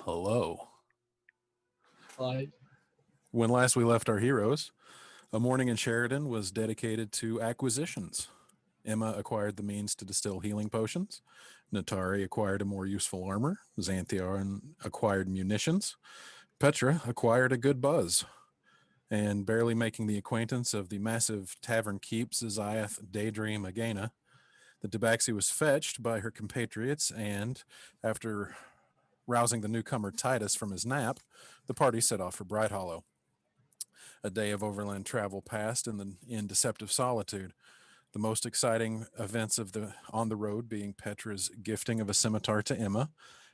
Hello. Like, When last we left our heroes, a morning in Sheridan was dedicated to acquisitions. Emma acquired the means to distill healing potions. Natari acquired a more useful armor. Xanthion acquired munitions. Petra acquired a good buzz. And barely making the acquaintance of the massive tavern keep Zizath Daydream Agena, the Tabaxi was fetched by her compatriots, and after rousing the newcomer Titus from his nap, the party set off for Bright Hollow. A day of overland travel passed in deceptive solitude. The most exciting events of the on the road being Petra's gifting of a scimitar to Emma,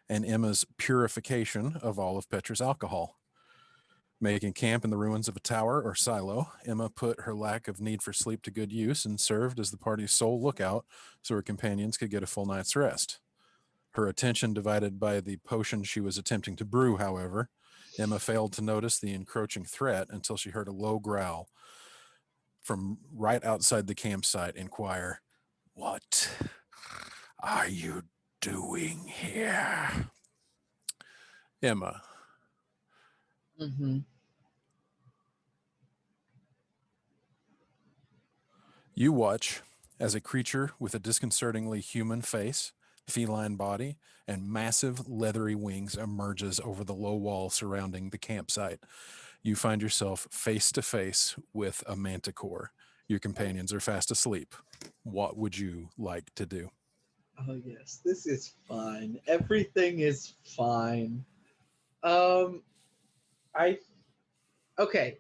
and Emma's purification of all of Petra's alcohol. Making camp in the ruins of a tower or silo, Emma put her lack of need for sleep to good use and served as the party's sole lookout so her companions could get a full night's rest. Her attention divided by the potion she was attempting to brew, however, Emma failed to notice the encroaching threat until she heard a low growl from right outside the campsite inquire, "What are you doing here?" Emma, mm-hmm. you watch as a creature with a disconcertingly human face, feline body, and massive leathery wings emerges over the low wall surrounding the campsite. You find yourself face to face with a manticore. Your companions are fast asleep. What would you like to do? Oh yes, this is fine. Everything is fine. Um, I okay.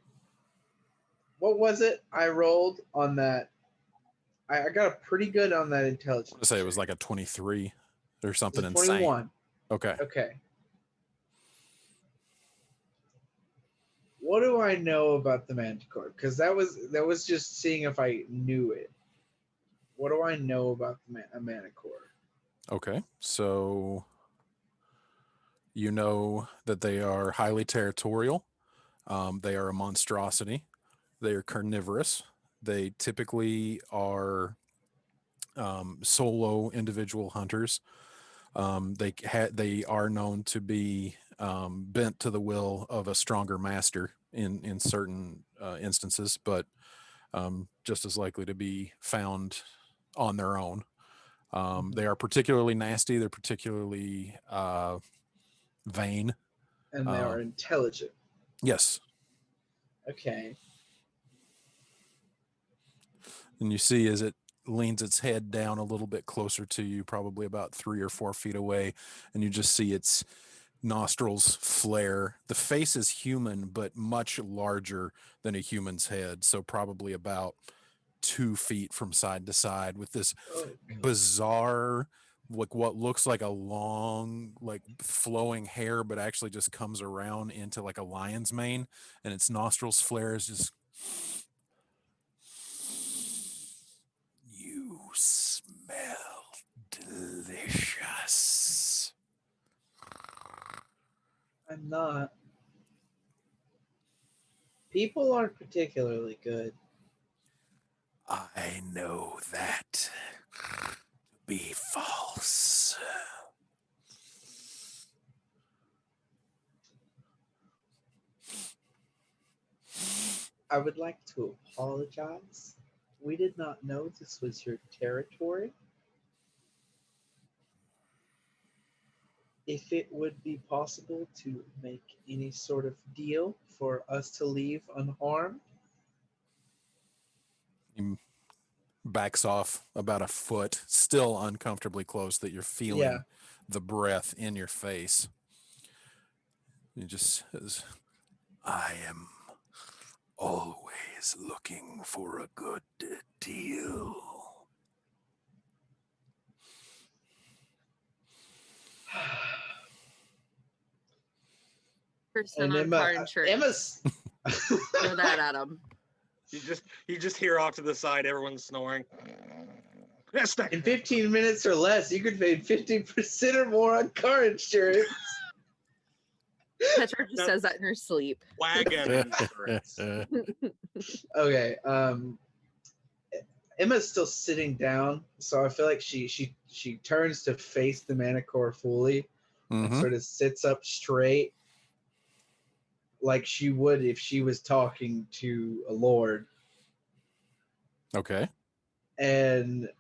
What was it? I rolled on that. I got a pretty good on that I want to intelligence say it was check. like a 23 or It was something a insane. 21. Okay. Okay. What do I know about the Manticore? Because that was just seeing if I knew it. What do I know about a Manticore? Okay. So you know that they are highly territorial. They are a monstrosity. They are carnivorous. They typically are solo individual hunters. They are known to be bent to the will of a stronger master in certain instances, but just as likely to be found on their own. They Mhm. are particularly nasty. They're particularly vain. And they Uh, are intelligent. yes, Okay. and you see as it leans its head down a little bit closer to you, probably about 3 or 4 feet away, and you just see its nostrils flare. The face is human, but much larger than a human's head, so probably about 2 feet from side to side, with this Oh god. bizarre, like what looks like a long, like flowing hair, but actually just comes around into like a lion's mane, and its nostrils flare is just. You smell delicious. I'm not. People aren't particularly good. I know that to be false. I would like to apologize. We did not know this was your territory. If it would be possible to make any sort of deal for us to leave unharmed. He backs off about a foot, still uncomfortably close that you're Yeah, feeling the breath in your face. He just says, I am always looking for a good deal. Percent and on car insurance. Emma's. Throw that at him. You just hear off to the side, everyone's snoring. Yes, In 15 minutes or less, you could pay 50% or more on car insurance. Petra just says that in her sleep. wagon insurance. Okay, Emma's still sitting down, so I feel like she turns to face the Manicore fully, and Mhm. sort of sits up straight like she would if she was talking to a lord. Okay. And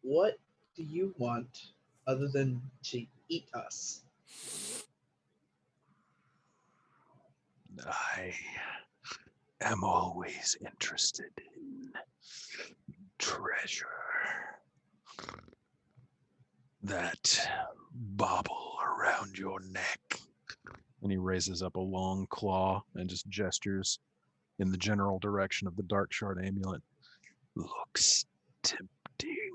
what do you want other than to eat us? I am always interested in treasure. That bauble around your neck. And he raises up a long claw and just gestures in the general direction of the Dark Shard amulet. Looks tempting.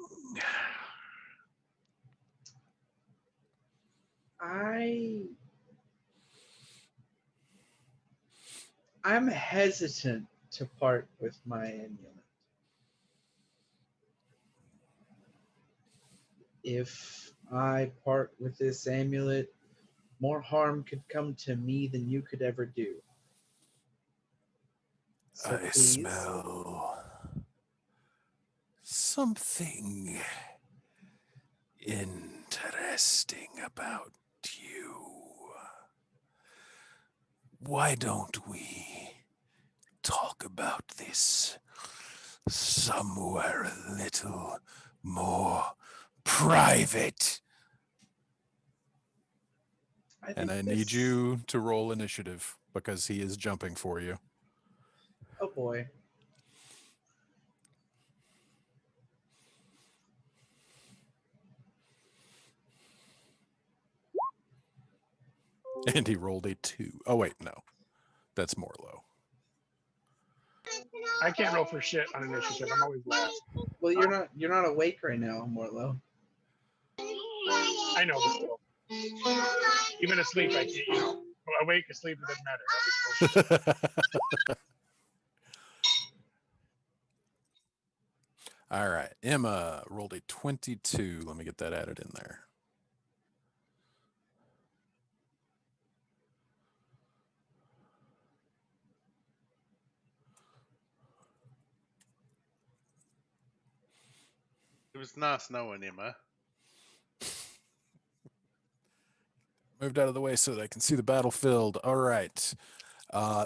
I'm hesitant to part with my amulet. If I part with this amulet, more harm could come to me than you could ever do. So I please, smell something interesting about you. Why don't we talk about this somewhere a little more private? And think I need this- you to roll initiative because he is jumping for you. Oh boy. And he rolled a 2. Oh, wait, no. That's Morlow. I can't roll for shit on initiative. I'm always last. Well, you're not awake right now, Morlo. I know, but still. Even asleep, I can't, awake, asleep, it doesn't matter. All right. Emma rolled a 22. Let me get that added in there. It was nice knowing Emma. Moved out of the way so that I can see the battlefield. All right.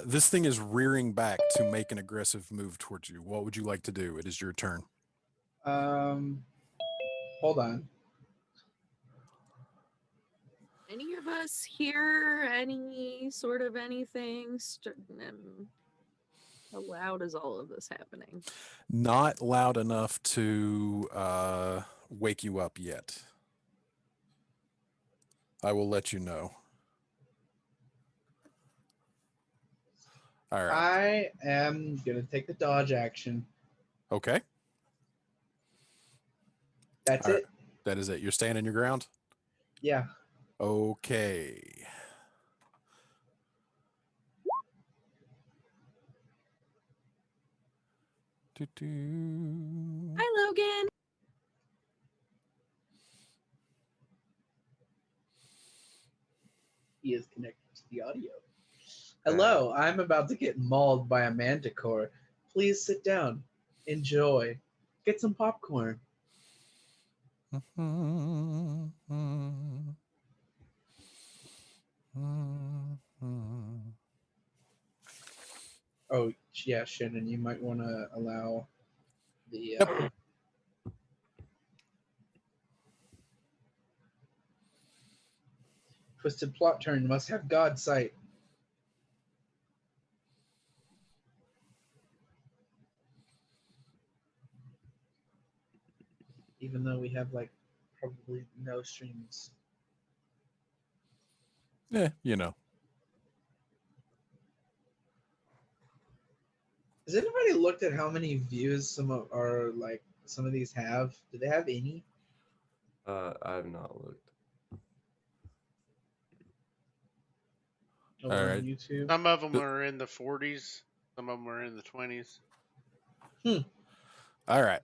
This thing is rearing back to make an aggressive move towards you. What would you like to do? It is your turn. Hold on. Any of us hear any sort of anything? How loud is all of this happening? Not loud enough to wake you up yet. I will let you know. All right. I am gonna take the dodge action. Okay. That's All right. it. That is it. You're standing your ground? Yeah. Okay. Doo-doo. Hi, Logan. He is connected to the audio. Hello, I'm about to get mauled by a manticore. Please sit down. Enjoy. Get some popcorn. Oh, yeah, Shannon, you might want to allow the. Yep. Twisted plot turn must have God sight. Even though we have like probably no streams. Yeah, you know. Has anybody looked at how many views some of these have? Do they have any? I have not looked. Over All on right. YouTube. Some of them are in the 40s. Some of them are in the 20s. All right.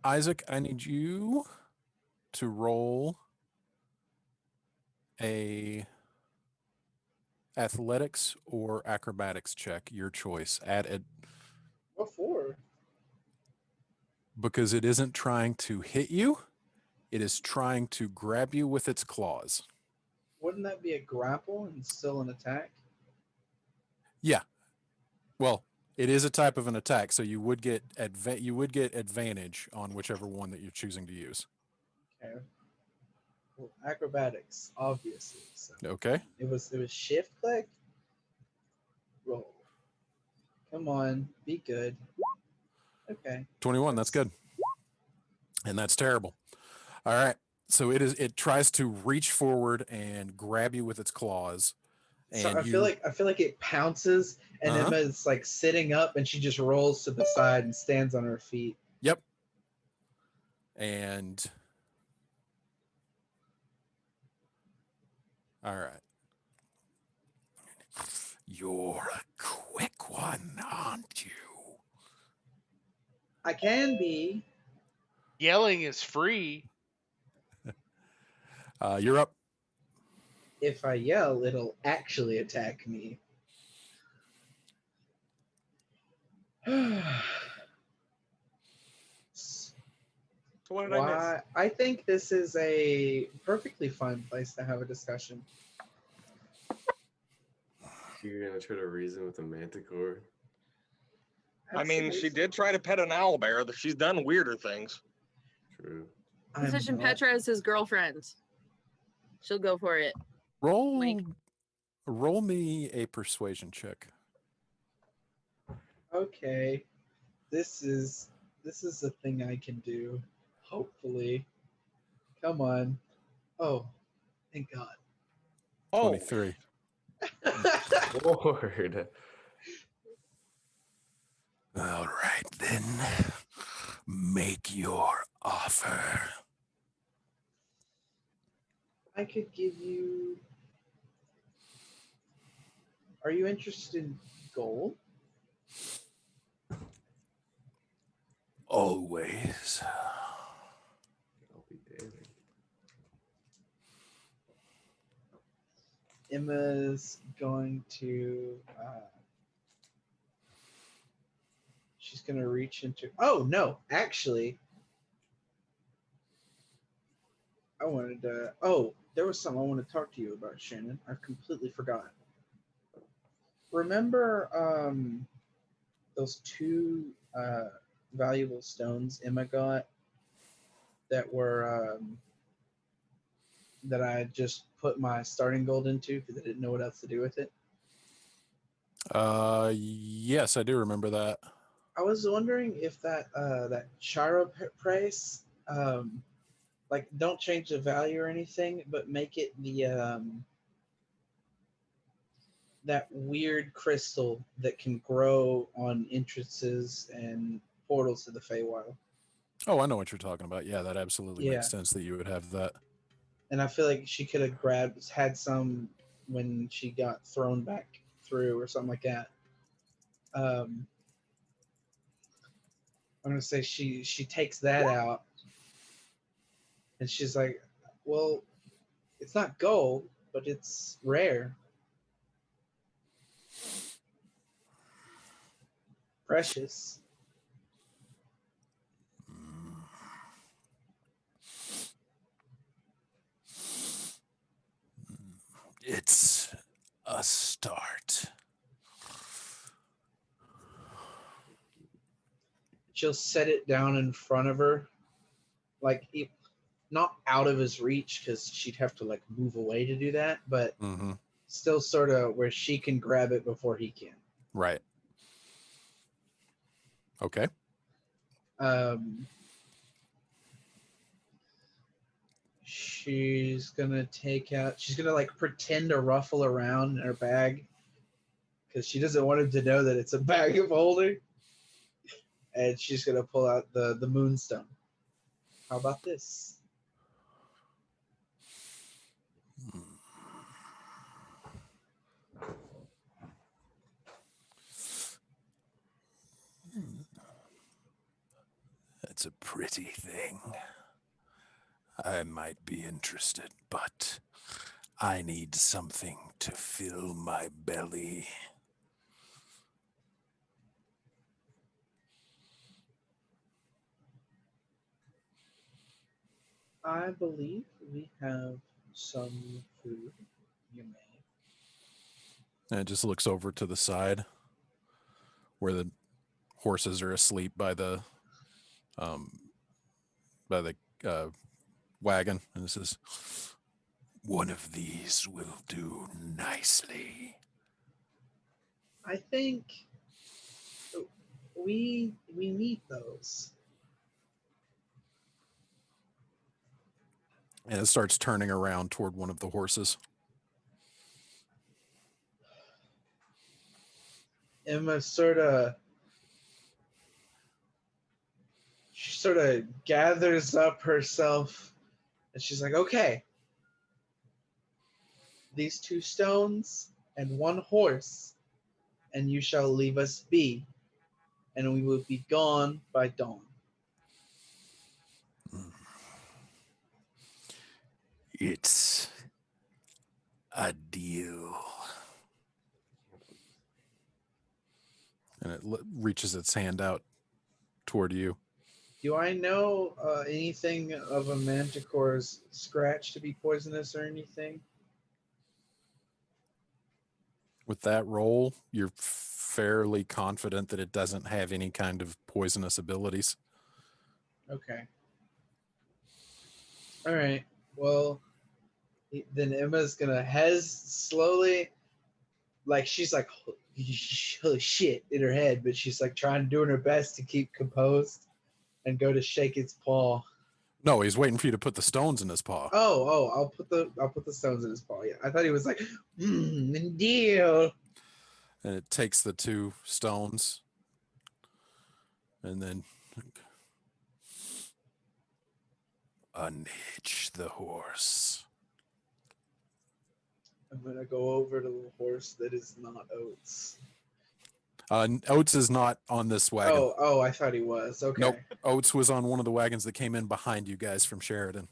Isaac, I need you to roll a athletics or acrobatics check, your choice. Add it What for? because it isn't trying to hit you. It is trying to grab you with its claws. Wouldn't that be a grapple and still an attack? Yeah. Well, it is a type of an attack, so you would get advantage on whichever one that you're choosing to use. Okay. Well, acrobatics, obviously. So Okay. it was shift click. Roll. Come on, be good. Okay. 21. That's good. And that's terrible. All right. So it tries to reach forward and grab you with its claws. So And I feel like it pounces, and Uh-huh. Emma's like sitting up, and she just rolls to the side and stands on her feet. Yep. And all right. You're a quick one, aren't you? I can be. Yelling is free. You're up. If I yell, it'll actually attack me. So what did I miss? Why? I think this is a perfectly fine place to have a discussion. You're gonna try to reason with a manticore. I mean, she did try to pet an owl bear. She's done weirder things. True. I'm Position not- Petra as his girlfriend. She'll go for it. Roll Wink. roll me a persuasion check. Okay, this is a thing I can do. Hopefully, come on. Oh, thank God. Oh, 23. Lord. All right, then. Make your offer. I could give you. Are you interested in gold? Always. I'll be damned. Emma's going to. She's going to reach into. Oh, no. Actually, I wanted to. Oh, there was something I want to talk to you about, Shannon. I completely forgot. Remember those two valuable stones Emma got that were. That I just put my starting gold into because I didn't know what else to do with it? Yes, I do remember that. I was wondering if that that Shiro price, like don't change the value or anything, but make it the that weird crystal that can grow on entrances and portals to the Feywild. Oh, I know what you're talking about. Yeah, that absolutely Yeah. makes sense that you would have that. And I feel like she could have had some when she got thrown back through or something like that. I'm gonna say she takes that out, and she's like, "Well, it's not gold, but it's rare, precious." It's a start. She'll set it down in front of her, like not out of his reach because she'd have to like move away to do that, but Mm-hmm. still sort of where she can grab it before he can. Right. Okay. She's gonna she's gonna like pretend to ruffle around in her bag because she doesn't want him to know that it's a bag of holding, and she's gonna pull out the moonstone. How about this? That's a pretty thing. I might be interested, but I need something to fill my belly. I believe we have some food. You may. And it just looks over to the side where the horses are asleep by the wagon, and it says, "One of these will do nicely." I think we need those. And it starts turning around toward one of the horses. Emma she sort of gathers up herself and she's like, okay, these 2 stones and 1 horse, and you shall leave us be, and we will be gone by dawn. It's a deal. And it reaches its hand out toward you. Do I know anything of a manticore's scratch to be poisonous or anything? With that roll, you're fairly confident that it doesn't have any kind of poisonous abilities. Okay. All right. Well, then Emma's gonna slowly, like she's like, holy shit in her head, but she's like trying to do her best to keep composed and go to shake its paw. No, he's waiting for you to put the stones in his paw. Oh, I'll put the stones in his paw. Yeah, I thought he was like, deal. And it takes the 2 stones and then unhitch the horse. I'm gonna go over to the horse that is not Oates. Oates is not on this wagon. Oh, I thought he was. Okay. Nope. Oates was on one of the wagons that came in behind you guys from Sheridan.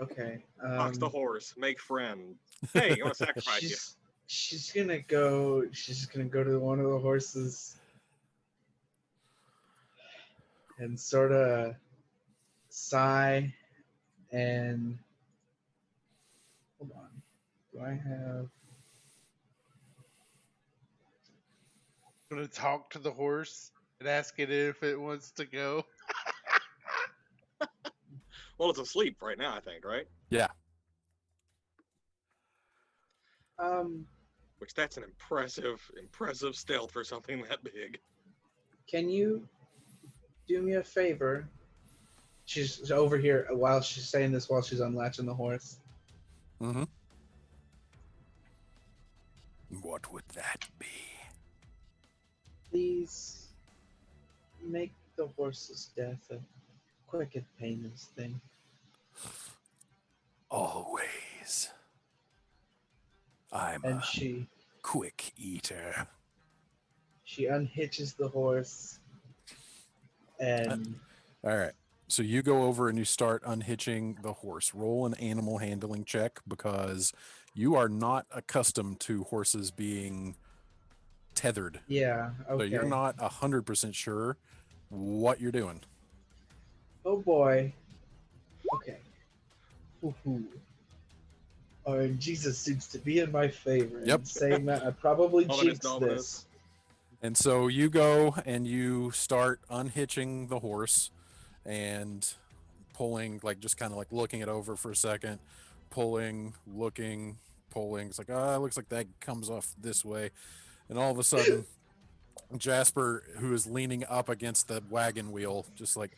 Okay. Fox the horse, make friend. Hey, you want to sacrifice you? She's gonna go to one of the horses and sort of sigh and hold on. Do I have I'm gonna talk to the horse and ask it if it wants to go. Well, it's asleep right now, I think, right? Yeah. Which that's an impressive stealth for something that big. can you do me a favor? She's over here while she's saying this while she's unlatching the horse. Mm-hmm. What would that be? Please make the horse's death a quick and painless thing. Always. I'm And a she quick eater. unhitches the horse and All right. So you go over and you start unhitching the horse. Roll an animal handling check because you are not accustomed to horses being tethered. yeah, okay. So you're not 100% sure what you're doing. Oh boy. Okay. Woohoo. Jesus seems to be in my favor. Yep. And saying that, I probably Ominous jinxed dominus. this. And so you go and you start unhitching the horse and pulling, like just kind of like looking it over for a second, pulling, looking, pulling. It's like, it looks like that comes off this way. And all of a sudden, Jasper, who is leaning up against the wagon wheel, just like,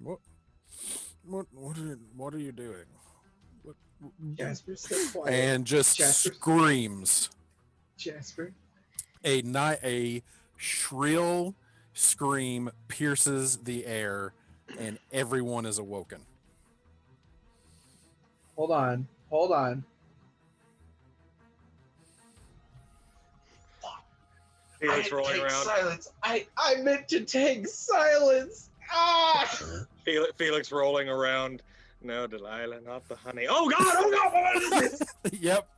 what are you doing? Jasper, stay quiet. And just Jasper. screams. Jasper. A shrill scream pierces the air, and everyone is awoken. Hold on. Felix rolling take around. silence. I meant to take silence. Ah! Felix rolling around. No, Delilah, not the honey. Oh God! What is this? Yep.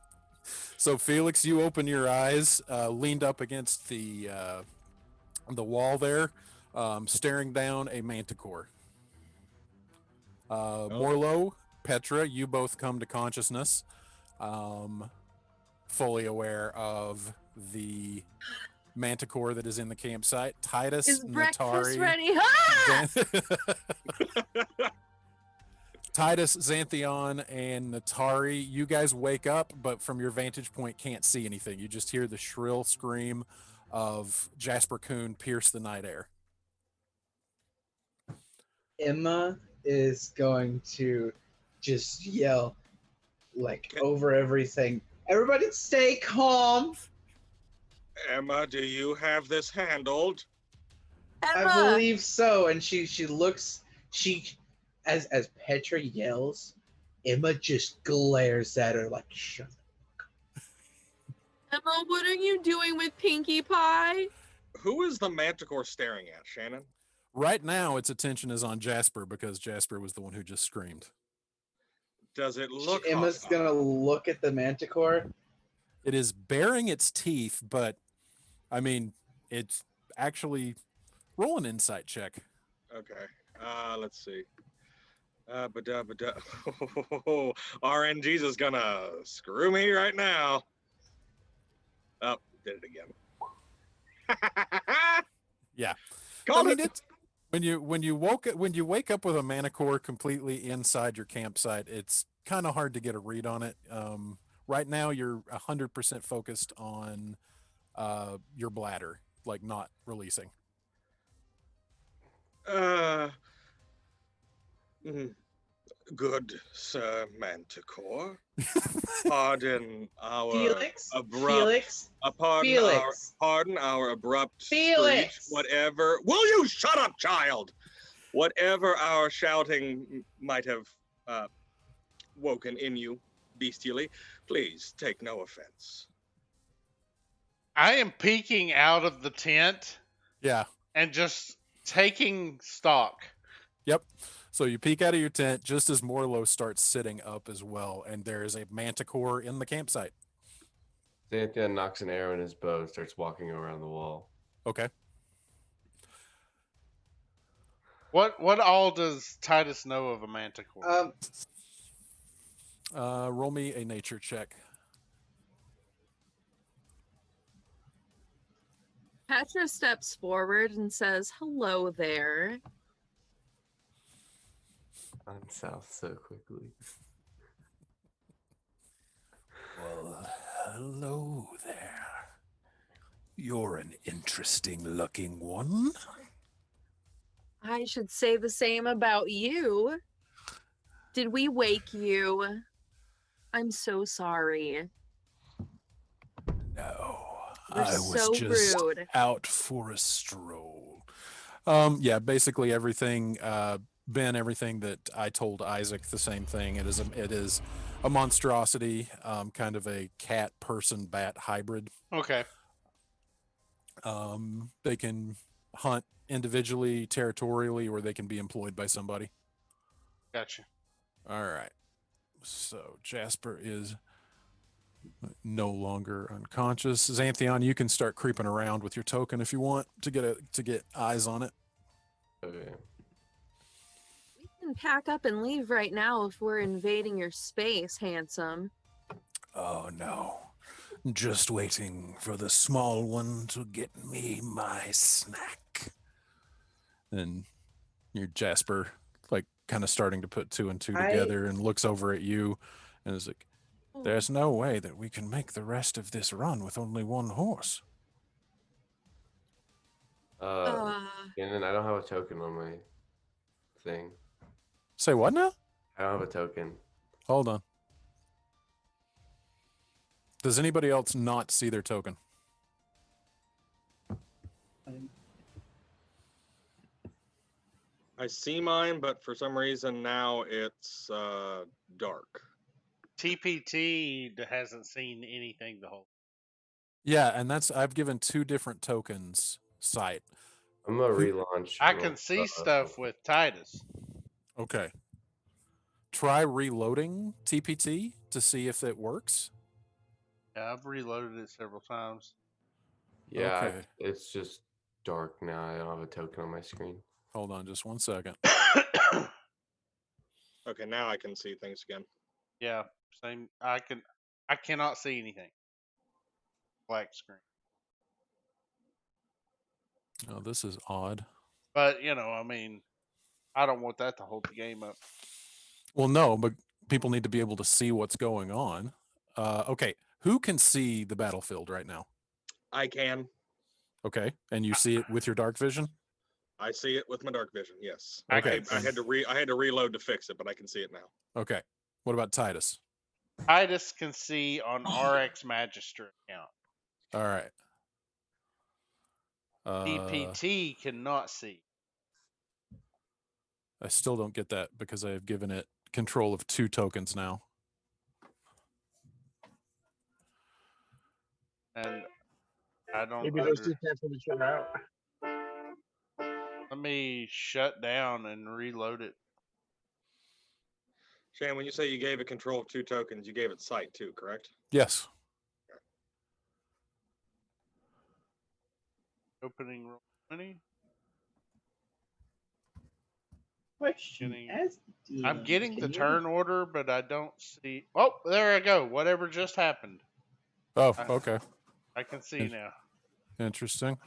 So Felix, you open your eyes, leaned up against the wall there. staring down a manticore. Morlo, Petra, you both come to consciousness, fully aware of the manticore that is in the campsite. Titus, Is breakfast Natari, ready? Ah! Titus, Xanthion, and Natari, you guys wake up, but from your vantage point can't see anything. You just hear the shrill scream of Jasper Coon pierce the night air. Emma is going to just yell like over everything. Everybody stay calm. Emma, do you have this handled? I Emma! believe so. And she looks, as Petra yells, Emma just glares at her like, shut up. Emma, what are you doing with Pinkie Pie? Who is the manticore staring at, Shannon? Right now, its attention is on Jasper because Jasper was the one who just screamed. Does it look Emma's hostile? gonna look at the manticore. It is baring its teeth, but I mean, it's actually roll an insight check. Okay. Let's see. RNG's is gonna screw me right now. Oh, did it again. Yeah. Called I mean, it. it's when you wake up with a manicore completely inside your campsite, it's kind of hard to get a read on it. Right now, you're 100% focused on your bladder, like not releasing. Good Sir Manticore. Pardon our Felix, abrupt. Felix, Pardon our abrupt Felix. speech. Whatever. Will you shut up, child? Whatever our shouting might have woken in you, bestially, please take no offense. I am peeking out of the tent Yeah. and just taking stock. Yep. So you peek out of your tent just as Morlo starts sitting up as well, and there is a manticore in the campsite. Xanthion knocks an arrow in his bow and starts walking around the wall. Okay. What all does Titus know of a manticore? Roll me a nature check. Petra steps forward and says, "Hello there." I'm south so quickly. Well, hello there. You're an interesting looking one. I should say the same about you. Did we wake you? I'm so sorry. No, You're I was so just rude. out for a stroll. Yeah, basically everything, Ben, everything that I told Isaac, the same thing. It is a monstrosity, kind of a cat person bat hybrid. Okay. They can hunt individually, territorially, or they can be employed by somebody. Gotcha. All right. So Jasper is no longer unconscious. Xanthion, you can start creeping around with your token if you want to get eyes on it. Okay. We can pack up and leave right now if we're invading your space, handsome. Oh no. Just waiting for the small one to get me my snack. And your Jasper, like, kind of starting to put two and two I- together and looks over at you and is like, there's no way that we can make the rest of this run with only one horse. And then I don't have a token on my thing. Say what now? I don't have a token. Hold on. Does anybody else not see their token? I see mine, but for some reason now it's dark. TPT hasn't seen anything the whole. Yeah, and I've given two different tokens sight. I'm gonna relaunch. I can see stuff with Titus. Okay. Try reloading TPT to see if it works. Yeah, I've reloaded it several times. Yeah, Okay. it's just dark now. I don't have a token on my screen. Hold on just 1 second. Okay, now I can see things again. Yeah, same. I cannot see anything. Black screen. Oh, this is odd. But I mean, I don't want that to hold the game up. Well, no, but people need to be able to see what's going on. Okay, who can see the battlefield right now? I can. Okay, and you see it with your dark vision? I see it with my dark vision. Yes. Okay. I had to reload to fix it, but I can see it now. Okay. What about Titus? Titus can see on RX Magistrate account. All right. DPT cannot see. I still don't get that because I have given it control of 2 tokens now. And I don't. Maybe those two cancel each other out. Let me shut down and reload it. Shane, when you say you gave it control of 2 tokens, you gave it sight too, correct? Yes. Opening roll 20. Question: Getting- As the I'm DM, getting can the you- turn order, but I don't see. Oh, there I go. Whatever just happened. Oh, okay. I can see now. Interesting.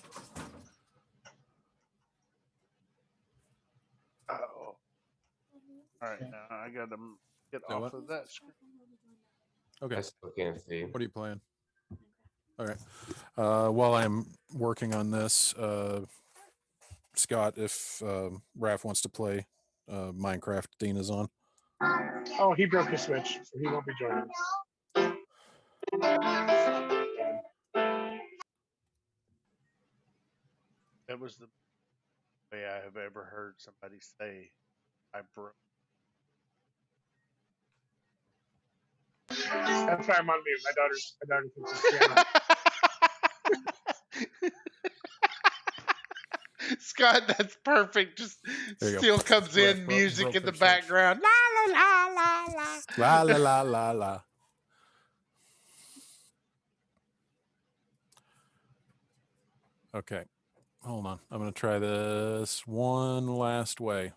Oh. All right, Okay. now I gotta get Say off what? of that screen. Okay. I still can't see. What are you playing? All right. While I'm working on this, Scott, if Raph wants to play Minecraft, Dean is on. Oh, he broke his switch, so he won't be joining us. That was the way I have ever heard somebody say I broke. That's why I'm on mute. My daughter thinks it's piano. Scott, that's perfect. Just There you go. still comes in, Broke music in her the switch. background. La la la la la. La la la la la. Okay. Hold on. I'm going to try this one last way.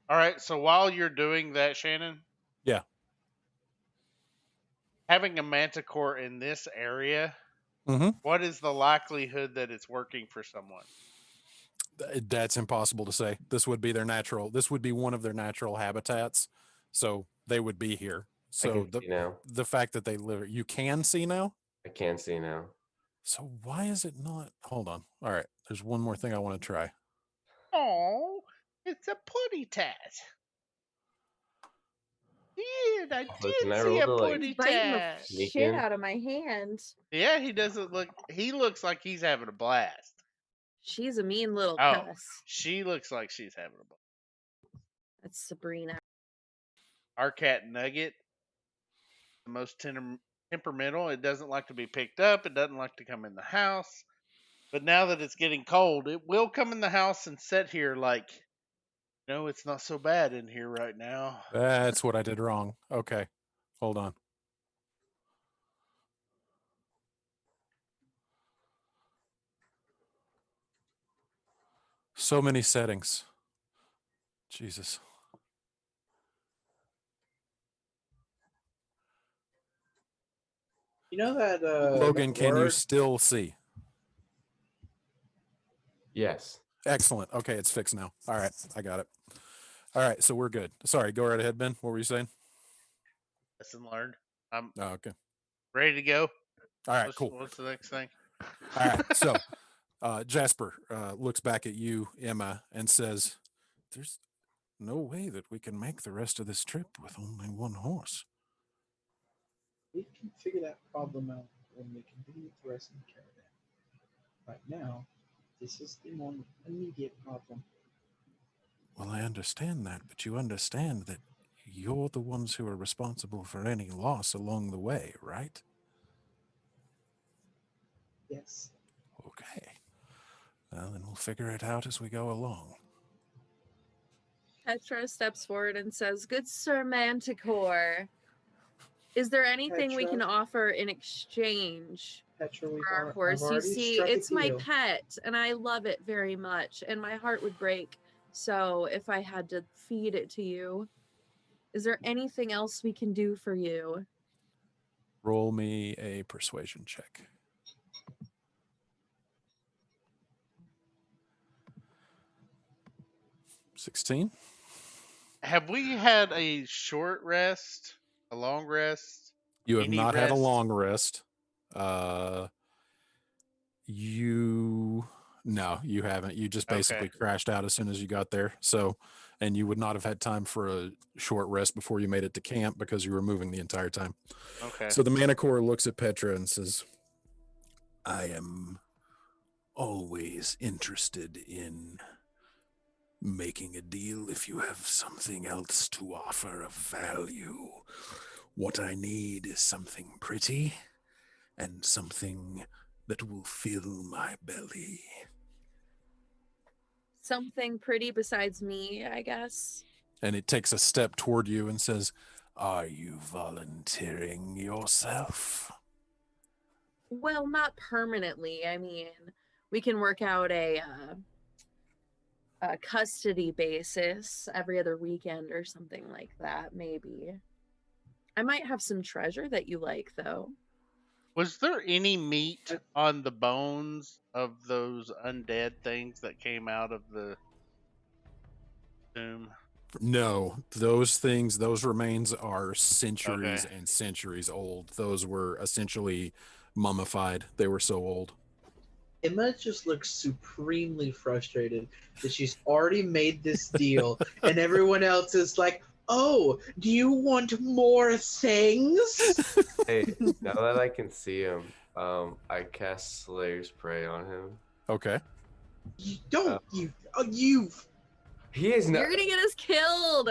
All right, so while you're doing that, Shannon. Yeah. Having a manticore in this area, Mm-hmm. what is the likelihood that it's working for someone? That's impossible to say. This would be their natural. This would be one of their natural habitats, so they would be here. I So can see now. the fact that they live, you can see now. I can see now. So why is it not? Hold on. All right. There's one more thing I want to try. Oh, it's a putty tat. I Listen, I did see a rolled a, like, putty He's biting the tat. Sneak shit in. out of my hand. Yeah, he doesn't look. He looks like he's having a blast. She's a mean little Oh, cuss. she looks like she's having a blast. That's Sabrina. Our cat Nugget, the most temperamental. It doesn't like to be picked up. It doesn't like to come in the house. But now that it's getting cold, it will come in the house and sit here like, no, it's not so bad in here right now. That's what I did wrong. Okay. Hold on. So many settings. Jesus. You know that Logan, can you word- still see? Yes. Excellent. Okay, it's fixed now. All right, I got it. All right, so we're good. Sorry, go right ahead, Ben. What were you saying? Lesson learned. I'm Oh, okay. ready to go. All right, cool. What's the next thing? All right, so Jasper looks back at you, Emma, and says, "There's no way that we can make the rest of this trip with only one horse." We can figure that problem out when we continue with the rest of the caravan. Right now, this is the more immediate problem. Well, I understand that, but you understand that you're the ones who are responsible for any loss along the way, right? Yes. Okay. Well, then we'll figure it out as we go along. Petra steps forward and says, "Good Sir Manticore, is there anything we can Petra? offer in exchange Petra, for our I've horse? You already see, struck a it's my deal. pet, and I love it very much, and my heart would break. So if I had to feed it to you, is there anything else we can do for you?" Roll me a persuasion check. $16. Have we had a short rest? A long rest? You have Any not had a rest? long rest. No, you haven't. You just basically Okay. crashed out as soon as you got there. So, and you would not have had time for a short rest before you made it to camp because you were moving the entire time. Okay. So the Manicore looks at Petra and says, I am always interested in making a deal if you have something else to offer of value. What I need is something pretty and something that will fill my belly. Something pretty besides me, I guess. And it takes a step toward you and says, are you volunteering yourself? Well, not permanently. I mean, we can work out a custody basis every other weekend or something like that, maybe. I might have some treasure that you like, though. Was there any meat on the bones of those undead things that came out of the tomb? No, those things, those remains are centuries Okay. and centuries old. Those were essentially mummified. They were so old. Emma just looks supremely frustrated that she's already made this deal, and everyone else is like, "Oh, do you want more things?" Hey, now that I can see him, I cast Slayer's Prey on him. Okay. You don't. You. He is not. You're gonna get us killed.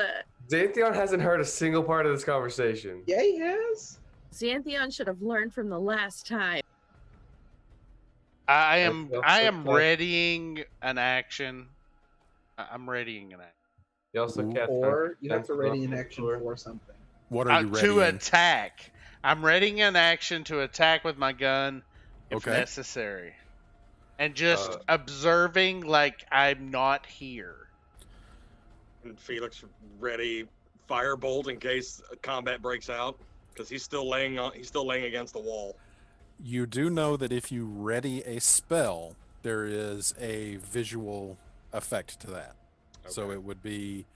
Xanthion hasn't heard a single part of this conversation. Yeah, he has. Xanthion should have learned from the last time. I am That's also readying an action. I'm readying an action. He also cast Or you have to Defensive ready an Weapon action Tour. for something. What are you To readying? attack. I'm readying an action to attack with my gun if Okay. necessary. And just observing like I'm not here. And Felix ready firebolt in case combat breaks out because he's still laying against the wall. You do know that if you ready a spell, there is a visual effect to that. So Okay. it would be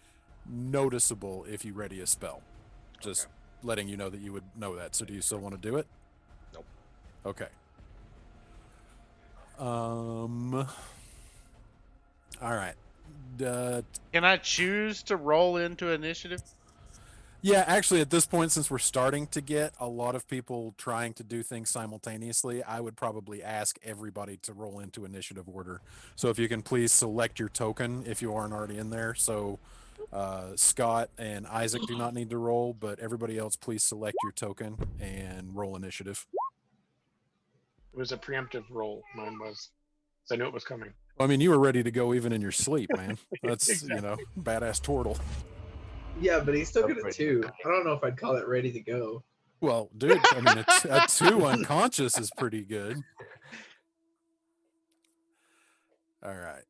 noticeable if you ready a spell. Just letting you know that you would know that. So do you still want to do it? Nope. Okay. All right. Can I choose to roll into initiative? Yeah, actually, at this point, since we're starting to get a lot of people trying to do things simultaneously, I would probably ask everybody to roll into initiative order. So if you can please select your token if you aren't already in there. So Scott and Isaac do not need to roll, but everybody else, please select your token and roll initiative. It was a preemptive roll. Mine was. So I knew it was coming. I mean, you were ready to go even in your sleep, man. That's, Exactly. badass turtle. Yeah, but he's still good at Pretty 2. I don't know if I'd call it ready to go. Well, dude, I mean, a 2 unconscious is pretty good. All right.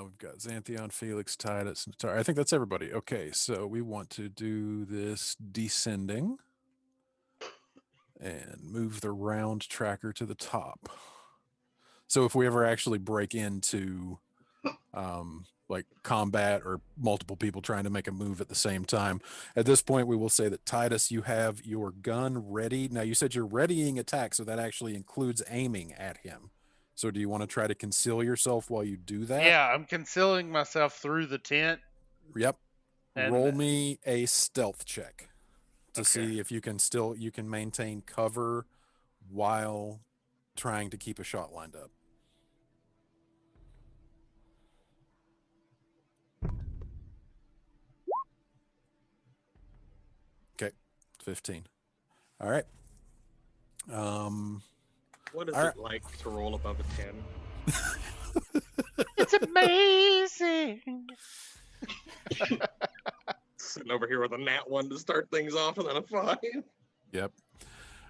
We've got Xanthion, Felix, Titus, and Natari. I think that's everybody. Okay, so we want to do this descending and move the round tracker to the top. So if we ever actually break into like combat or multiple people trying to make a move at the same time, at this point we will say that Titus, you have your gun ready. Now you said you're readying attack, so that actually includes aiming at him. So do you want to try to conceal yourself while you do that? Yeah, I'm concealing myself through the tent. Yep. And- Roll me a stealth check to Okay. see if you can maintain cover while trying to keep a shot lined up. Okay, 15. All right. What is All it like to roll above a 10? It's amazing. Sitting over here with a nat 1 to start things off and then a 5. Yep.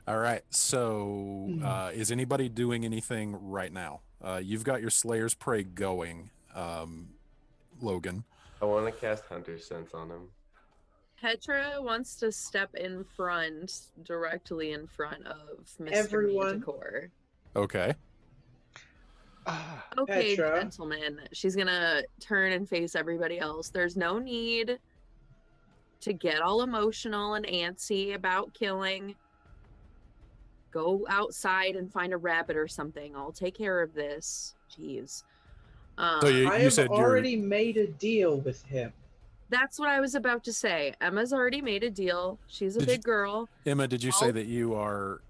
All right. So, is anybody doing anything right now? You've got your Slayer's Prey going, Logan. I want to cast Hunter Sense on him. Petra wants to step in front, directly in front of Mr. Everyone. Manticore. Okay. Okay, Petra. gentlemen. She's gonna turn and face everybody else. There's no need to get all emotional and antsy about killing. Go outside and find a rabbit or something. I'll take care of this. Jeez. So you I have said already made a deal with him. That's what I was about to say. Emma's already made a deal. She's a Did you- big girl. Emma, did you say I'll- that you are,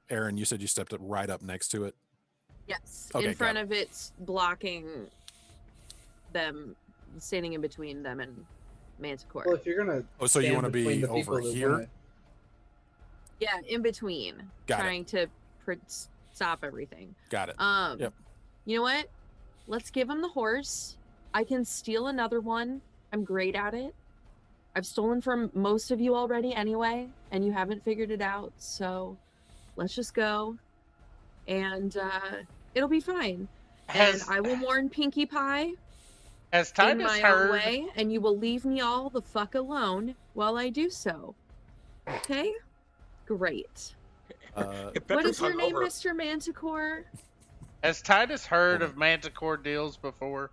Aaron, you said you stepped right up next to it? Yes. Okay, in got front it. of it's blocking them, standing in between them and Manticore. Well, if you're gonna Oh, so you stand want to between be the people over that here? wanna- Yeah, in between. Got it. trying to stop everything. Got it. Yep. You know what? Let's give him the horse. I can steal another one. I'm great at it. I've stolen from most of you already anyway, and you haven't figured it out. So let's just go, and it'll be fine. And I will warn Pinkie Pie Has in Titus my own heard? way, and you will leave me all the fuck alone while I do so. Okay? Great. What is your name, Mr. Manticore? Has Titus heard of Manticore deals before?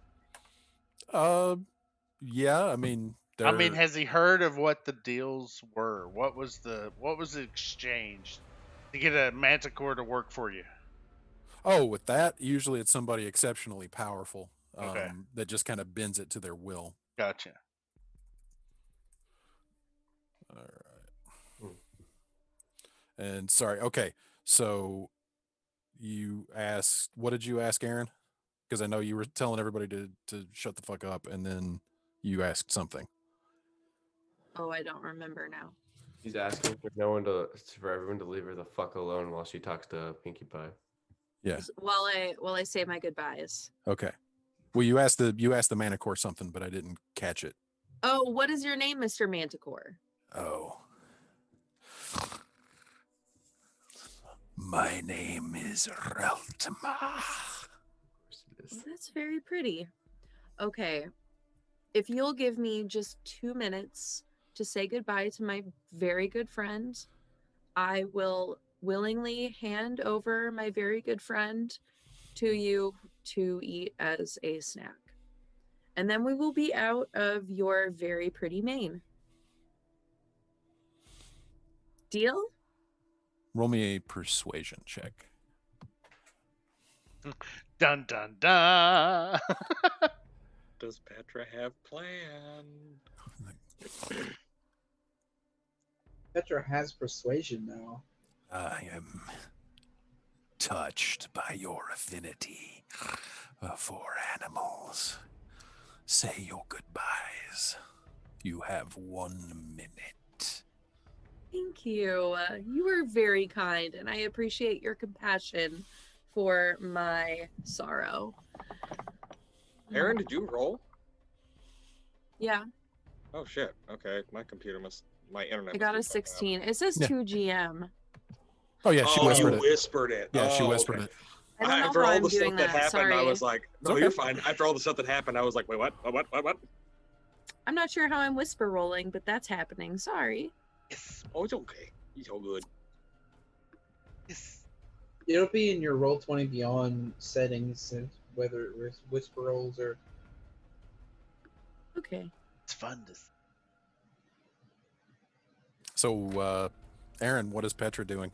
Yeah. I mean, I mean, they're- has he heard of what the deals were? What was the exchange to get a Manticore to work for you? oh, with that, usually it's somebody exceptionally powerful Okay. that just kind of bends it to their will. Gotcha. All right. And sorry. Okay. So you asked, what did you ask, Aaron? Because I know you were telling everybody to shut the fuck up, and then you asked something. Oh, I don't remember now. He's asking for everyone to leave her the fuck alone while she talks to Pinkie Pie. Yeah. While I say my goodbyes. Okay. Well, you asked the Manticore something, but I didn't catch it. Oh, what is your name, Mr. Manticore? Oh. My name is Reltima. Oh, that's very pretty. Okay. If you'll give me just 2 minutes to say goodbye to my very good friend, I will willingly hand over my very good friend to you to eat as a snack. And then we will be out of your very pretty mane. Deal? Roll me a persuasion check. Dun dun dun. Does Petra have plan? Petra has persuasion now. I am touched by your affinity for animals. Say your goodbyes. You have 1 minute. Thank you. You are very kind, and I appreciate your compassion for my sorrow. Aaron, did you roll? Yeah, Oh shit. Okay, my internet. I got a must be fucking up. 16. It says Yeah. 2 GM. Oh yeah, she Oh, whispered you it. whispered it. Yeah, she Oh, whispered okay. it. I don't know After how all I'm the doing stuff that that. happened, I Sorry. was like, "No, okay. you're fine." After all the stuff that happened, I was like, "Wait, what? What?" I'm not sure how I'm whisper rolling, but that's happening. Sorry. Yes. Oh, it's okay. He's all good. Yes. It'll be in your Roll20 Beyond settings, whether it was whisper rolls or. Okay. It's fun to. So, Aaron, what is Petra doing?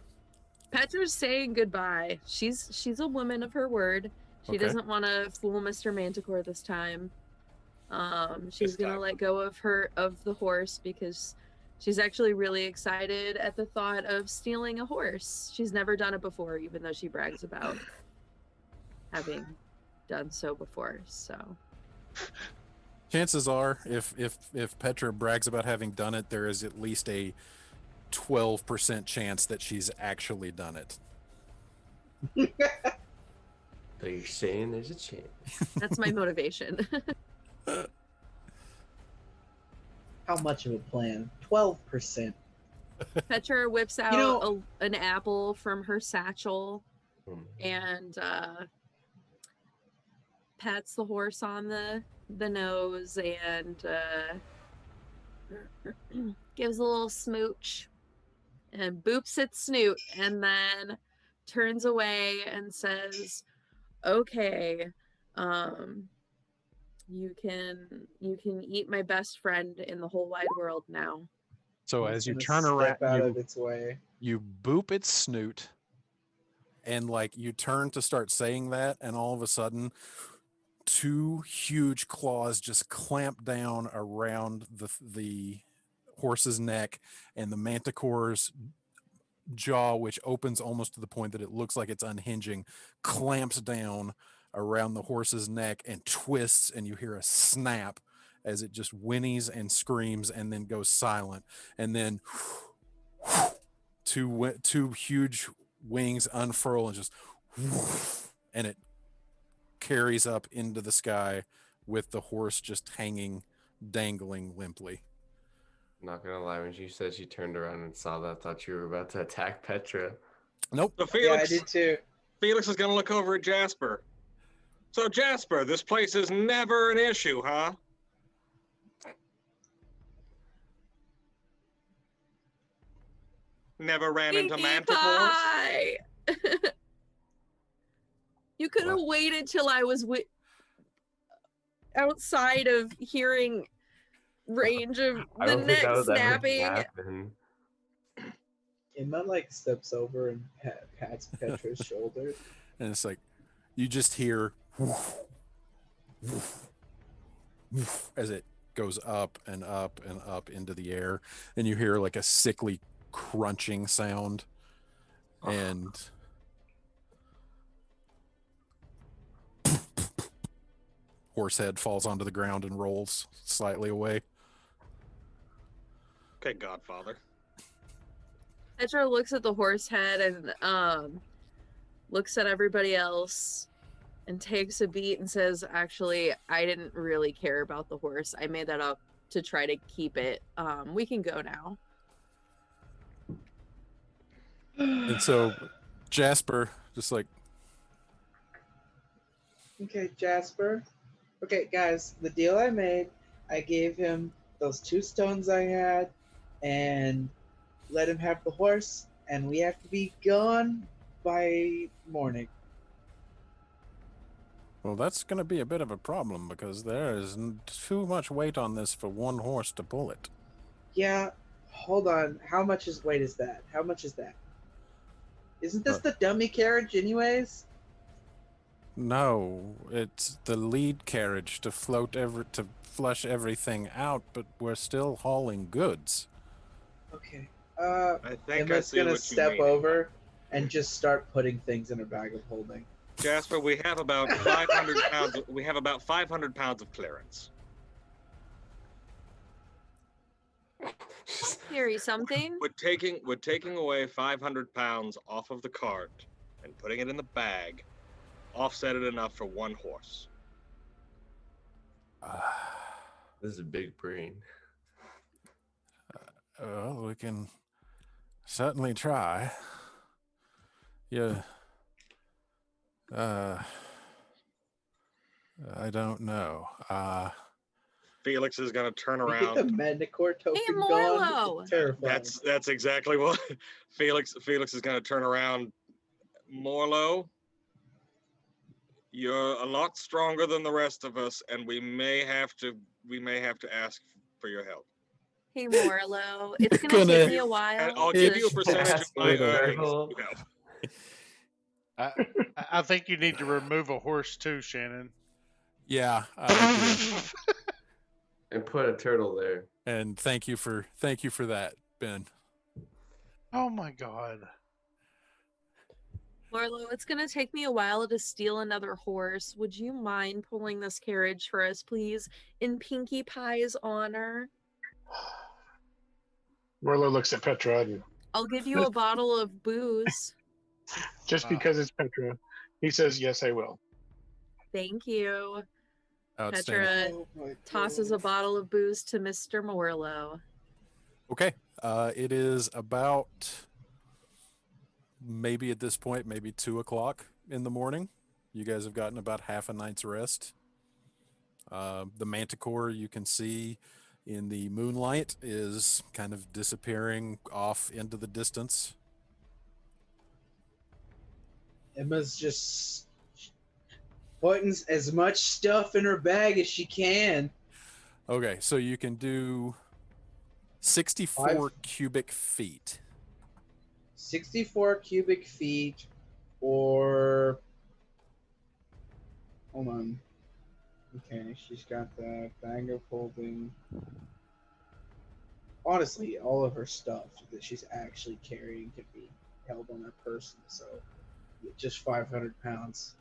Petra's saying goodbye. She's a woman of her word. She Okay. doesn't want to fool Mr. Manticore this time. She's This gonna time. let go of the horse because she's actually really excited at the thought of stealing a horse. She's never done it before, even though she brags about having done so before. So Chances are, if Petra brags about having done it, there is at least a 12% chance that she's actually done it. So you're saying there's a chance. That's my motivation. How much of a plan? 12%. Petra whips out know- an apple from her satchel and pats the horse on the nose and gives a little smooch and boops its snoot and then turns away and says, okay, you can eat my best friend in the whole wide world now. So I'm as you gonna turn around, step out of its way. you boop its snoot, and like you turn to start saying that, and all of a sudden, two huge claws just clamp down around the horse's neck, and the manticore's jaw, which opens almost to the point that it looks like it's unhinging, clamps down around the horse's neck and twists, and you hear a snap as it just whinnies and screams and then goes silent. And then two huge wings unfurl and just and it carries up into the sky with the horse just hanging, dangling limply. Not gonna lie, when she said she turned around and saw that, I thought you were about to attack Petra. Nope. So Yeah, I Felix, did too. Felix is gonna look over at Jasper. So Jasper, this place is never an issue, huh? Never ran into Pinkie manticores? Pie! You could have waited till I was outside of hearing range of I the don't think neck that was ever snapping. happen. Emma like steps over and pats Petra's shoulder. And it's like you just hear woof, woof, woof, as it goes up and up and up into the air, and you hear like a sickly crunching sound, and Horsehead falls onto the ground and rolls slightly away. Okay, Godfather. Petra looks at the horse head and looks at everybody else and takes a beat and says, actually, I didn't really care about the horse. I made that up to try to keep it. We can go now. And so Jasper just like, Okay, Jasper. Okay, guys, the deal I made, I gave him those 2 stones I had and let him have the horse, and we have to be gone by morning. well, that's going to be a bit of a problem because there is too much weight on this for one horse to pull it. Yeah, hold on. How much weight is that? How much is that? Isn't this the dummy carriage anyways? No, it's the lead carriage to to flush everything out, but we're still hauling goods. Okay. I think I Emma's see gonna what you step mean. over and just start putting things in a bag of holding. Jasper, we have about 500 pounds. We have about 500 pounds of clearance. Carry something. We're taking away 500 pounds off of the cart and putting it in the bag. Offset it enough for one horse. This is a big brain. Well, we can certainly try. Yeah. I don't know. Felix is gonna turn We get the around. Manticore token Hey, gone. Morlo! It's terrifying. That's exactly what Felix is gonna turn around. Morlo, you're a lot stronger than the rest of us, and we may have to ask for your help. Hey, Morlo. It's gonna Gonna- take me a while. And I'll give you a to- percentage of my Turtle. earnings. to help. I think you need to remove a horse too, Shannon. Yeah. I do. And put a turtle there. And thank you for that, Ben. Oh my god. Morlo, it's gonna take me a while to steal another horse. Would you mind pulling this carriage for us, please? In Pinkie Pie's honor. Morlo looks at Petra, and I'll give you a bottle of booze. just because it's Petra, he says, "Yes, I will." Thank you. Outstanding. Petra Oh my tosses a God. bottle of booze to Mr. Morlow. Okay. It is about maybe at this point, maybe 2 o'clock in the morning. You guys have gotten about half a night's rest. The manticore you can see in the moonlight is kind of disappearing off into the distance. Emma's just putting as much stuff in her bag as she can. Okay, so you can do 64 cubic feet. 64 cubic feet, or hold on. Okay, she's got the bag of holding. Honestly, all of her stuff that she's actually carrying can be held on her person, so just 500 pounds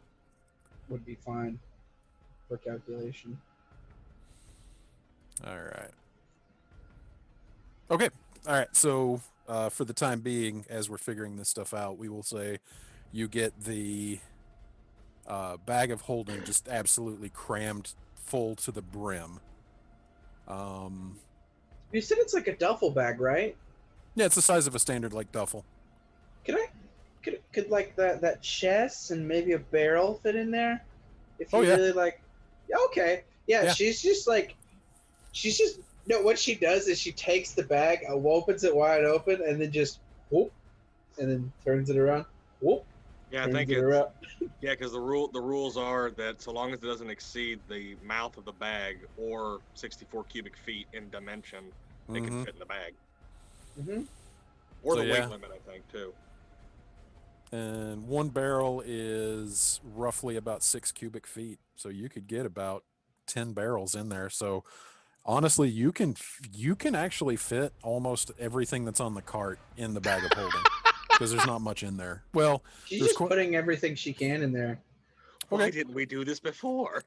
would be fine for calculation. All right. Okay. All right. So for the time being, as we're figuring this stuff out, we will say you get the bag of holding just absolutely crammed full to the brim. You said it's like a duffel bag, right? Yeah, it's the size of a standard like duffel. Could like that chest and maybe a barrel fit in there? If you Oh, yeah. really like. Yeah, okay. Yeah, Yeah. she's just no. What she does is she takes the bag, opens it wide open, and then just whoop, and then turns it around. Whoop. Yeah, I turns think it it's around. yeah, because the rules are that so long as it doesn't exceed the mouth of the bag or 64 cubic feet in dimension, it can Mhm. fit in the bag. Mm-hmm. Or So, the yeah. weight limit, I think, too. And one barrel is roughly about 6 cubic feet. So you could get about 10 barrels in there. So honestly, you can actually fit almost everything that's on the cart in the bag of holding because there's not much in there. Well, She's there's just putting everything she can in there. Why Okay. didn't we do this before?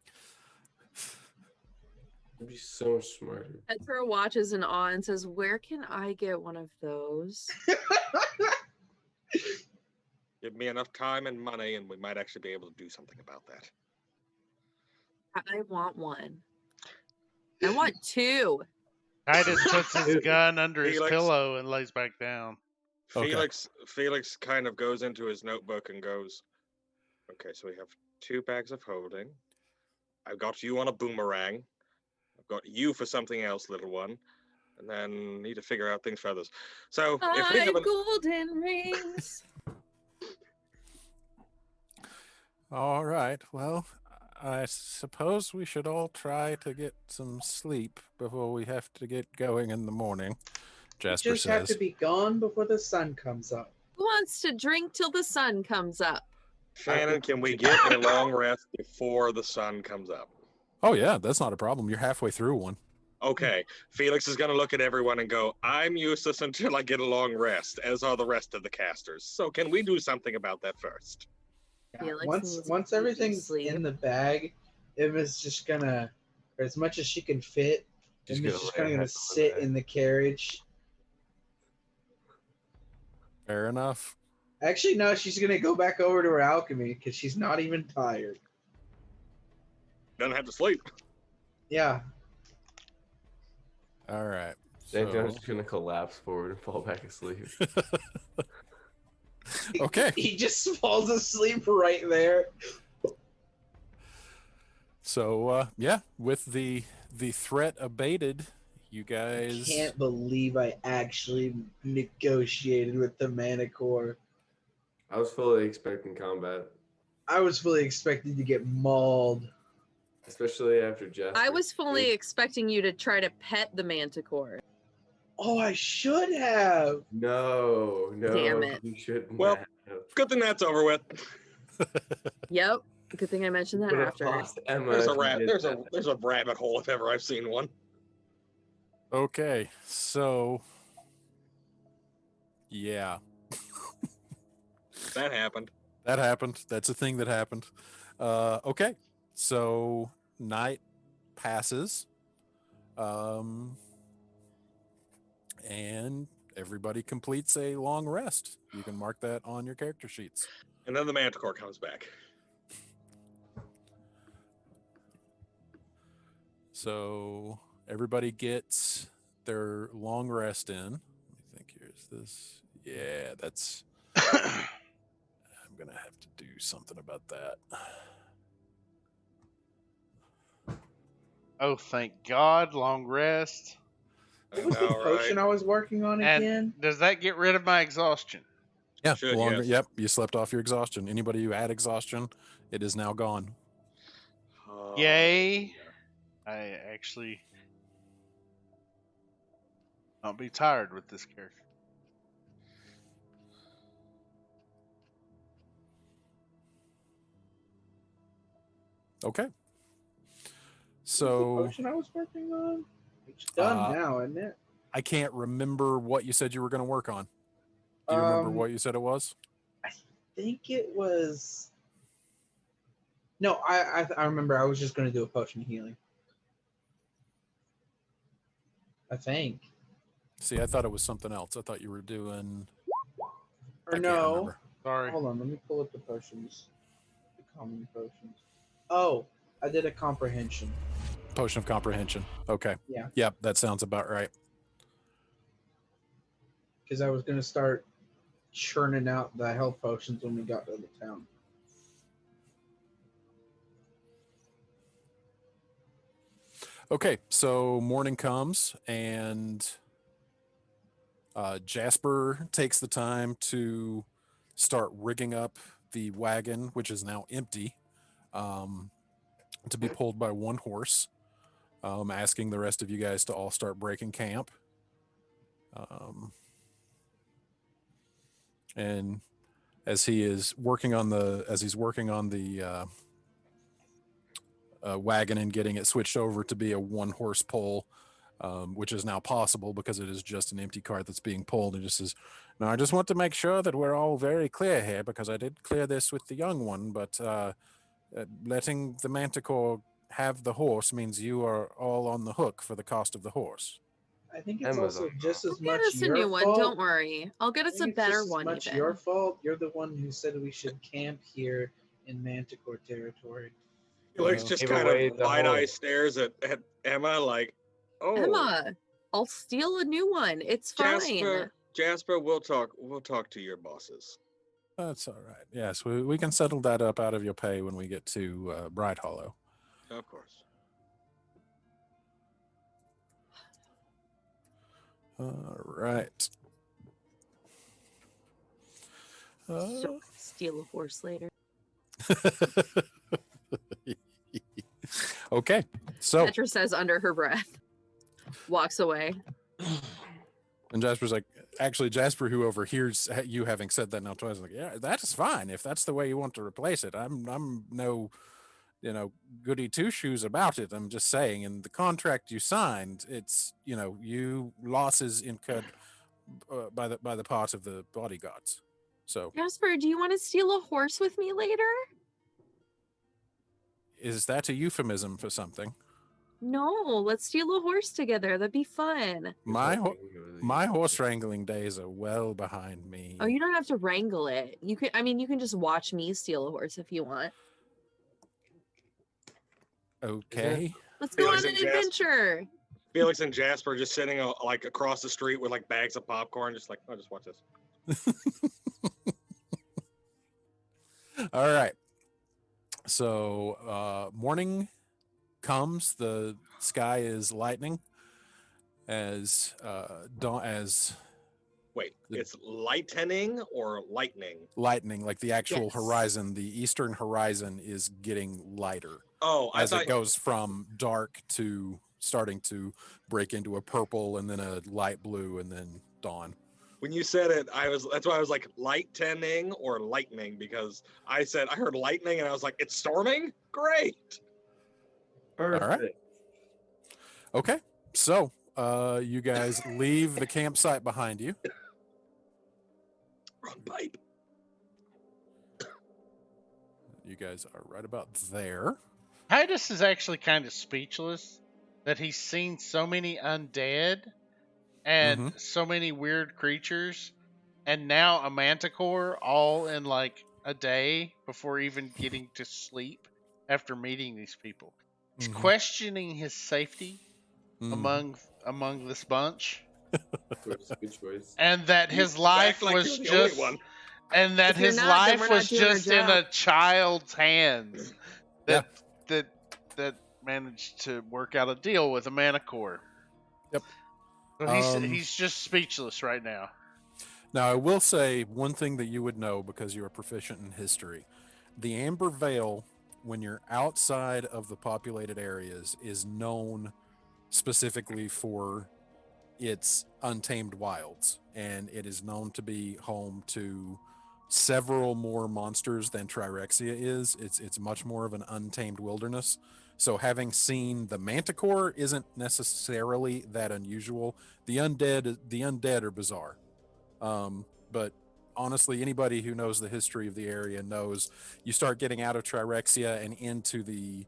I'd be so much smarter. Petra watches in awe and says, "Where can I get one of those?" Give me enough time and money, and we might actually be able to do something about that. I want one. I want two. Titus puts his gun under his Felix. pillow and lays back down. Okay. Felix kind of goes into his notebook and goes, okay, so we have 2 bags of holding. I've got you on a boomerang. I've got you for something else, little one. And then need to figure out things for others. So if we 5 have golden rings. All right. Well, I suppose we should all try to get some sleep before we have to get going in the morning. You Jasper just have says. to be gone before the sun comes up. Who wants to drink till the sun comes up? Shannon, can we get a long rest before the sun comes up? Oh yeah, that's not a problem. You're halfway through one. Okay, Felix is going to look at everyone and go, I'm useless until I get a long rest, as are the rest of the casters. So can we do something about that first? Yeah, Felix once needs once beauty everything's sleep. in the bag, Emma's just gonna, or as much as she can fit, Just Emma's gonna just lay her gonna head on sit the in the carriage. Fair enough. Actually, no, she's gonna go back over to her alchemy because she's not even tired. Doesn't have to sleep. Yeah, All right. Then So, John's gonna collapse forward and fall back asleep. okay. he just falls asleep right there. So yeah, with the threat abated, you I guys. can't believe I actually negotiated with the Manicore. I was fully expecting combat, I was fully expecting to get mauled. especially after Jasper. I was fully expecting you to try to pet the manticore. Oh, I should have. No, Damn it. you shouldn't. Well, have. Good thing that's over with. Yep. Good thing I mentioned that Would have after. lost Emma There's a if you rat. did that. There's a rabbit hole if ever I've seen one. Okay. So yeah, That happened. that happened. That's a thing that happened. Okay. So night passes. And everybody completes a long rest. You can mark that on your character sheets. And then the manticore comes back. So everybody gets their long rest in. Let me think. Here's this. Yeah, that's. I'm gonna have to do something about that. Oh, thank God, long rest. What was the All potion right. I was working on And again? does that get rid of my exhaustion? Yeah, Should, longer. yes. Yep, you slept off your exhaustion. Anybody who had exhaustion, it is now gone. Yay. I actually I'll be tired with this character. Okay. What was the So potion I was working on? It's done Uh, now, isn't it? I can't remember what you said you were going to work on. Do you remember what you said it was? I think it was. No, I remember. I was just going to do a potion of healing. I think. See, I thought it was something else. I thought you were doing. Or I can't no. remember. Sorry. Hold on, let me pull up the potions. The common potions. Oh, I did a comprehension. Potion of comprehension. Okay. Yeah. Yep, that sounds about right. Because I was going to start churning out the health potions when we got to the town. Okay, so morning comes and Jasper takes the time to start rigging up the wagon, which is now empty, to be pulled by one horse, asking the rest of you guys to all start breaking camp. And as he's working on the wagon and getting it switched over to be a one horse pull, which is now possible because it is just an empty cart that's being pulled. And just says, "Now I just want to make sure that we're all very clear here because I did clear this with the young one, but letting the Manticore have the horse means you are all on the hook for the cost of the horse." I think it's Amazon. also just I'll as get much us a your new one. fault. Don't worry. I'll get I us a think it's better just as one. much Even. your fault. You're the one who said we should camp here in Manticore territory. Felix Uh, just Give kind away of the wide eye horse. stares at Emma like, oh, Emma, I'll steal a new one. It's fine. Jasper, we'll talk to your bosses. That's all right. Yes, we can settle that up out of your pay when we get to Bright Hollow. Of course. All right. So steal a horse later. Okay, so Petra says under her breath. Walks away. and Jasper's like, actually, Jasper, who overhears you having said that now twice, is like, yeah, that is fine if that's the way you want to replace it. I'm no, goody two shoes about it. I'm just saying, in the contract you signed, it's you losses incurred by the part of the bodyguards. So Jasper, do you want to steal a horse with me later? is that a euphemism for something? No, let's steal a horse together. That'd be fun. My Hoping it was my you. horse wrangling days are well behind me. Oh, you don't have to wrangle it. You can just watch me steal a horse if you want. Okay. Let's go Felix on an and Jasper. adventure. Felix and Jasper just sitting like across the street with like bags of popcorn, just like, oh, just watch this. All right. So morning comes. The sky is lightening as Wait, The- it's lightening or lightning? lightning, like the actual Yes. horizon. The eastern horizon is getting lighter Oh, I as thought it goes from dark to starting to break into a purple and then a light blue and then dawn. when you said it, that's why I was like lightening or lightning, because I heard lightning and I was like, it's storming? Great. Perfect. right. Okay. So you guys leave the campsite behind you. Wrong pipe. You guys are right about there. Titus is actually kind of speechless that he's seen so many undead and so many weird creatures, and now a manticore all in like a day before even getting to sleep after meeting these people. He's Mhm. questioning his safety Mhm. among this bunch, Good choice. and that You his act life like was you're the only just, one. and that If you're his not, then life we're not was doing our just in job. a child's hands. Yeah. That managed to work out a deal with a Manticore. Yep. So he's just speechless right now. Now, I will say one thing that you would know because you are proficient in history. The Amber Vale, when you're outside of the populated areas, is known specifically for its untamed wilds, and it is known to be home to several more monsters than Trirexia is. It's much more of an untamed wilderness. So having seen the Manticore isn't necessarily that unusual. The undead are bizarre. But honestly, anybody who knows the history of the area knows you start getting out of Trirexia and into the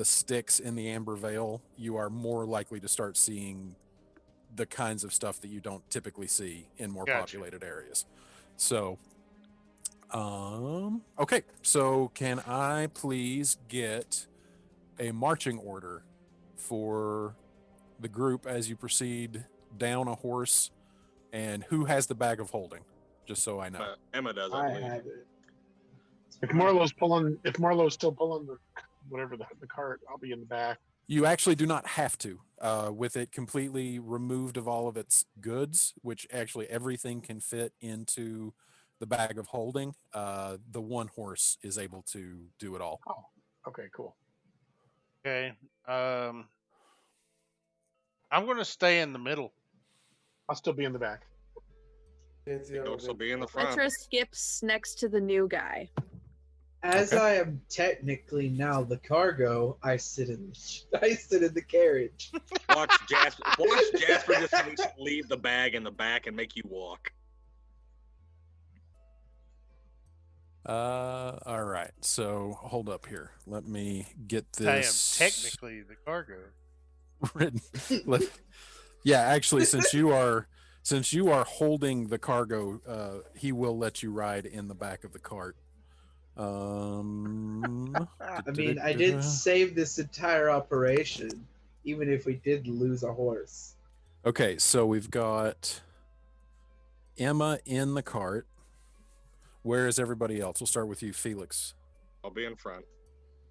sticks in the Amber Vale, you are more likely to start seeing the kinds of stuff that you don't typically see in more Gotcha. populated areas. So, okay. So can I please get a marching order for the group as you proceed down a horse, and who has the bag of holding? Just so I know. Emma does. I believe. have it. If Marlowe's still pulling the cart, I'll be in the back. You actually do not have to. With it completely removed of all of its goods, which actually everything can fit into the bag of holding, the one horse is able to do it all. Oh, okay, cool. Okay. I'm going to stay in the middle. I'll still be in the back. Fancy You'll also be in the front. Petra skips next to the new guy. As Okay. I am technically now the cargo, I sit in the carriage. Watch Jasper just leave the bag in the back and make you walk. All right. So hold up here. Let me get I am this technically the cargo. written. Yeah, actually, since you are holding the cargo, he will let you ride in the back of the cart. I mean, I did save this entire operation, even if we did lose a horse. Okay, so we've got Emma in the cart. Where is everybody else? We'll start with you, Felix. I'll be in front.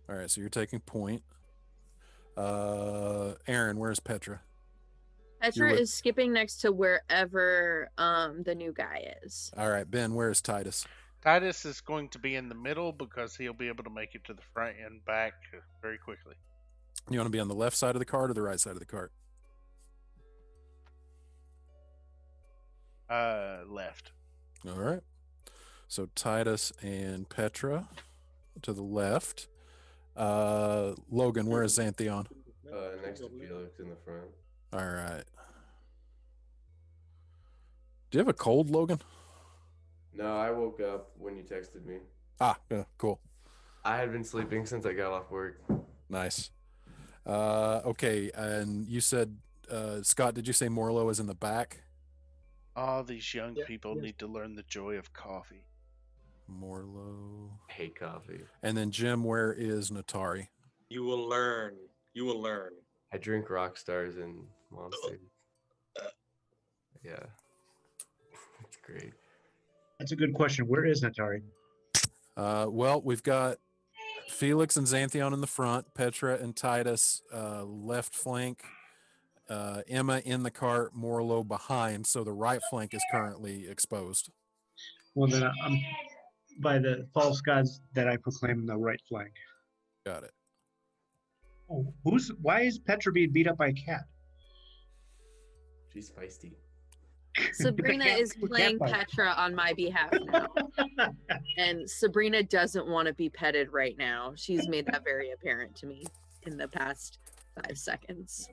All right, so you're taking point. Aaron, where's Petra? Petra with- is skipping next to wherever the new guy is. All right, Ben, where's Titus? Titus is going to be in the middle because he'll be able to make it to the front and back very quickly. You want to be on the left side of the cart or the right side of the cart? Left. All right. So Titus and Petra to the left. Logan, where is Xanthion? Next to Felix in the front. All right. Do you have a cold, Logan? No, I woke up when you texted me. Ah, yeah, cool. I had been sleeping since I got off work. Nice. Okay, and you said, Scott, did you say Morlo is in the back? All these young Yeah, people yes. need to learn the joy of coffee. Morlo. I hate coffee. And then Jim, where is Natari? You will learn. You will learn. I drink rock stars and monsters. Yeah. It's great. That's a good question. Where is Natari? Well, we've got Felix and Xanthion in the front, Petra and Titus left flank, Emma in the cart, Morlo behind, so the right flank is currently exposed. Well, then I'm by the false gods that I proclaim the right flank. Got it. Oh, why is Petra being beat up by a cat? She's feisty. Sabrina cat- is the cat playing fight. Petra on my behalf now. And Sabrina doesn't want to be petted right now. She's made that very apparent to me in the past 5 seconds.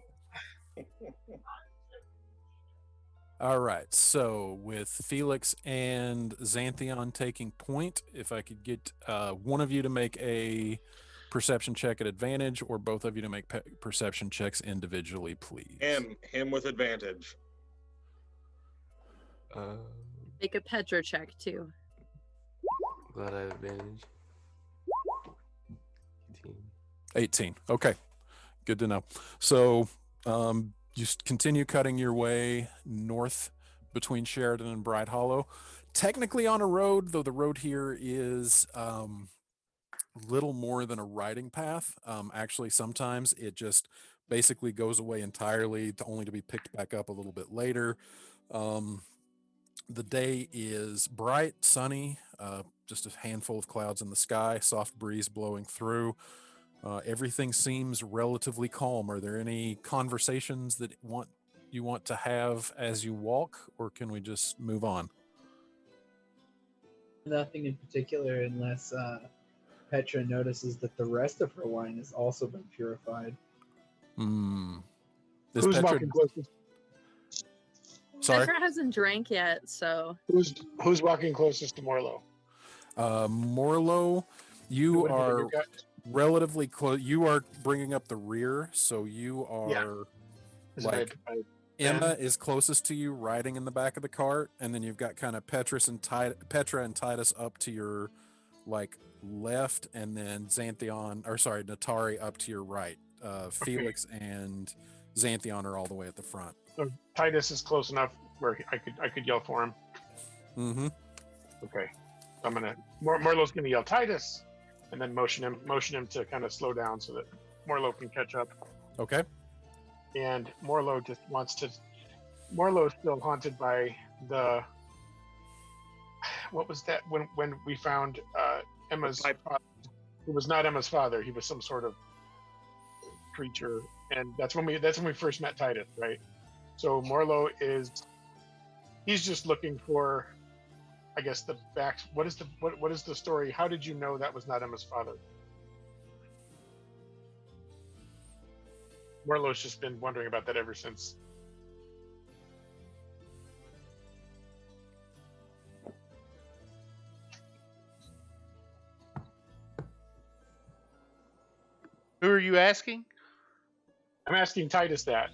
All right, so with Felix and Xanthion taking point, if I could get one of you to make a perception check at advantage, or both of you to make perception checks individually, please. Him with advantage. Make a Petra check too. Glad I have advantage. 18. 18. Okay. Good to know. So you continue cutting your way north between Sheridan and Bride Hollow. Technically on a road, though the road here is little more than a riding path. Actually, sometimes it just basically goes away entirely, only to be picked back up a little bit later. The day is bright, sunny, just a handful of clouds in the sky, soft breeze blowing through. Everything seems relatively calm. Are there any conversations that you want to have as you walk, or can we just move on? Nothing in particular, unless Petra notices that the rest of her wine has also been purified. Hmm. Is Who's Petra? walking closest? Sorry. Petra hasn't drank yet, so Who's walking closest to Morlo? Morlo, you Who would be the are new guy? relatively close. You are bringing up the rear, so you Yeah. are Is it like Emma is closest to you, riding in the back of the cart, and then you've got kind of Petra and Titus up to your like left, and then Natari up to your right. Felix and Xanthion are all the way at the front. So Titus is close enough where I could yell for him. Mm-hmm. Okay, I'm gonna Morlo's gonna yell Titus, and then motion him to kind of slow down so that Morlo can catch up. Okay. And Morlo just wants to. Morlo is still haunted by the. What was that when we found Emma's father, who was not Emma's father? He was some sort of creature, and that's when we first met Titus, right? So Morlo he's just looking for, I guess, the back. What is the story? How did you know that was not Emma's father? Morlo's just been wondering about that ever since. Who are you asking? I'm asking Titus that.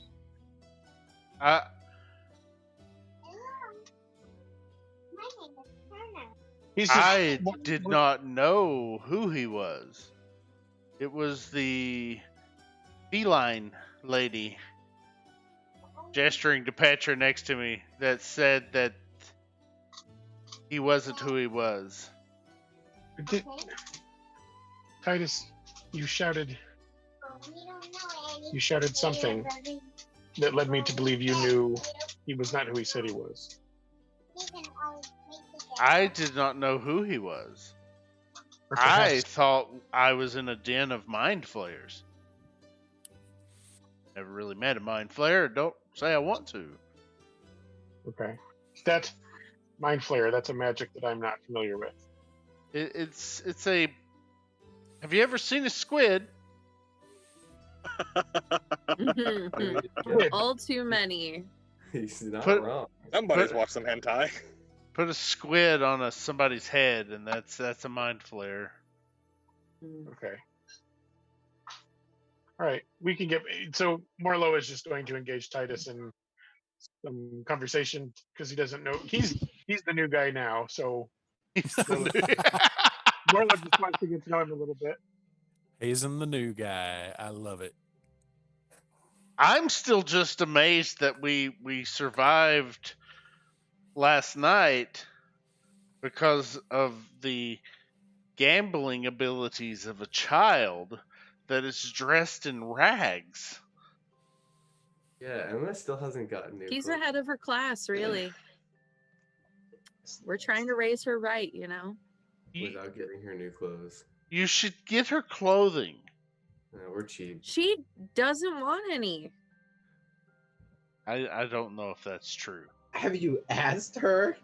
I did not know who he was. It was the feline lady gesturing to Petra next to me that said that he wasn't who he was. Titus, you shouted something that led me to believe you knew he was not who he said he was. I did not know who he was. Or I perhaps- thought I was in a den of mind flayers. Never really met a mind flayer. Don't say I want to. Okay. That Mind Flayer, that's a magic that I'm not familiar with. It's a. Have you ever seen a squid? all too many. He's not Put- wrong. Somebody's But- watched some hentai. Put a squid on somebody's head, and that's a mind flayer. Okay. All right. We can get. So Morlo is just going to engage Titus in some conversation because he doesn't know. He's the new guy now, so Morlo just wants to get to know him a little bit. Hazen the new guy. I love it. I'm still just amazed that we survived last night because of the gambling abilities of a child that is dressed in rags. Yeah, Emma still hasn't gotten new She's clothes. ahead of her class, really. We're trying to raise her right, you know. Without getting her new clothes. You should get her clothing. No, we're cheap. She doesn't want any. I don't know if that's true. Have you asked her?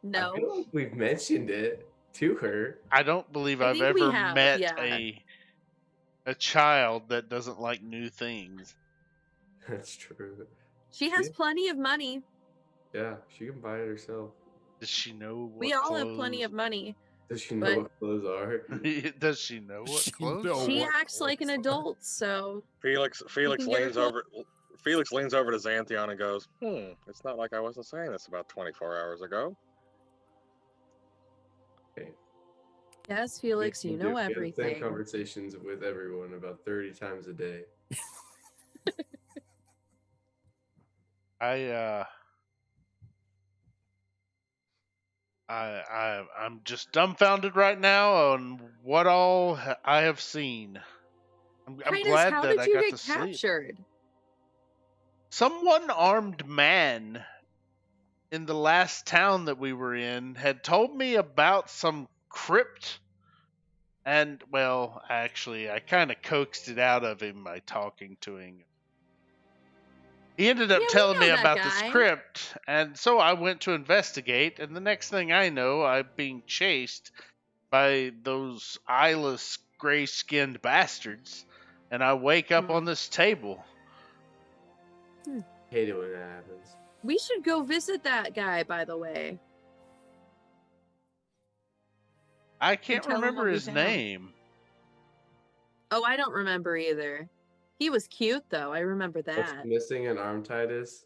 No. I feel like we've mentioned it to her. I don't believe I I've think we ever have, met yeah. a child that doesn't like new things. That's true. She has Yeah. plenty of money. Yeah, she can buy it herself. Does she know what We all have plenty clothes- of money. Does she know But- what clothes are? Does she know what She clothes? knows. are? She what acts like an clothes. adult, so Felix can get her leans clo- over. Felix leans over to Xanthion and goes, it's not like I wasn't saying this about 24 hours ago. Yes, Felix, you know We have the same everything. conversations with everyone about 30 times a day. I'm just dumbfounded right now on what all I have seen. I'm Titus, glad how that did I you got get to sleep. captured? Some one-armed man in the last town that we were in had told me about some crypt. And, well, actually, I kind of coaxed it out of him by talking to him. He ended up Yeah, we telling me know that about this guy. crypt, and so I went to investigate, and the next thing I know, I'm being chased by those eyeless, gray-skinned bastards, and I wake up on this table. Hate it when that happens. We should go visit that guy, by the way. I can't tell him remember what we his found. name. Oh, I don't remember either. He was cute, though. I remember What's that. missing an arm, Titus?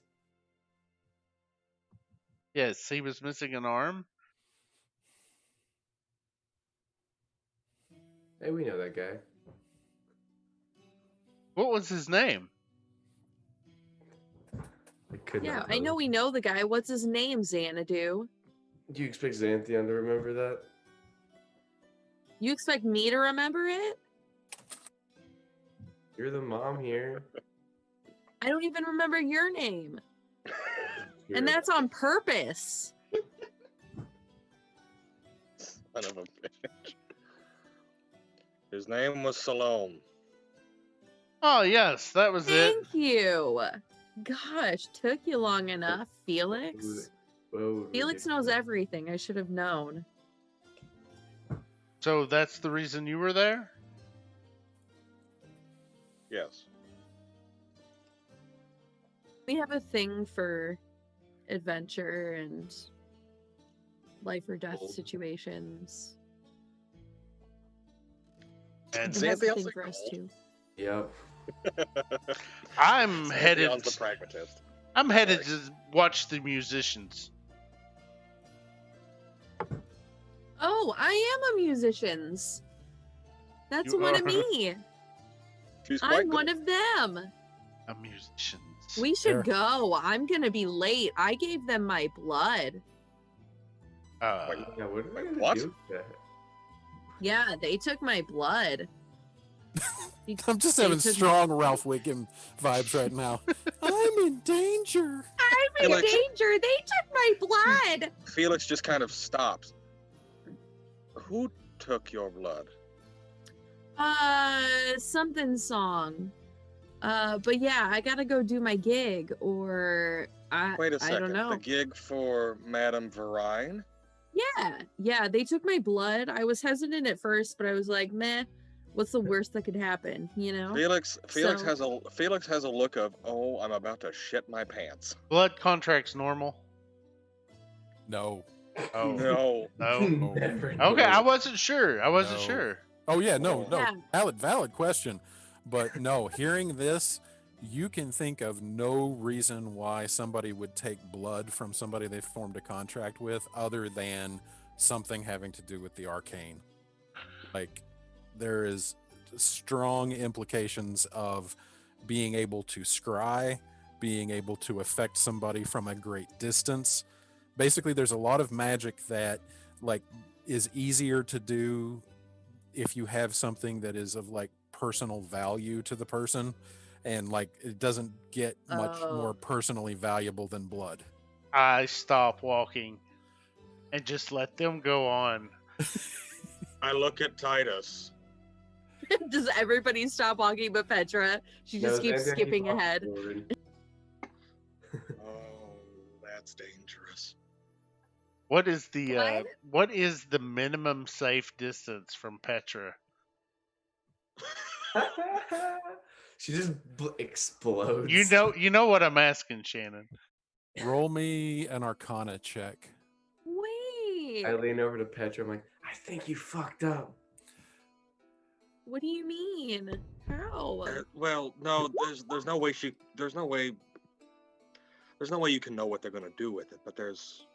Yes, he was missing an arm. Hey, we know that guy. What was his name? I could Yeah, not I know remember. we know the guy. What's his name, Xanadu? Do you expect Xanthion to remember that? You expect me to remember it? You're the mom here. I don't even remember your name. You're- And that's on purpose. Son of a bitch. His name was Salome. Oh, yes, that was it. Thank you. Gosh, took you long enough, Felix. Whoa, Felix knows everything. I should have known. So that's the reason you were there? Yes. We have a thing for adventure and life or death Cool. situations. And It has a Xanthiel's thing a for us gold. too. Yep. I'm headed. Xanthion's the pragmatist. I'm headed to watch the musicians. Oh, I am a musician's. That's You one are. of me. She's quite I'm one good. of them. A musicians. We should There. go. I'm gonna be late. I gave them my blood. Uh, Yeah, what are we gonna What? do with that? Yeah, they took my blood. I'm just They having took- strong Ralph Wiggum vibes right now. I'm in danger. I'm in Felix. danger. They took my blood. Felix just kind of stops. Who took your blood? Something song. But yeah, I gotta go do my gig, or Wait a I second. don't know. The gig for Madame Verine? Yeah, they took my blood. I was hesitant at first, but I was like, meh, what's the worst that could happen, you know? Felix So- has a look of, oh, I'm about to shit my pants. blood contract's normal. No. Oh No. no. Never Okay, I know. wasn't sure. I wasn't No. sure. Oh yeah, no. Yeah. Valid question. But no, hearing this, you can think of no reason why somebody would take blood from somebody they formed a contract with other than something having to do with the arcane. Like there is strong implications of being able to scry, being able to affect somebody from a great distance. Basically, there's a lot of magic that like is easier to do if you have something that is of like personal value to the person, and like it doesn't get much more Oh. personally valuable than blood. I stop walking and just let them go on. I look at Titus. Does everybody stop walking but Petra? She just No, keeps Xanthion skipping walking ahead. forward. Oh, that's dangerous. What is the What? what is the minimum safe distance from Petra? She just explodes. You know what I'm asking, Shannon. Roll me an Arcana check. Wait, I lean over to Petra. I'm like, I think you fucked up. what do you mean? How? Well, no, there's no way there's no way you can know what they're gonna do with it. But there's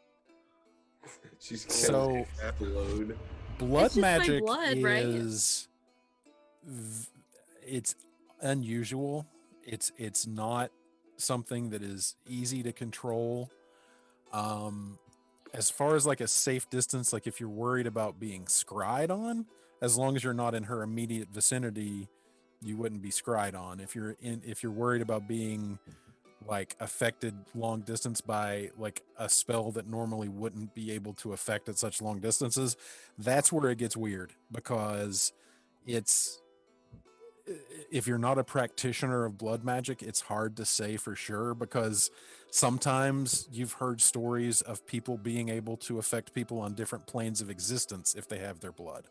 She's So- gonna explode. Blood just my magic blood, right? is it's unusual. It's not something that is easy to control. As far as like a safe distance, like if you're worried about being scryed on, as long as you're not in her immediate vicinity, you wouldn't be scryed on. If you're worried about being like affected long distance by like a spell that normally wouldn't be able to affect at such long distances, that's where it gets weird, because it's if you're not a practitioner of blood magic, it's hard to say for sure, because sometimes you've heard stories of people being able to affect people on different planes of existence if they have their blood.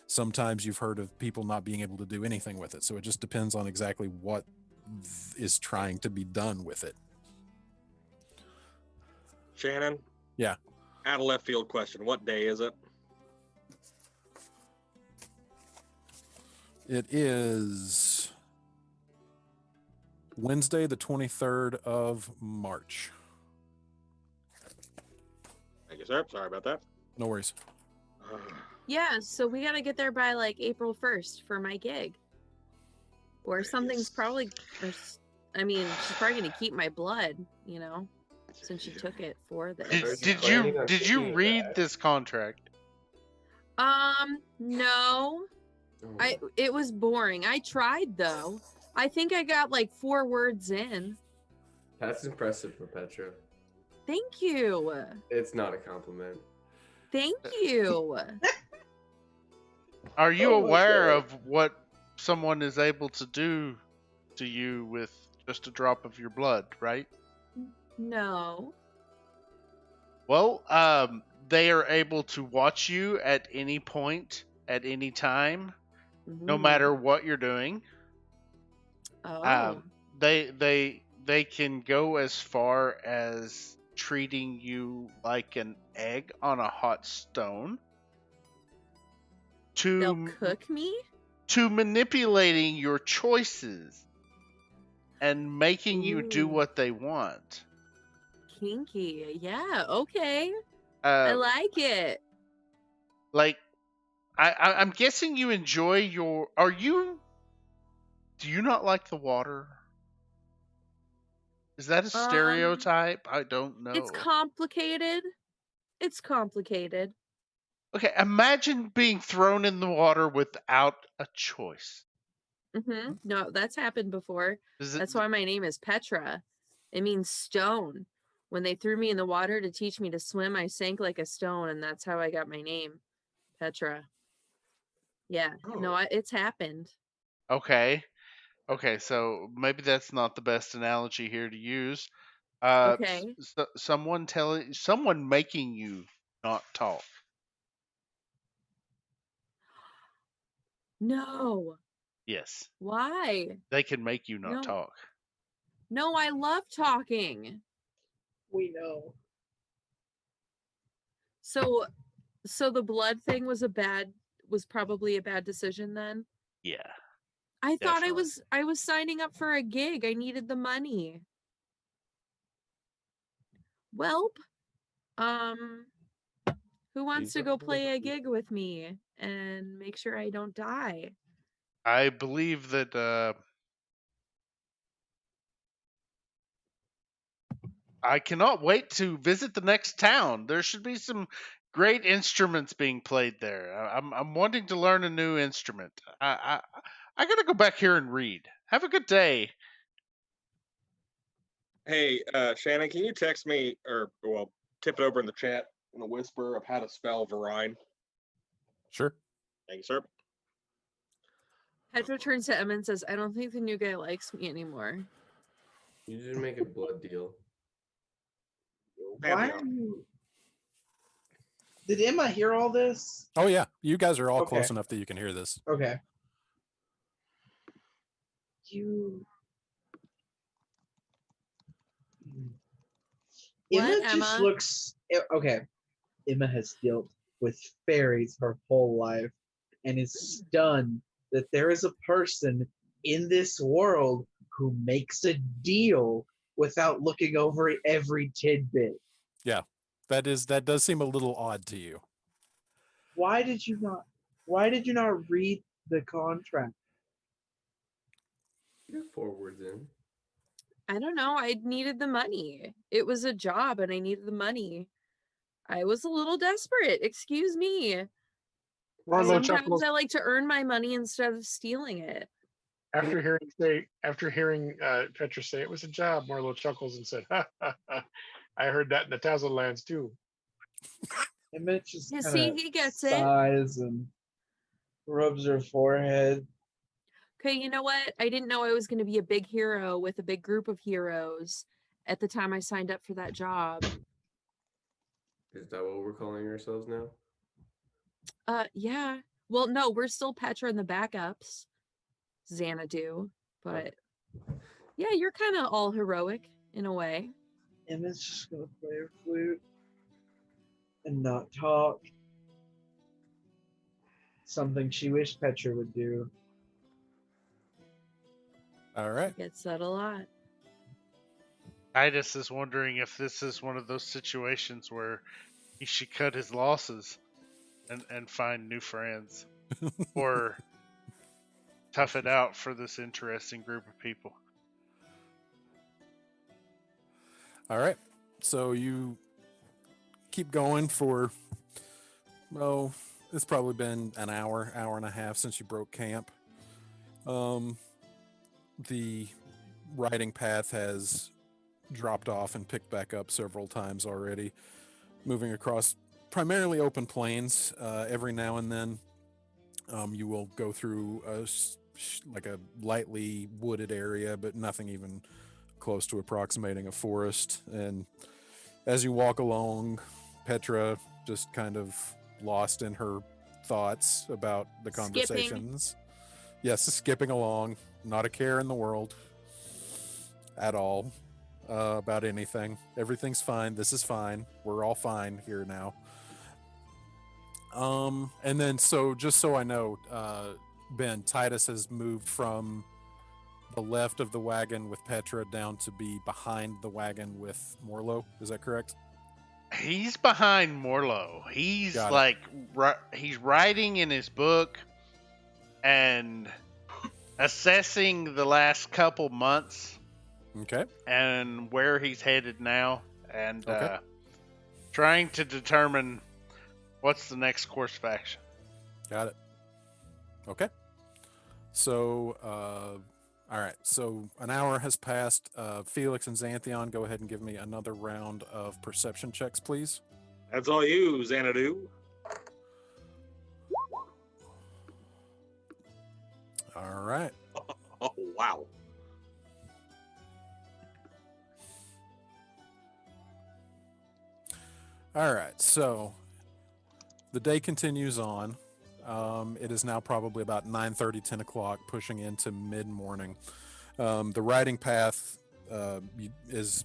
Sometimes you've heard of people not being able to do anything with it. So it just depends on exactly what is trying to be done with it. Shannon? Yeah. Out of left field question. What day is it? It is Wednesday, the 23rd of March. Thank you, sir. Sorry about that. No worries. Yeah, so we gotta get there by like April 1st for my gig. Or something's probably, I mean, she's probably gonna keep my blood, you know, since she took it for this. Did you read this contract? No. It was boring. I tried though. I think I got like 4 words in. That's impressive for Petra. Thank you. It's not a compliment. Thank you. Are you Oh my aware God. of what someone is able to do to you with just a drop of your blood, right? No. Well, they are able to watch you at any point, at any time, no Mhm. matter what you're doing. Oh. They can go as far as treating you like an egg on a hot stone. They'll cook me? To manipulating your choices and making you do Ooh. what they want. Kinky. Yeah, okay. I like it. Like, I'm guessing you enjoy your. Do you not like the water? Is that a stereotype? I don't know. It's complicated. It's complicated. Okay, imagine being thrown in the water without a choice. Mm-hmm. No, that's happened before. That's why my name is Petra. It means stone. When they threw me in the water to teach me to swim, I sank like a stone, and that's how I got my name, Petra. Yeah, no, it's happened. Okay, so maybe that's not the best analogy here to use. Okay. Someone making you not talk. No. Yes. Why? They can make you not talk. No, I love talking. We know. So the blood thing was probably a bad decision then? Yeah. I thought I was signing up for a gig. I needed the money. Welp. Who wants to go play a gig with me and make sure I don't die? I believe that I cannot wait to visit the next town. There should be some great instruments being played there. I'm wanting to learn a new instrument. I gotta go back here and read. Have a good day. Hey, Shannon, can you text me tip it over in the chat in a whisper of how to spell Varine? Sure. Thank you, sir. Petra turns to Emma and says, I don't think the new guy likes me anymore. You didn't make a blood deal. Why are you? Did Emma hear all this? Oh yeah, you guys are all Okay. close enough that you can hear this. Okay. You. Emma What, just Emma? looks okay. Emma has dealt with fairies her whole life and is stunned that there is a person in this world who makes a deal without looking over every tidbit. Yeah, that does seem a little odd to you. Why did you not? Why did you not read the contract? You got 4 words in. I don't know. I needed the money. It was a job and I needed the money. I was a little desperate. Excuse me. Marlo Sometimes chuckles I like to earn my money instead of stealing it. after hearing Petra say it was a job. Marlo chuckles and said, ha, ha, ha. "I heard that in the Tassel lands too." And Mitch just You kind see, of he gets it. sighs and rubs her forehead. Okay, you know what? I didn't know I was going to be a big hero with a big group of heroes at the time I signed up for that job. Is that what we're calling ourselves now? Yeah. Well, no, we're still Petra and the backups. Xanadu. But yeah, you're kind of all heroic in a way. Emma's just gonna play her flute and not talk. Something she wished Petra would do. All right. Gets that a lot. Titus is wondering if this is one of those situations where he should cut his losses and find new friends, or tough it out for this interesting group of people. All right. So you keep going for, well, it's probably been an hour, hour and a half since you broke camp. The riding path has dropped off and picked back up several times already, moving across primarily open plains. Every now and then, you will go through like a lightly wooded area, but nothing even close to approximating a forest. And as you walk along, Petra just kind of lost in her thoughts about the conversations. Yes, skipping along, not a care in the world at all about anything. Everything's fine. This is fine. We're all fine here now. And then so just so I know, Ben, Titus has moved from the left of the wagon with Petra down to be behind the wagon with Morlo. Is that correct? He's behind Morlo. He's Got it. like he's writing in his book and assessing the last couple months Okay. and where he's headed now, and Okay. trying to determine what's the next course of action. Got it. Okay. So, all right. So an hour has passed. Felix and Xanthion, go ahead and give me another round of perception checks, please. That's all you, Xanadu. All right. Oh, wow. All right. So the day continues on. It is now probably about 9:30, 10 o'clock, pushing into mid-morning. The riding path is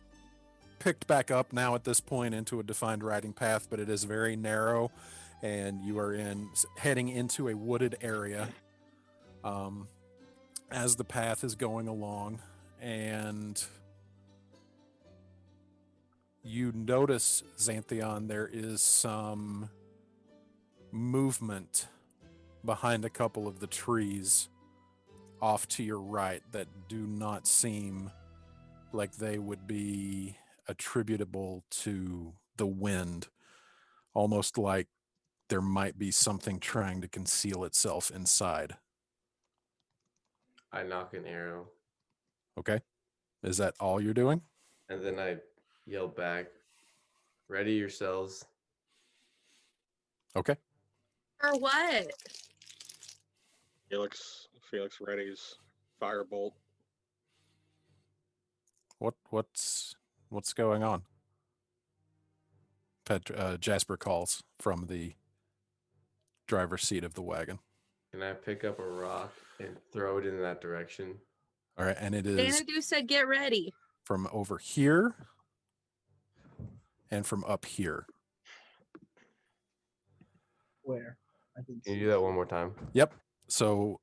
picked back up now at this point into a defined riding path, but it is very narrow, and you are heading into a wooded area as the path is going along, and you notice, Xanthion, there is some movement behind a couple of the trees off to your right that do not seem like they would be attributable to the wind, almost like there might be something trying to conceal itself inside. I knock an arrow, Okay. Is that all you're doing? and then I yell back, "Ready yourselves." Okay. Or what? Felix readies firebolt. What's going on? Jasper calls from the driver's seat of the wagon. Can I pick up a rock and throw it in that direction? All right, and it is Xanadu said get ready. from over here and from up here. Where? I think Can you do that one more time? Yep. So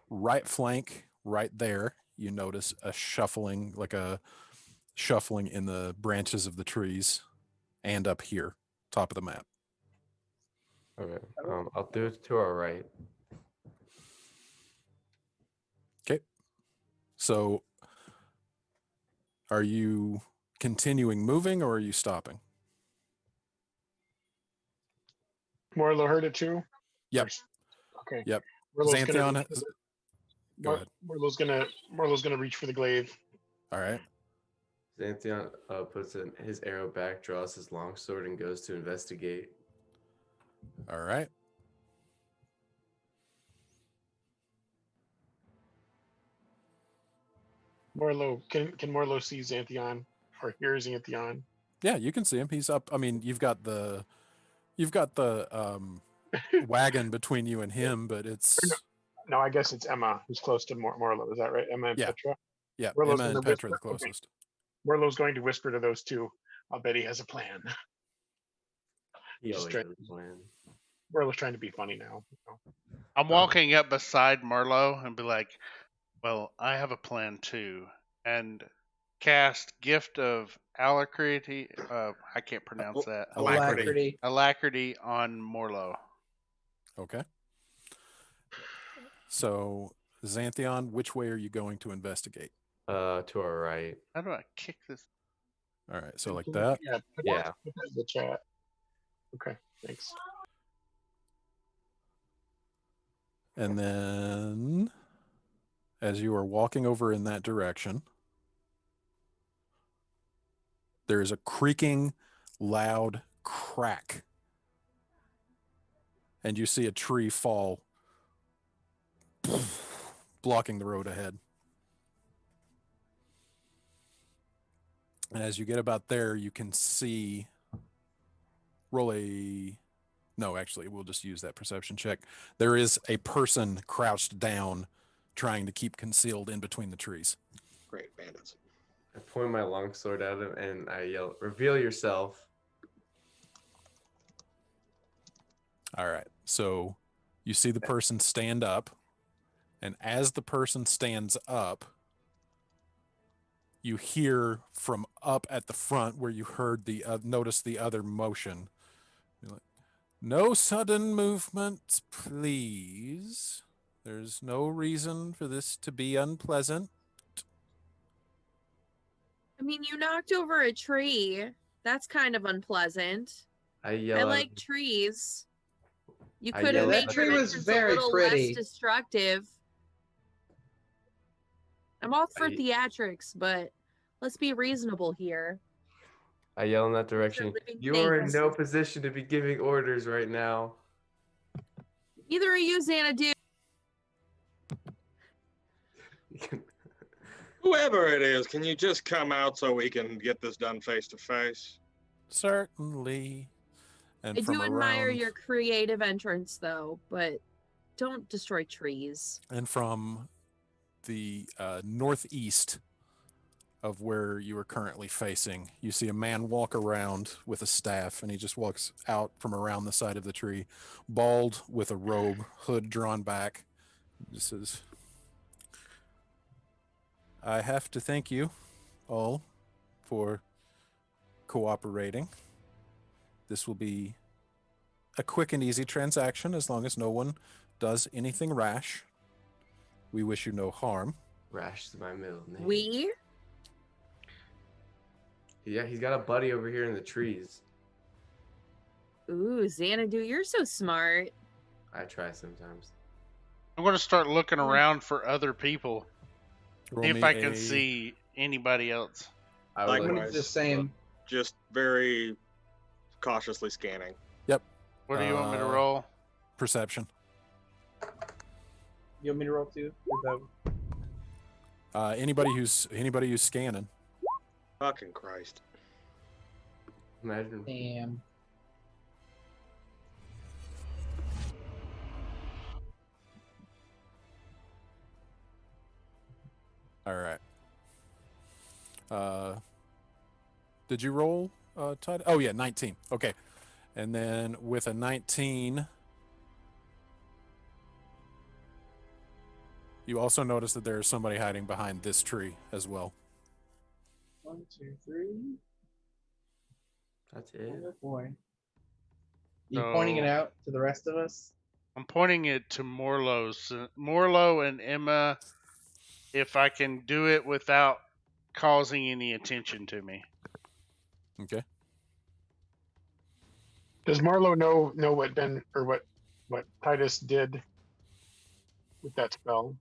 right flank, right there, you notice a shuffling in the branches of the trees, and up here, top of the map. Okay. I'll do it to our right. Okay. So, are you continuing moving or are you stopping? Morlo heard it too. Yep. Okay. Yep. Morlo's gonna Xanthion, reach for go ahead. Morlo's gonna reach for the glaive. All right. Xanthion puts his arrow back, draws his longsword, and goes to investigate. All right. Morlo, can Morlo see Xanthion or hear Xanthion? Yeah, you can see him. He's up. I mean, you've got the wagon between you and him, but it's No, I guess it's Emma who's close to Morlo. Is that right? Emma and Yeah. Petra. yeah. Morlo's Emma gonna and Petra are the whisper- okay. closest. Morlo's going to whisper to those two. I'll bet he has a plan. He Just always try- has a plan. Morlo's trying to be funny now. I'm walking up beside Merlot and be like, "Well, I have a plan too," and cast Gift of Alacrity. I can't pronounce that. Alacrity. Alacrity on Morlo. Okay. So, Xanthion, which way are you going to investigate? To our right. How do I kick this? All right. So, like that. Yeah. Yeah. Put that in the chat. Okay. Thanks. And then, as you are walking over in that direction, there is a creaking, loud crack. And you see a tree fall, blocking the road ahead. And as you get about there, you can see, no, actually, we'll just use that perception check. There is a person crouched down, trying to keep concealed in between the trees. Great bandits. I point my longsword at him and I yell, "Reveal yourself." All right. So you see the person stand up, and as the person stands up, you hear from up at the front where you heard notice the other motion. You're like, "No sudden movements, please. There's no reason for this to be unpleasant." I mean, you knocked over a tree. That's kind of unpleasant. I I yell at like him. trees. You I could yell have at made the your tree was entrance very a little pretty. less destructive. I'm all for I- theatrics, but let's be reasonable here. I yell in that direction. living You are in things. no position to be giving orders right now. Neither are you, Xanadu. Whoever it is, can you just come out so we can get this done face to face? Certainly. And I from do admire around, your creative entrance, though, but don't destroy trees. and from the northeast of where you are currently facing, you see a man walk around with a staff, and he just walks out from around the side of the tree, bald, with a robe, hood drawn back. Just says, "I have to thank you all for cooperating. This will be a quick and easy transaction as long as no one does anything rash. We wish you no harm." Rash is my middle name. We? Yeah, he's got a buddy over here in the trees. Ooh, Xanadu, you're so smart. I try sometimes. I'm going to start looking around for other people. Roll See if me I can a- see anybody else. I would Likewise. like I'm the same. Just very cautiously scanning. What do you want me to Uh, roll? perception. You want me to roll too? Anybody who's scanning. Fucking Christ. imagine. Damn. All right. Did you roll, Todd? Oh yeah, 19. Okay. And then with a 19, you also notice that there's somebody hiding behind this tree as well. 1, 2, 3. That's it. Oh boy. You pointing it So- out to the rest of us? I'm pointing it to Morlo and Emma, if I can do it without causing any attention to me. Okay. Does Marlowe know what Ben or what Titus did with that spell?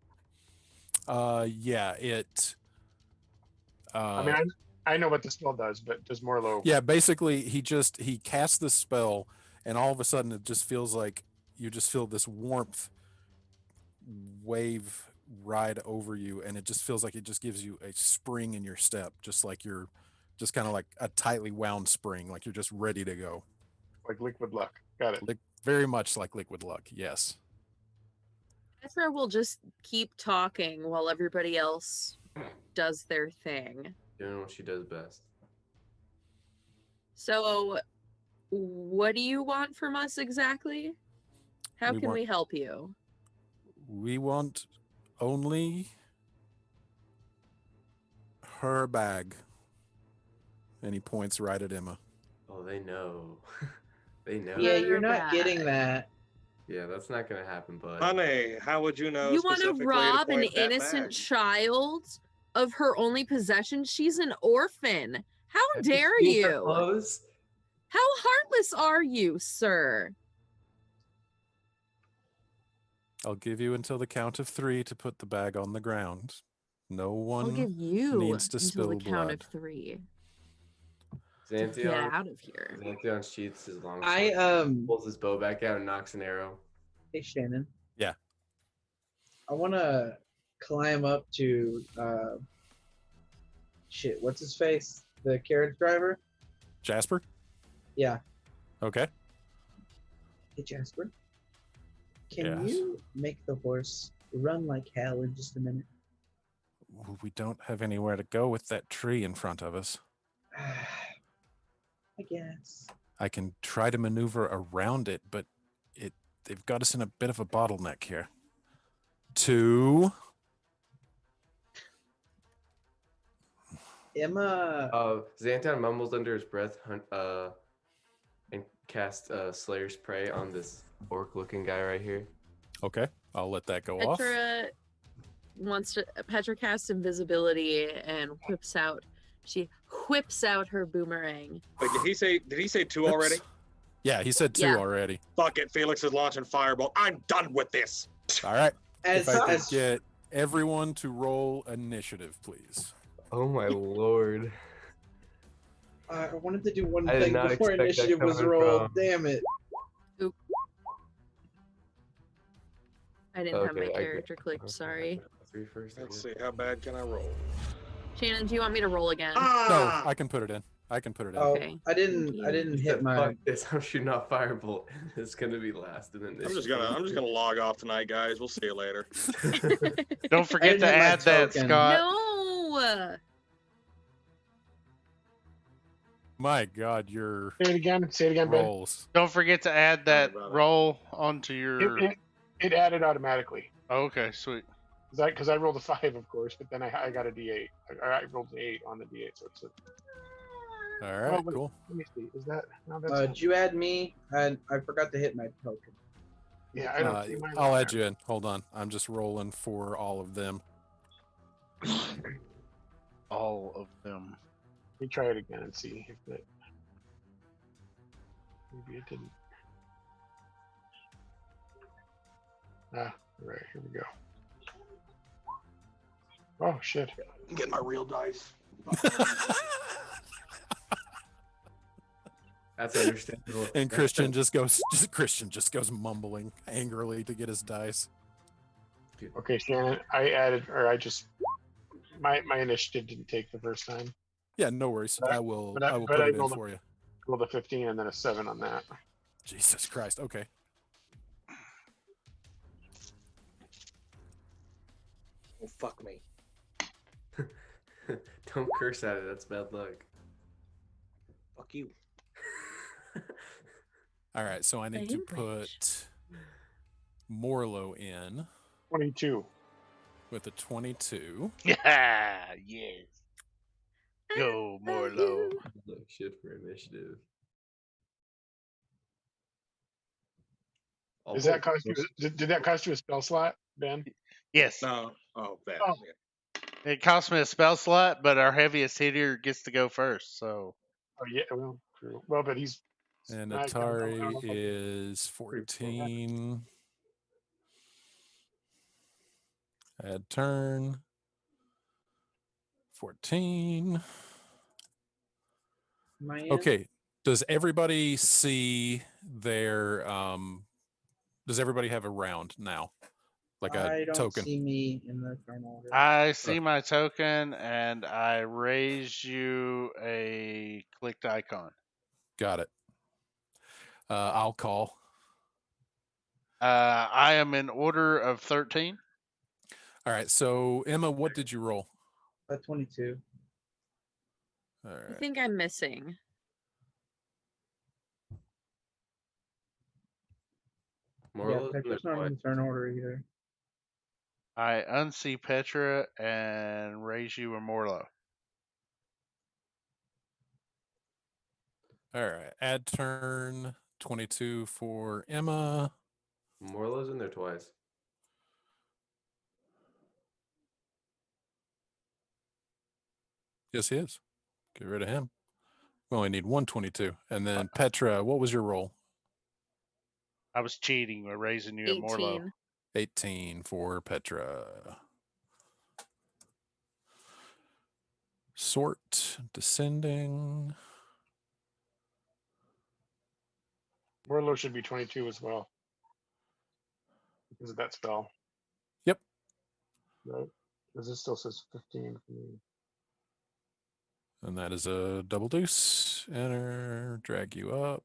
Yeah, it. I mean, I know what the spell does, but does Marlowe? Yeah, basically, he casts the spell, and all of a sudden, it just feels like you just feel this warmth wave ride over you, and it just feels like it just gives you a spring in your step, just like you're just kind of like a tightly wound spring, like you're just ready to go. Like liquid luck. Got it. Very much like liquid luck. Yes. Petra will just keep talking while everybody else does their thing. Doing what she does best. So, what do you want from us exactly? How We can want- we help you? We want only her bag. And he points right at Emma. Oh, they know. They know. Yeah, Her you're not getting bag. that. Yeah, that's not gonna happen, bud. Honey, how would you know? You want to specifically rob an point that innocent bag? child of her only possession? She's an orphan. How Have dare seen her you? clothes? How heartless are you, sir? I'll give you until the count of 3 to put the bag on the ground. No I'll one give you needs to until spill the count of blood. 3 to get Xantheon. out of here. Xantheon sheaths his long I sword, pulls his bow back out and knocks an arrow. Hey Shannon. Yeah. I want to climb up to shit. What's his face? The carriage driver. Jasper? Yeah. Okay. Hey Jasper. Can Yes. you make the horse run like hell in just a minute? We don't have anywhere to go with that tree in front of us. I guess. I can try to maneuver around it, but they've got us in a bit of a bottleneck here. 2. Emma. Xantheon mumbles under his breath, and casts Slayer's Prey on this orc-looking guy right here. Okay. I'll let that go off. Petra casts invisibility and she whips out her boomerang. Wait, did he say 2 already? Oops. Yeah, he said 2 Yeah. already. Fuck it, Felix is launching fireball. I'm done with this. All right. As, If I could as get everyone to roll initiative, please. Oh my lord. I wanted to do one I did thing not before expect that initiative was coming rolled. from- Damn it. I didn't have my Okay, I get- character clicked, sorry. 3 first. Let's see, how bad can I roll? Shannon, do you want me to roll again? No, Ah! I can put it in. I can put it in. Oh, Okay. I didn't hit my. Fuck this! I'm shooting off firebolt. It's gonna be last, and then this. I'm just gonna log off tonight, guys. We'll see you later. Don't forget didn't to hit my add that, token. Scott. No. My God, your Say it again. Say it again, Ben. rolls. Don't forget to add that about it. roll onto your. It added automatically. Okay, sweet. Because I rolled a 5, of course, but then I got a D8. I rolled an 8 on the D8, so it's a. All right, wait. cool. Let me see. Is that? No, that's. Did you add me? And I forgot to hit my token. Yeah, I don't see mine. I'll on add there. you in. Hold on. I'm just rolling for all of them. All of them. Let me try it again and see if it. Maybe it didn't. Ah, right. Here we go. Oh shit! I'm getting my real dice. That's understandable. And Christian just goes mumbling angrily to get his dice. Okay, Shannon. My initiative didn't take the first time. Yeah, no worries. But I- I will but I put it in rolled a- for you. Rolled a 15 and then a 7 on that. Jesus Christ. Okay. Oh, fuck me. Don't curse at it. That's bad luck. Fuck you. All right, so I need to Bainbridge. put Morlo in 22. with a 22. Yeah, yes. Go more low. Look, shit for initiative. Does that cost you? Did that cost you a spell slot, Ben? Yes. No. Oh, that. Oh. Yeah. It cost me a spell slot, but our heaviest hitter gets to go first. So Oh yeah, well, true. Well, but he's And I don't Atari know if I can- is 14. Add turn. 14. Am I in? Okay. Does everybody see their does everybody have a round now? Like a I don't token. see me in the turn order. I see my token, and I raise you a clicked icon. Got it. I'll call. I am in order of 13. All right. So Emma, what did you roll? 22. All I right. think I'm missing. Yeah, Morlo's in there Petra's not twice. in the turn order either. I unsee Petra and raise you a Morlo. All right. Add turn 22 for Emma. Morlo's in there twice. Yes, he is. Get rid of him. We only need 122. And then Petra, what was your roll? I was cheating by raising you a Morlo. 18. 18 for Petra. Sort descending. Morlo should be 22 as well because of that spell. Yep. Right? Because this still says 15 for me. And that is a double deuce. Enter, drag you up.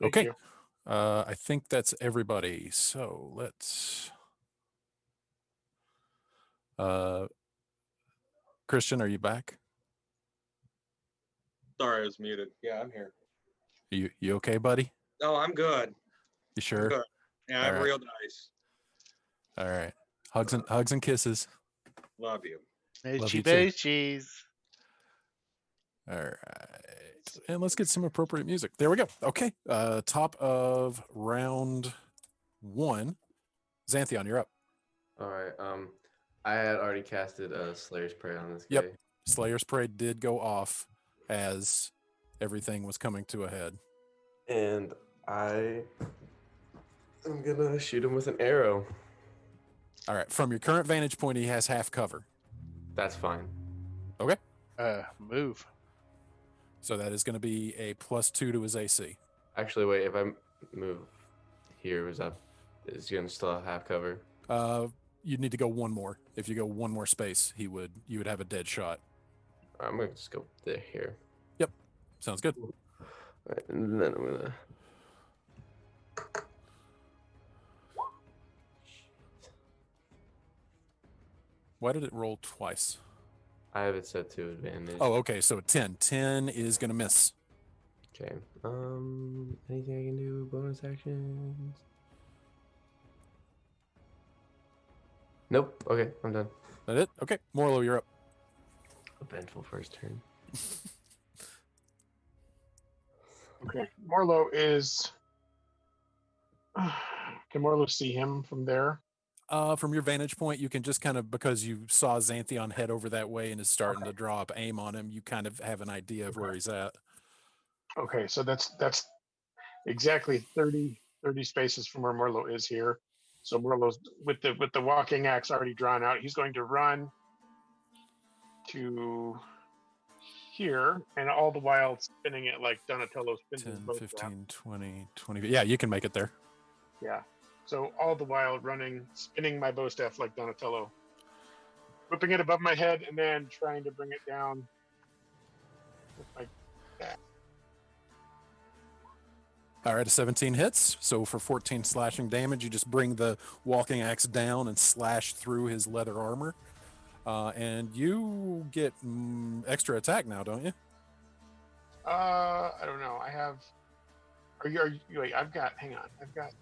Thank Okay. you. I think that's everybody. So let's. Christian, are you back? Sorry, I was muted. Yeah, I'm here. You okay, buddy? No, I'm good. You sure? Good. Yeah, I have All right. real dice. All right. Hugs and kisses. Love you. Love Itchy you too. Bachies. All right. And let's get some appropriate music. There we go. Okay. Top of round 1. Xanthion, you're up. All right. I had already casted Slayer's Prey on this Yep. guy. Slayer's Parade did go off as everything was coming to a head. And I'm gonna shoot him with an arrow. All right. From your current vantage point, he has half cover. That's fine. Okay. Move. So that is going to be a +2 to his AC. Actually, wait. If I move here, is he gonna still have half cover? You'd need to go one more. If you go one more space, you would have a dead shot. I'm gonna just go there here. Yep. Sounds good. All right, and then I'm gonna. Why did it roll twice? I have it set to advantage. Oh, okay. So 10. 10 is going to miss. Okay. Anything I can do? Bonus actions? Nope. Okay, I'm done. That it? Okay. Morlo, you're up. Eventful first turn. Okay. Morlo is. Can Morlo see him from there? From your vantage point, you can just kind of, because you saw Xanthion head over that way and is starting to draw up aim on him, you kind of have an idea of where he's at. Okay, so that's exactly 30 spaces from where Morlo is here. So Morlo's with the walking axe already drawn out. He's going to run to here, and all the while spinning it like Donatello spins his 10, bow 15, staff. 20, 20. Yeah, you can make it there. Yeah. So all the while spinning my bow staff like Donatello, whipping it above my head, and then trying to bring it down with my staff. All right, a 17 hits. So for 14 slashing damage, you just bring the walking axe down and slash through his leather armor. And you get extra attack now, don't you? I don't know. I have. Are you wait? I've got. Hang on. I've got.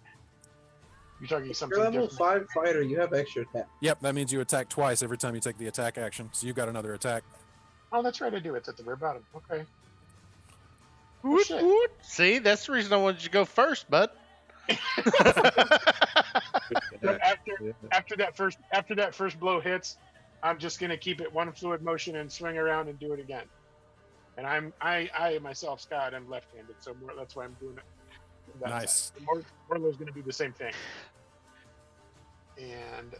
You're talking something You're level different. 5 fighter. You have extra attack. Yep, that means you attack twice every time you take the attack action. So you've got another attack. Oh, that's right. I do. It's at the very bottom. Okay. Woot, shit. woot. See, that's the reason I wanted you to go first, bud. But after that first blow hits, I'm just gonna keep it one fluid motion and swing around and do it again. And I myself, Scott, I'm left-handed, so that's why I'm doing it. from that Nice. side. Morlo's gonna do the same thing. And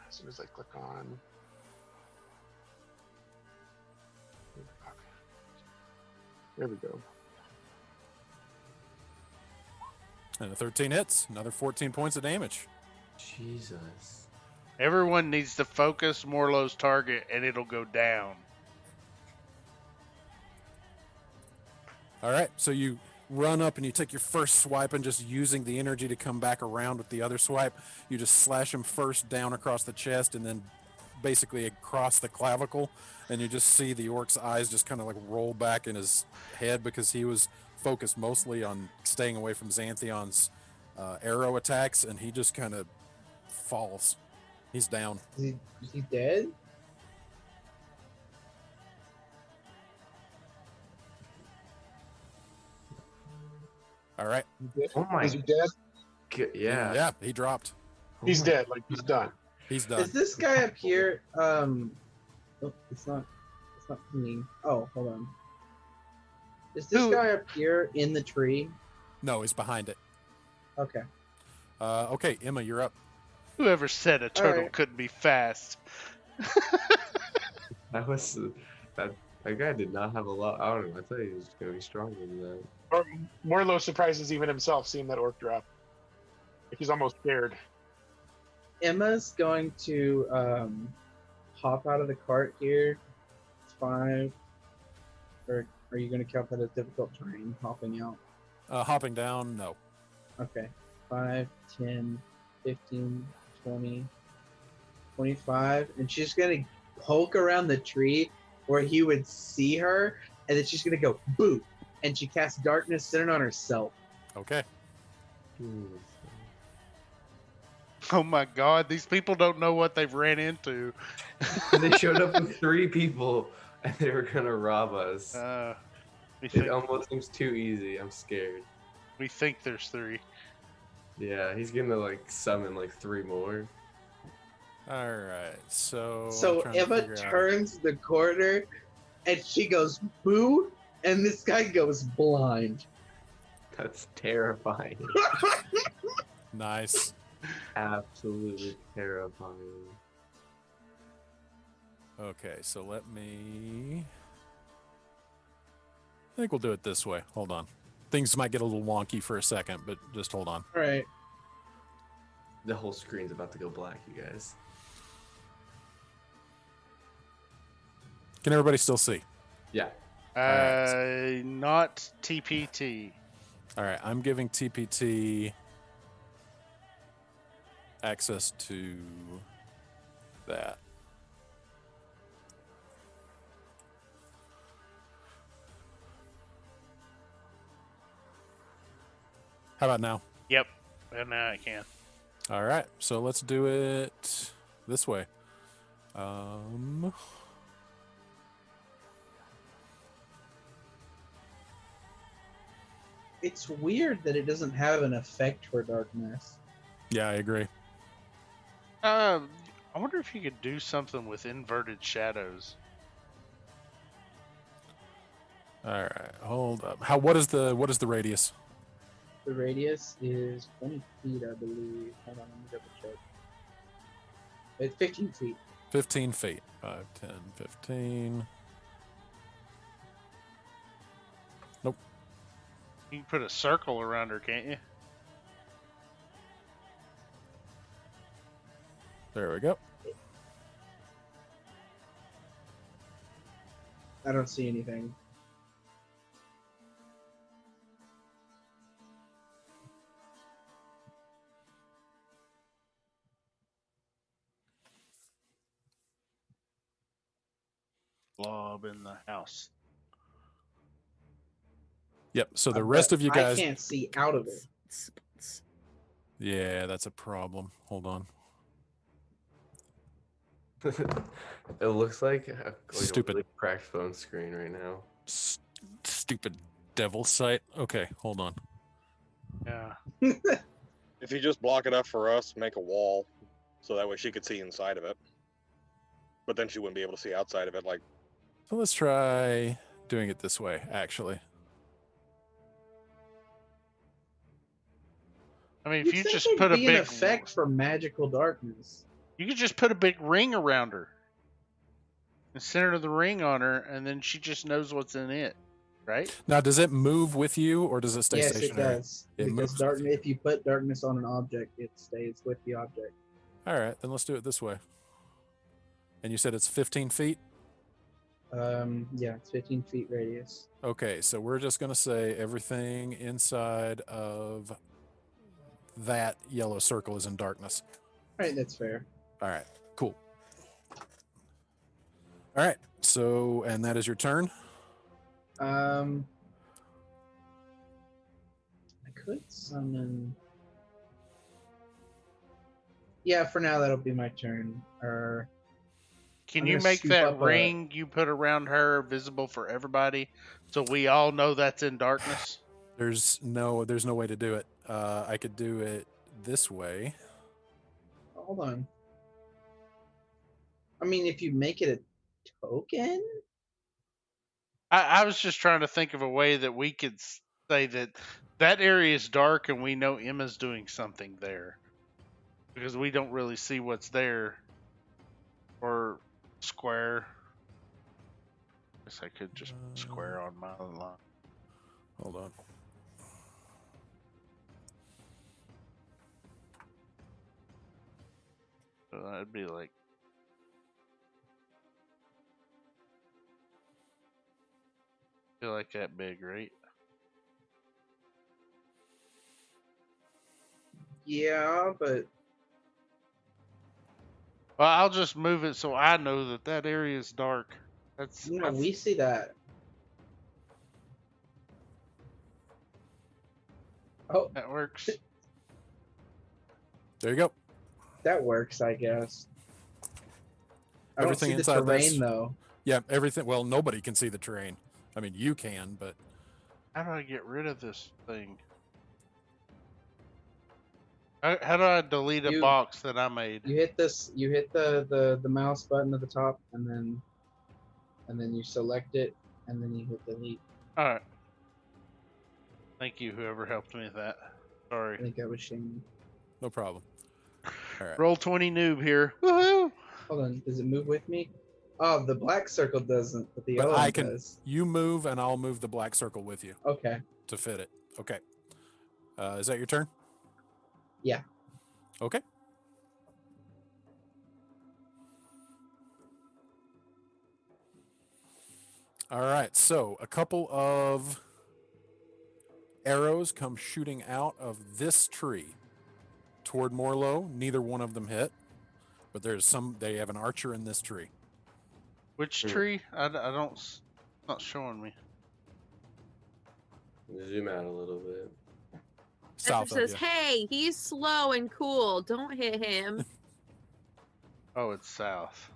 as soon as I click on, there we go. And a 13 hits, another 14 points of damage. Jesus. Everyone needs to focus Morlow's target, and it'll go down. All right, so you run up and you take your first swipe, and just using the energy to come back around with the other swipe, you just slash him first down across the chest and then basically across the clavicle, and you just see the orc's eyes just kind of like roll back in his head because he was focused mostly on staying away from Xanthion's arrow attacks, and he just kind of falls. He's down. Is he dead? All right. Oh my. Is he dead? Yeah. Yeah, he dropped. Oh He's my- dead. Like he's done. He's done. Is this guy up here? Oh, it's not. It's not me. Oh, hold on. Is this Who- guy up here in the tree? No, he's behind it. Okay. Okay, Emma, you're up. Whoever said a turtle right. couldn't be fast. That was that guy did not have a lot. I don't know. I thought he was gonna be stronger than that. Or Morlo surprises even himself seeing that orc drop. Like he's almost scared. Emma's going to hop out of the cart here. 5. Or are you going to count that as difficult terrain, hopping out? Hopping down, no. Okay. 5, 10, 15, 20, 25. And she's going to poke around the tree where he would see her. And then she's going to go, boo. And she casts darkness centered on herself. Okay. Oh my god, these people don't know what they've ran into. They showed up with 3 people and they were gonna rob us. We It think, almost seems too easy. I'm scared. we think there's 3. Yeah, he's gonna like summon like 3 more. All right. So So I'm trying to Emma figure out- turns the corner and she goes, boo. And this guy goes blind. That's terrifying. Nice. Absolutely terrifying. Okay, so let me. I think we'll do it this way. Hold on. Things might get a little wonky for a second, but just hold on. All right. The whole screen's about to go black, you guys. Can everybody still see? Yeah. Not TPT. All right, I'm giving TPT access to that. How about now? Yep. And now I can. All right, so let's do it this way. It's weird that it doesn't have an effect for darkness. Yeah, I agree. I wonder if you could do something with inverted shadows. All right, hold up. What is the radius? The radius is 20 feet, I believe. Hold on, let me double check. It's 15 feet. 15 feet. 5, 10, 15. Nope. You can put a circle around her, can't you? There we go. I don't see anything. Blob in the house. Yep. So the But rest of you guys. I can't see out of it. Yeah, that's a problem. Hold on. It looks like a Stupid. really cracked phone screen right now. Stupid Devil's sight. Okay, hold on. Yeah. If you just block it up for us, make a wall, so that way she could see inside of it. But then she wouldn't be able to see outside of it. Like, So let's try doing it this way, actually. I mean, if You'd you think just there'd put a be an big, effect for magical darkness. you could just put a big ring around her, and center the ring on her, and then she just knows what's in it, right? Now, does it move with you, or does it stay Yes, it stationary? does. It Because moves with darkness, you. if you put darkness on an object, it stays with the object. All right, then let's do it this way. And you said it's 15 feet? Yeah, it's 15 feet radius. Okay, so we're just going to say everything inside of that yellow circle is in darkness. All right, that's fair. All right, cool. All right, so, and that is your turn? I could summon. Yeah, for now that'll be my turn. Can I'm you gonna make scoop that up a- ring you put around her visible for everybody, so we all know that's in darkness? There's no way to do it. I could do it this way. Hold on. I mean, if you make it a token, I was just trying to think of a way that we could say that that area is dark and we know Emma's doing something there, because we don't really see what's there. Or square. Guess I could just square on my line. Hold on. So that'd be like. Feel like that big, right? yeah, but Well, I'll just move it so I know that that area is dark. That's no, we see that. Oh, that works. There you go. that works, I guess. I don't Everything see the inside that's- terrain though. Yeah, everything. Well, nobody can see the terrain. I mean, you can, but How do I get rid of this thing? How do I delete a You- box that I made? You hit this. You hit the mouse button at the top, and then you select it, and then you hit delete. All right. Thank you, whoever helped me with that. I Sorry. think that was Shane. no problem. All right. Roll 20 noob here. Woohoo! Hold on, does it move with me? Oh, the black circle doesn't, but the But yellow I one can. does. You move, and I'll move the black circle with you Okay. to fit it. Okay. Is that your turn? Yeah. Okay. All right. So a couple of arrows come shooting out of this tree toward Morlow. Neither one of them hit, but there's some. They have an archer in this tree. Which Hmm. tree? I don't. It's not showing me. Zoom out a little bit. South Petra of says, you. "Hey, he's slow and cool. Don't hit him." Oh, it's south.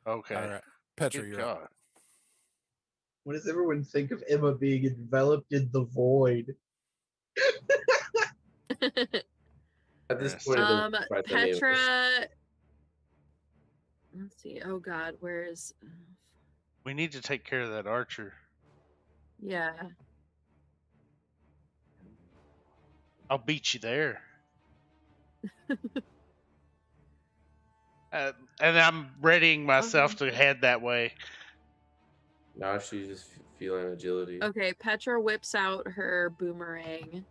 Okay. All right. Petra, Good you're up. God. What does everyone think of Emma being enveloped in the void? At this Yes. point, it doesn't surprise any of us. Petra. Let's see. Oh God, where's? We need to take care of that archer. Yeah. I'll beat you there. And I'm readying myself to head that way. Now she's just feeling agility. Okay. Petra whips out her boomerang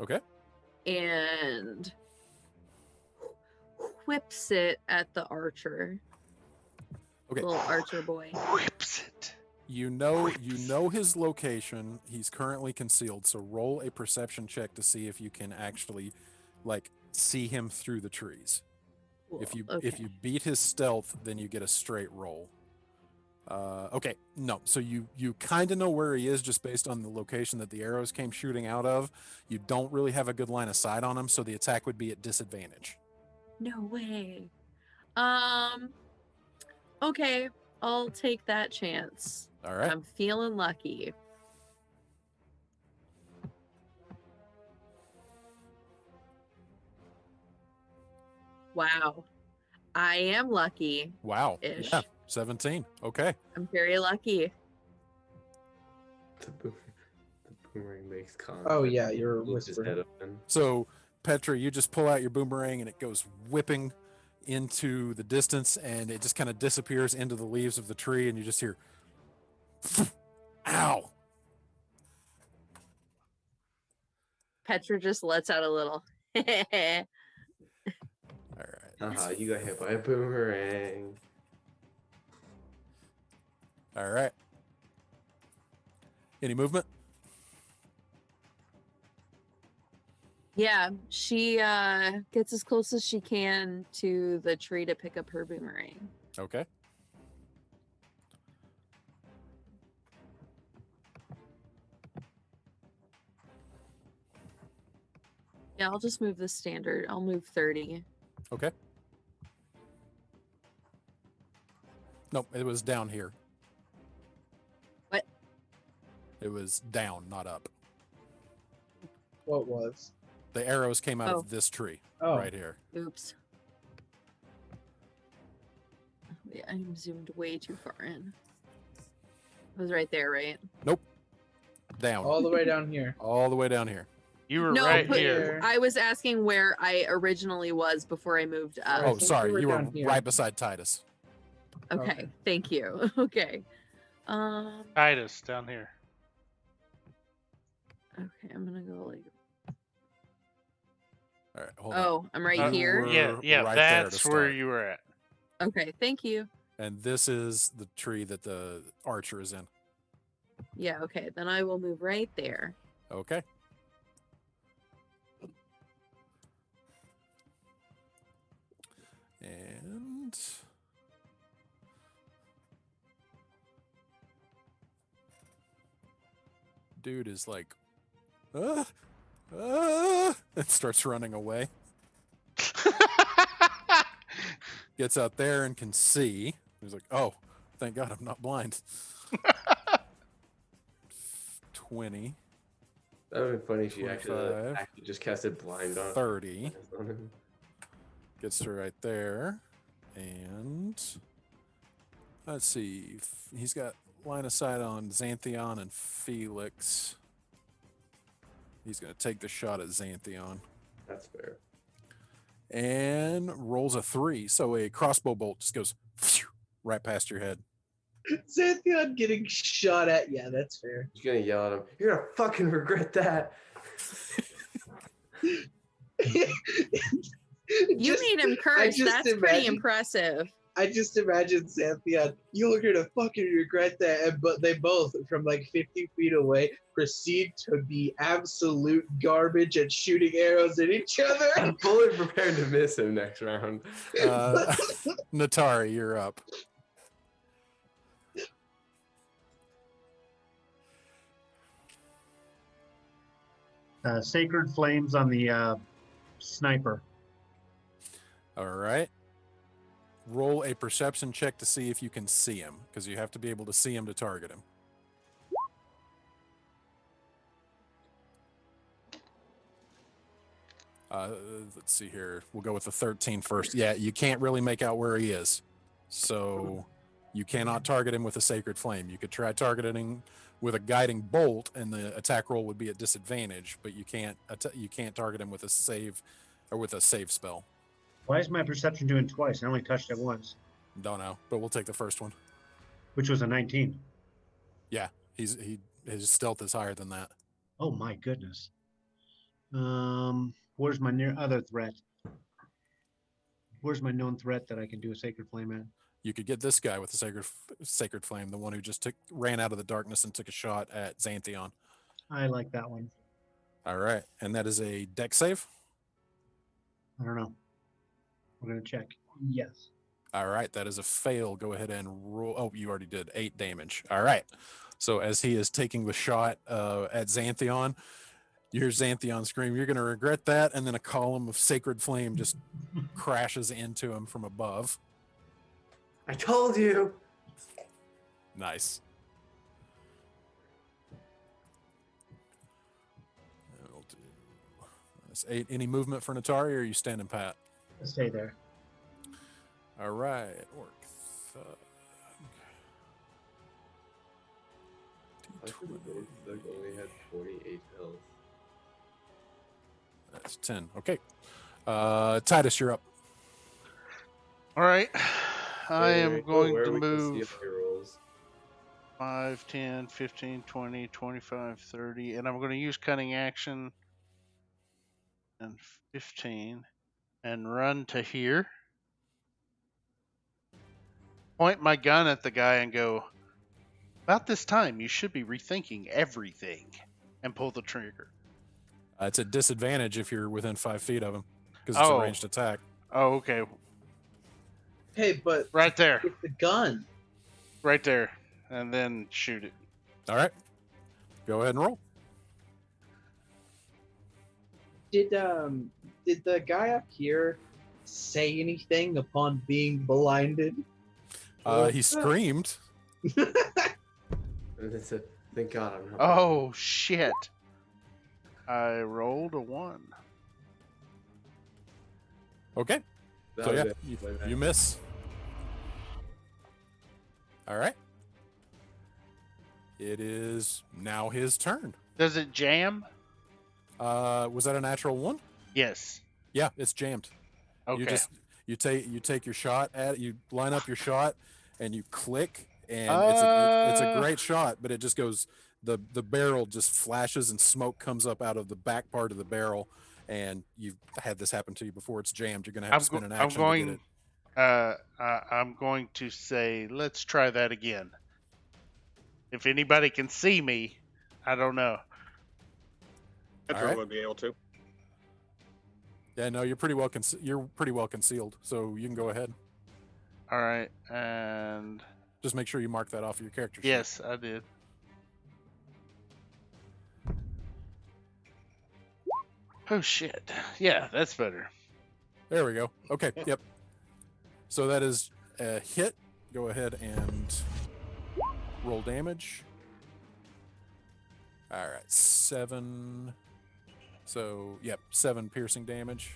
Okay. and whips it at the archer. Okay. Little archer boy. Whips it. You know his location. He's currently concealed. So roll a perception check to see if you can actually, like, see him through the trees. Cool. If you Okay. beat his stealth, then you get a straight roll. Okay, no. So you kind of know where he is just based on the location that the arrows came shooting out of. You don't really have a good line of sight on him, so the attack would be at disadvantage. No way. Okay, I'll take that chance. All right. I'm feeling lucky. Wow. I am lucky. Wow. Ish. Yeah. 17. Okay. I'm very lucky. The boomerang makes contact. Oh yeah, you're Lifts his whispering. head open. So, Petra, you just pull out your boomerang and it goes whipping into the distance and it just kind of disappears into the leaves of the tree and you just hear, ow. Petra just lets out a little. All right. Haha, you got hit by a boomerang. All right. Any movement? Yeah, she gets as close as she can to the tree to pick up her boomerang. Okay. Yeah, I'll just move the standard. I'll move 30. Okay. Nope, it was down here. What? It was down, not up. What was? The arrows came out Oh. of this tree Oh, right here. Oops. Yeah, I'm zoomed way too far in. It was right there, right? Down. all the way down here. All the way down here. You were No, right put- here. I was asking where I originally was before I moved up. Oh, think sorry. you were You were down here. right beside Titus. Okay, okay. thank you. Okay. Titus down here. Okay, I'm gonna go like. All right, hold on. Oh, I'm right You here. were Yeah, right there to that's where start. you were at. Okay, thank you. And this is the tree that the archer is in. Yeah, okay, then I will move right there. Okay. And dude is like, and starts running away. Gets out there and can see. He's like, oh, thank God I'm not blind. 20, That would be funny if you 25, actually just casted blind on 30. on him. Gets to right there. And let's see. He's got line of sight on Xantheon and Felix. He's going to take the shot at Xantheon. That's fair. And rolls a 3. So a crossbow bolt just goes right past your head. Xantheon getting shot at. Yeah, that's fair. He's gonna yell at him. You're gonna fucking regret that. You Just- made him curse. just That's pretty imagine- impressive. I just imagine Xantheon, you're gonna fucking regret that. And, but they both, from like 50 feet away, proceed to be absolute garbage and shooting arrows at each other. I'm fully prepared to miss him next round. Natari, you're up. Sacred flames on the sniper. All right. Roll a perception check to see if you can see him, because you have to be able to see him to target him. Let's see here. We'll go with the 13 first. Yeah, you can't really make out where he is. So you cannot target him with a sacred flame. You could try targeting him with a guiding bolt, and the attack roll would be at disadvantage, but you can't target him with a save or with a save spell. Why is my perception doing twice? I only touched it once, Don't know, but we'll take the first one. which was a 19. Yeah, his stealth is higher than that. Oh my goodness. Where's my near other threat? Where's my known threat that I can do a sacred flame at? You could get this guy with the sacred flame, the one who just ran out of the darkness and took a shot at Xantheon. I like that one. All right, and that is a deck save. I don't know. We're gonna check. Yes. All right, that is a fail. Go ahead and roll. Oh, you already did 8 damage. All right. So as he is taking the shot at Xantheon, you hear Xantheon scream, "You're going to regret that!" And then a column of sacred flame just crashes into him from above. I told you. Nice. We'll do -8. Any movement for Natari, or are you standing pat? Stay there. All right, orc thug. I think the orc thug only had 48 health. That's 10. Okay. Titus, you're up. All right. I Hey, am Rico, going where to we can see move all your rolls. 5, 10, 15, 20, 25, 30, and I'm going to use cunning action and 15 and run to here. Point my gun at the guy and go, about this time, you should be rethinking everything, and pull the trigger. It's a disadvantage if you're within 5 feet of him because it's Oh. a ranged attack. Oh, okay. Hey, but Right there. with the gun. Right there. And then shoot it. All right. Go ahead and roll. Did the guy up here say anything upon being blinded? He screamed. And it's a, thank God I'm not. Oh, shit. I rolled a 1. Okay. That So was yeah, it. My bad. you miss. All right. It is now his turn. Does it jam? Was that a natural one? Yes. Yeah, it's jammed. Okay. You take your shot at you line up your shot and you click and it's a great shot, but it just goes the barrel just flashes and smoke comes up out of the back part of the barrel, and you've had this happen to you before. It's jammed. You're gonna have to spin an action to get it. I'm going to say, let's try that again. If anybody can see me, I don't know. Petra right. would be able to. Yeah, no, you're pretty well concealed, so you can go ahead. All right, and Just make sure you mark that off of your character sheet. yes, I did. Oh shit! Yeah, that's better. There we go. Okay. Yep. So that is a hit. Go ahead and roll damage. All right, 7. So, yep, 7 piercing damage.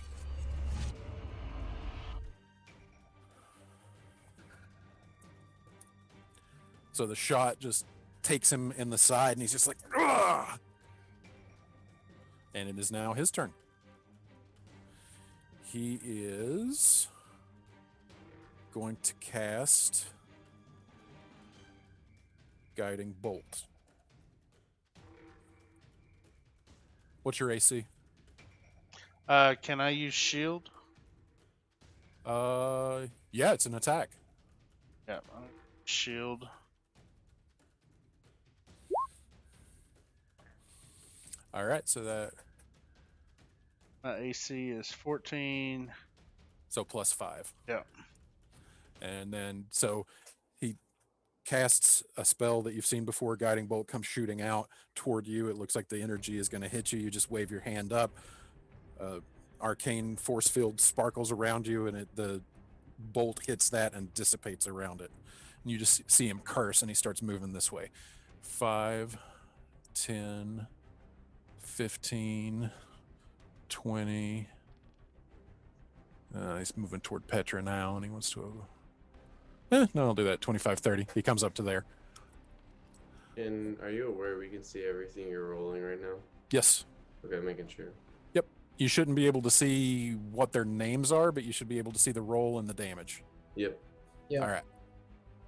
So the shot just takes him in the side, and he's just like, ugh! And it is now his turn. He is going to cast Guiding Bolt. What's your AC? Can I use shield? Yeah, it's an attack. Yeah, shield. All right, so that My AC is 14. so plus 5. Yeah. And then so he casts a spell that you've seen before. Guiding Bolt comes shooting out toward you. It looks like the energy is going to hit you. You just wave your hand up. Arcane force field sparkles around you, and the bolt hits that and dissipates around it. And you just see him curse, and he starts moving this way. 5, 10, 15, 20. He's moving toward Petra now, and he wants to... no, I'll do that. 25, 30. He comes up to there. And are you aware we can see everything you're rolling right now? Yes. Okay, making sure. Yep. You shouldn't be able to see what their names are, but you should be able to see the roll and the damage. Yep. Yeah. All right.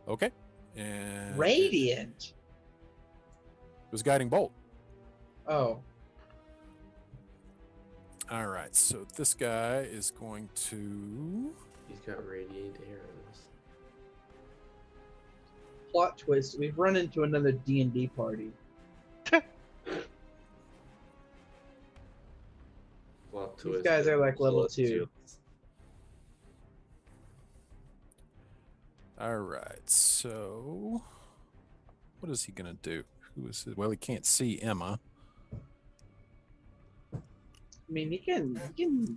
Okay. And Radiant. It was Guiding Bolt. Oh. All right. So this guy is going to... He's got radiant arrows. Plot twist. We've run into another D&D party. Plot These twist, guys they're are like level plus 2. shields. All right. So what is he going to do? Who is it? Well, he can't see Emma. I mean, he can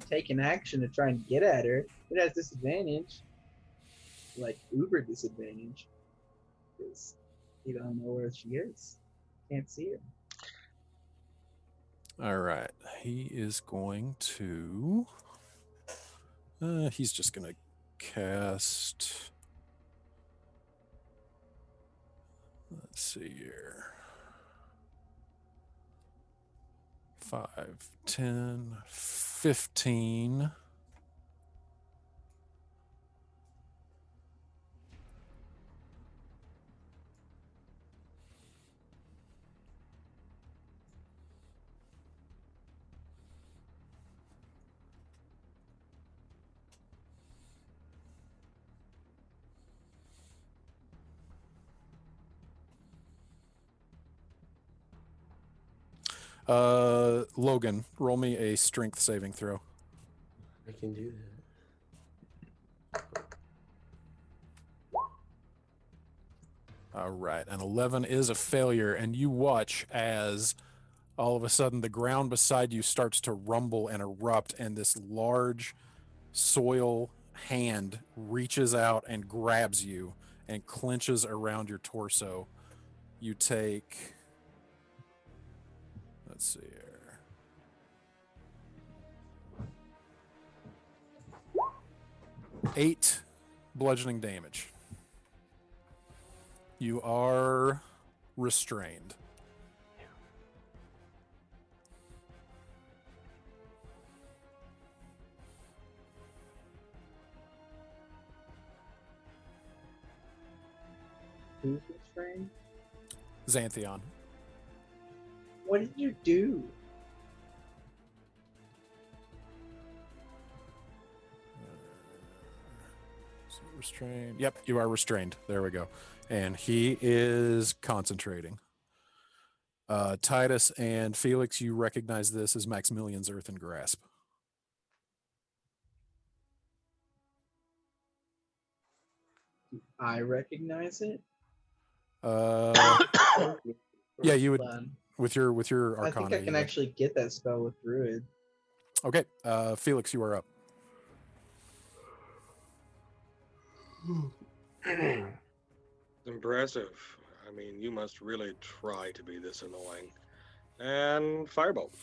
take an action to try and get at her. It has disadvantage, like uber disadvantage, because you don't know where she is. Can't see her. All right. He is going to... he's just going to cast. Let's see here. 5, 10, 15. Logan, roll me a strength saving throw. I can do that. All right, an 11 is a failure, and you watch as all of a sudden the ground beside you starts to rumble and erupt, and this large soil hand reaches out and grabs you and clenches around your torso. You take, let's see here. 8 bludgeoning damage. You are restrained. Who's restrained? Xanthion. What did you do? So restrained. Yep, you are restrained. There we go. And he is concentrating. Titus and Felix, you recognize this as Maximilian's Earthen Grasp. I recognize it. Yeah, you would Hold on. with your I Arcana. think I can actually get that spell with Druid. Okay, Felix, you are up. Impressive. I mean, you must really try to be this annoying. And Firebolt.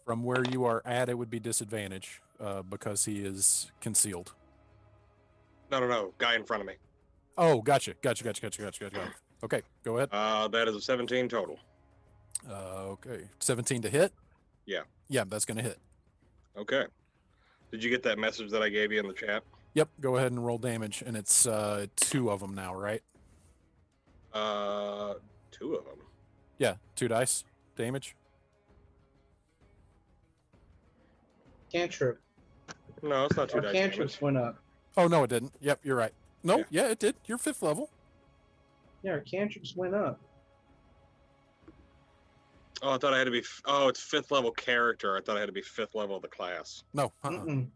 From where you are at, it would be disadvantage because he is concealed. No. Guy in front of me. Oh, gotcha. Okay, go ahead. That is a 17 total. Okay, 17 to hit? Yeah. Yeah, that's going to hit. Okay. Did you get that message that I gave you in the chat? Yep, go ahead and roll damage, and it's 2 of them now, right? 2 of them. Yeah, 2 dice damage. Cantrip. No, it's not 2 Our dice cantrips damage. went up. Oh, no, it didn't. Yep, you're right. No, Yeah. yeah, it did. You're 5th level. Yeah, our cantrips went up. Oh, I thought I had to be. Oh, it's 5th level character. I thought I had to be 5th level of the class. No, Mm-mm.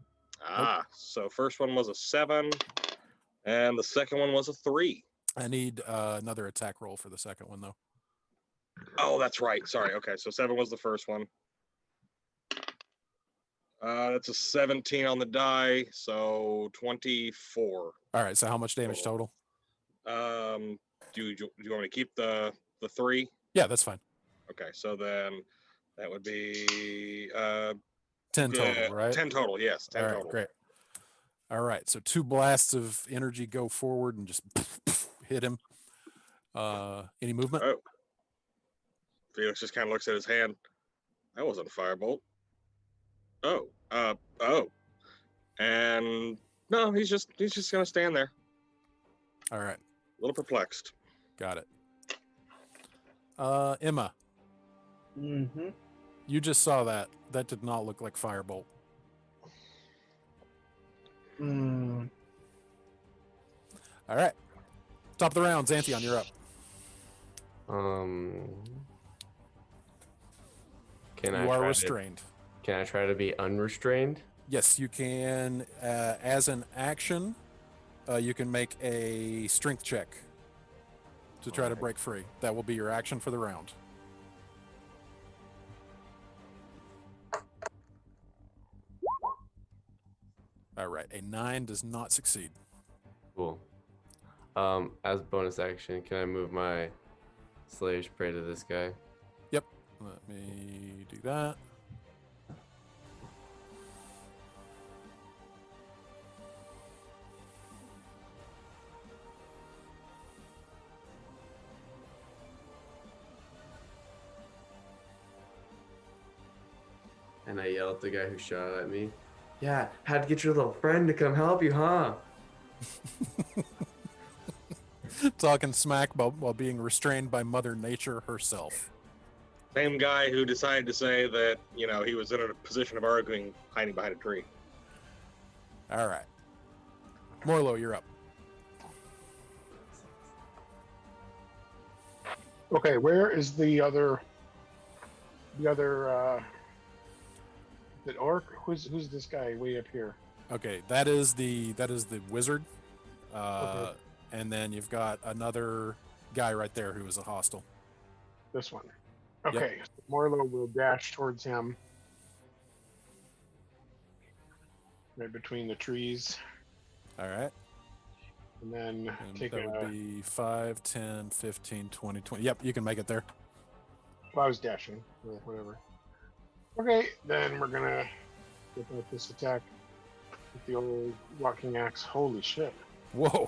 So first one was a 7, and the second one was a 3. I need another attack roll for the second one, though. Oh, that's right. Sorry. Okay, so 7 was the first one. That's a 17 on the die, so 24. All right, so how much damage total? Do you want me to keep the 3? Yeah, that's fine. Okay, so then that would be 10 total, right? 10 total, yes. 10 All right, total. great. All right, so 2 blasts of energy go forward and just hit him. Any movement? Oh. Felix just kind of looks at his hand. That wasn't a firebolt. Oh. And no, he's just gonna stand there. All right. A little perplexed. Got it. Emma, Mm-hmm. you just saw that. That did not look like firebolt. Mm. All right. Top of the round, Xanthion, you're up. Can I You are try restrained. Can I try to be unrestrained? Yes, you can. As an action, you can make a strength check to try to break free. That will be your action for the round. All right, a 9 does not succeed. Cool. As bonus action, can I move my Slayer's Prey to this guy? Yep. Let me do that. And I yell at the guy who shot at me. Yeah, had to get your little friend to come help you, huh? Talking smack while being restrained by Mother Nature herself. Same guy who decided to say that, he was in a position of arguing hiding behind a tree. All right. Morlo, you're up. Okay, where is the other the orc? Who's this guy way up here? Okay, that is the wizard. Okay. And then you've got another guy right there who is a hostile. This one. Okay, so Morlo will dash towards him. Right between the trees. All right. And then And take that would be 5, 10, 15, 20, 20. Yep, you can make it there. Well, I was dashing. Whatever. Okay, then we're gonna get back this attack with the old walking axe. Holy shit. Whoa.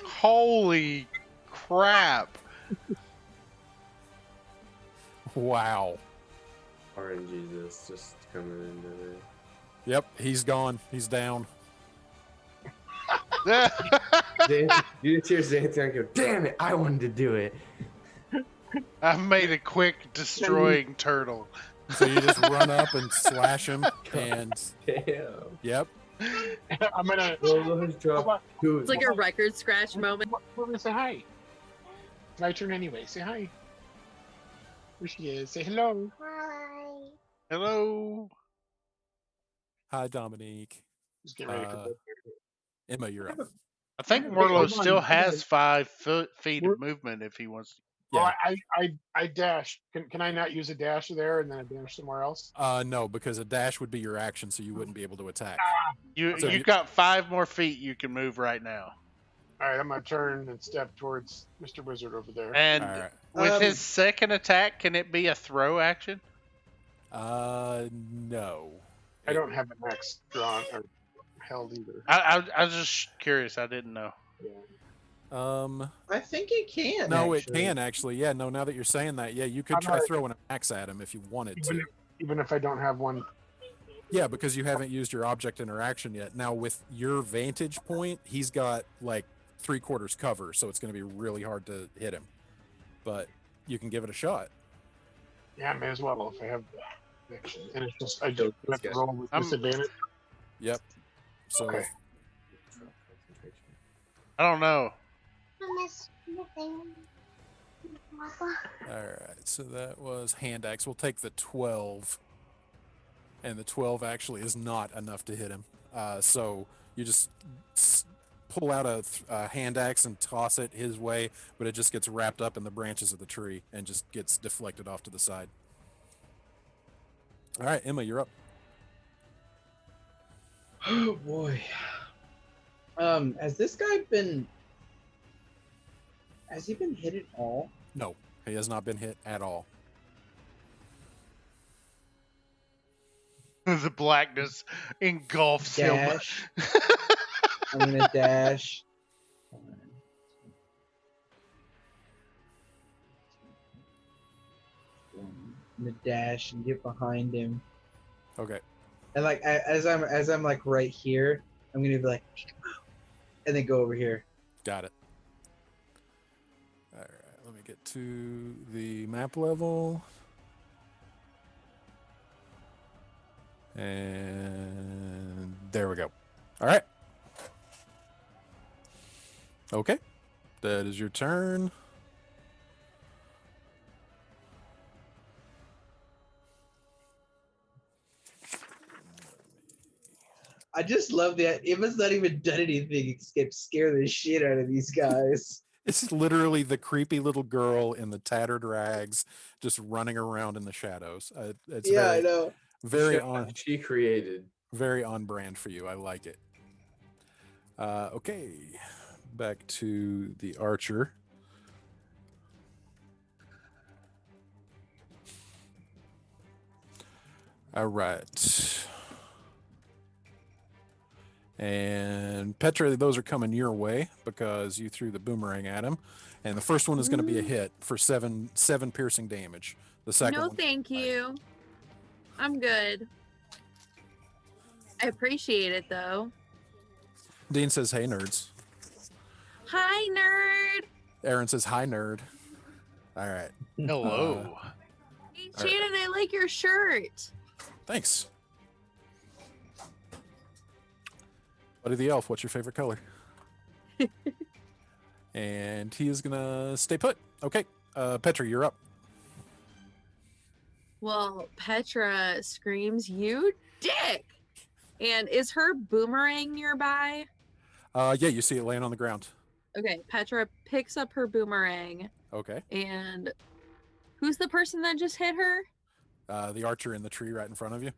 Holy crap! Wow. RNG this just coming into it. Yep, he's gone. He's down. You just hear Xanthion go, damn it, I wanted to do it. I made a quick destroying turtle. So you just run up and slash him, and Damn. yep. I'm gonna. Morlo has dropped two. It's like a record scratch moment. We're gonna say hi. It's my turn anyway. Say hi. There she is. Say hello. Hello. Hi, Dominique. Just get ready for Emma, you're up. I think Wait, Morlo hold on, still hold has on. 5 feet We're- of movement if he wants to. Well, Yeah. I dashed. Can I not use a dash there and then a dash somewhere else? No, because a dash would be your action, so you wouldn't be able to attack. You So you you- got 5 more feet you can move right now. All right, I'm gonna turn and step towards Mr. Wizard over there. And All right. with his second attack, can it be a throw action? No. I don't have an axe drawn or held either. I was just curious. I didn't know. Yeah. I think it can. No, actually. it can actually. Yeah, no. Now that you're saying that, yeah, you could I'm try not- throwing an axe at him if you wanted to. Even if I don't have one. Yeah, because you haven't used your object interaction yet. Now with your vantage point, he's got like 3/4 cover, so it's going to be really hard to hit him. But you can give it a shot. Yeah, may as well if I have the action. And it's just I just This have to guy. roll with I'm- disadvantage. Yep. So Okay. I don't know. all right, so that was hand axe. We'll take the 12, and the 12 actually is not enough to hit him. So you just pull out a hand axe and toss it his way, but it just gets wrapped up in the branches of the tree and just gets deflected off to the side. All right, Emma, you're up. Oh boy. Has this guy been? Has he been hit at all? No, he has not been hit at all. The blackness engulfs him. Dash. I'm gonna dash. I'm gonna dash and get behind him, Okay. and like as I'm like right here, I'm gonna be like, and then go over here. Got it. All right, let me get to the map level. And there we go. All right. Okay. That is your turn. I just love that Emma's not even done anything except scare the shit out of these guys. It's literally the creepy little girl in the tattered rags just running around in the shadows. It's Yeah, I very, know. very on, She created. very on brand for you. I like it. Okay, back to the archer. All right. And Petra, those are coming your way because you threw the boomerang at him. And the first one is going to be a hit for seven piercing damage. The second No, one, thank you. I'm good. I appreciate it though. Dean says, "Hey, nerds." Hi, nerd. Aaron says, "Hi, nerd." All right. Hello. Hey, All right. Shannon, I like your shirt. Thanks. Buddy the Elf, what's your favorite color? And he is gonna stay put. Okay. Petra, you're up. Well, Petra screams, "You dick!" And is her boomerang nearby? Yeah, you see it laying on the ground. Okay, Petra picks up her boomerang, Okay. and who's the person that just hit her? The archer in the tree right in front of you.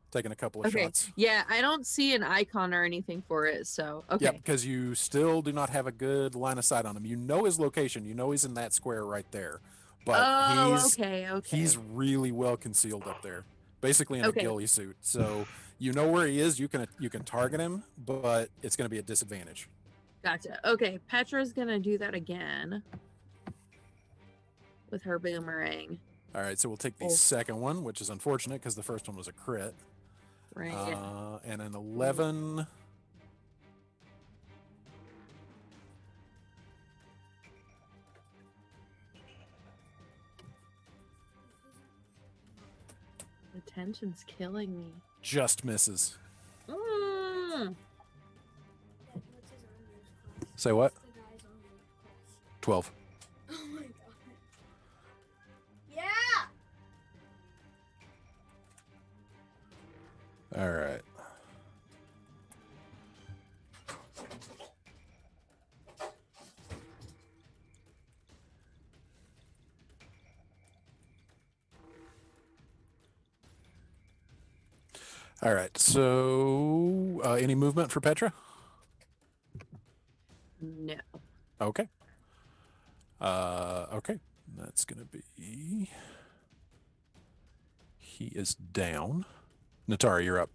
Taking a couple of Okay, shots. yeah, I don't see an icon or anything for it, so okay. Yep, because you still do not have a good line of sight on him. You know his location. You know he's in that square right there. But okay. he's really well concealed up there. Basically in a Okay. ghillie suit. So you know where he is. You can target him, but it's going to be a disadvantage. Gotcha. Okay, Petra's gonna do that again with her boomerang. All right, so we'll take the Oh. second one, which is unfortunate because the first one was a crit. Right. And an 11. The tension's killing me. Just misses. Say what? 12. Oh my god. Yeah. All right. All right. So, any movement for Petra? No. Okay. Okay. That's gonna be. He is down. Natari, you're up.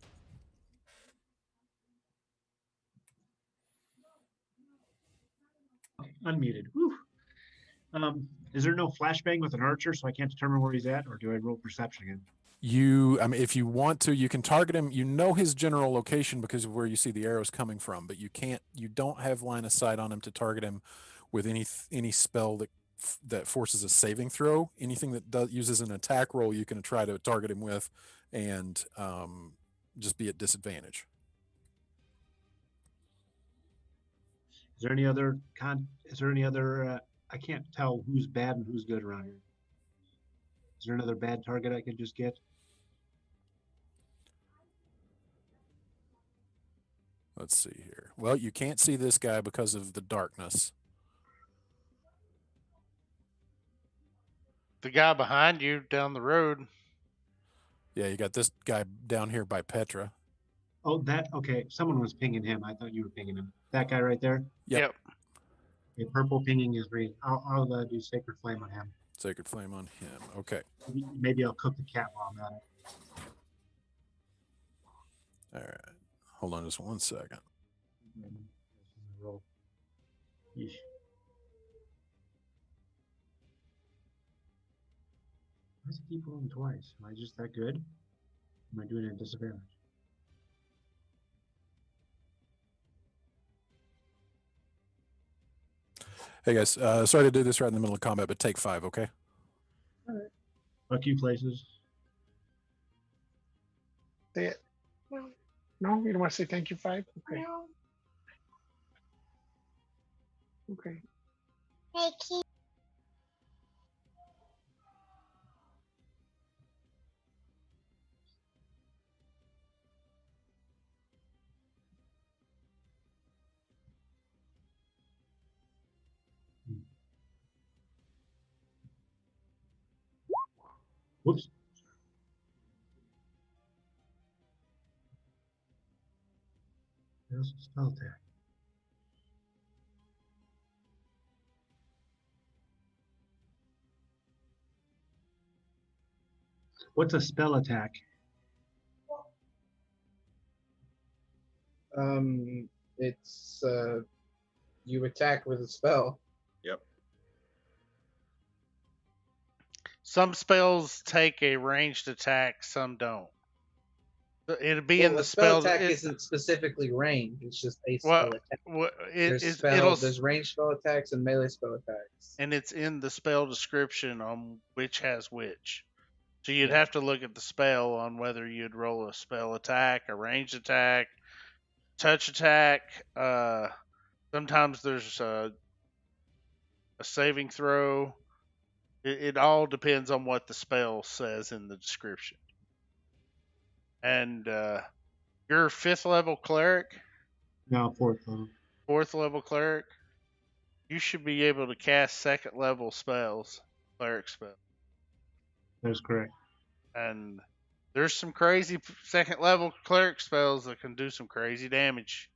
Unmuted. Whew. Is there no flashbang with an archer, so I can't determine where he's at, or do I roll perception again? I mean, if you want to, you can target him. You know his general location because of where you see the arrows coming from, but you don't have line of sight on him to target him with any spell that forces a saving throw. Anything that uses an attack roll, you can try to target him with, and just be at disadvantage. Is there any other I can't tell who's bad and who's good around here. Is there another bad target I could just get? Let's see here. Well, you can't see this guy because of the darkness. The guy behind you down the road. Yeah, you got this guy down here by Petra. Oh, okay. Someone was pinging him. I thought you were pinging him. That guy right there? Yep. Okay, purple pinging is green. I'll do Sacred Flame on him. Sacred Flame on him. Okay. Maybe I'll cook the cat while I'm at it. All right. Hold on just 1 second. Roll. Yeesh. Why does it keep rolling twice? Am I just that good? Am I doing it at disadvantage? Hey guys, sorry to do this right in the middle of combat, but take 5, okay? All right. Fuck you, places. Say it. No, you don't want to say thank you, 5? Okay. No. Okay. Thank you. Whoops. There's a spell attack. What's a spell attack? It's you attack with a spell. Yep. some spells take a ranged attack, some don't. It'll be in Well, the a spell spell. attack isn't specifically ranged. It's just a Well, spell attack. it'll There's ranged spell attacks and melee spell attacks. and it's in the spell description on which has which. So you'd Yeah. have to look at the spell on whether you'd roll a spell attack, a ranged attack, touch attack. Sometimes there's a saving throw. It all depends on what the spell says in the description. And you're 5th level cleric, No, fourth level. 4th level cleric. You should be able to cast 2nd level spells, cleric spells. That's correct. And there's some crazy 2nd level cleric spells that can do some crazy damage.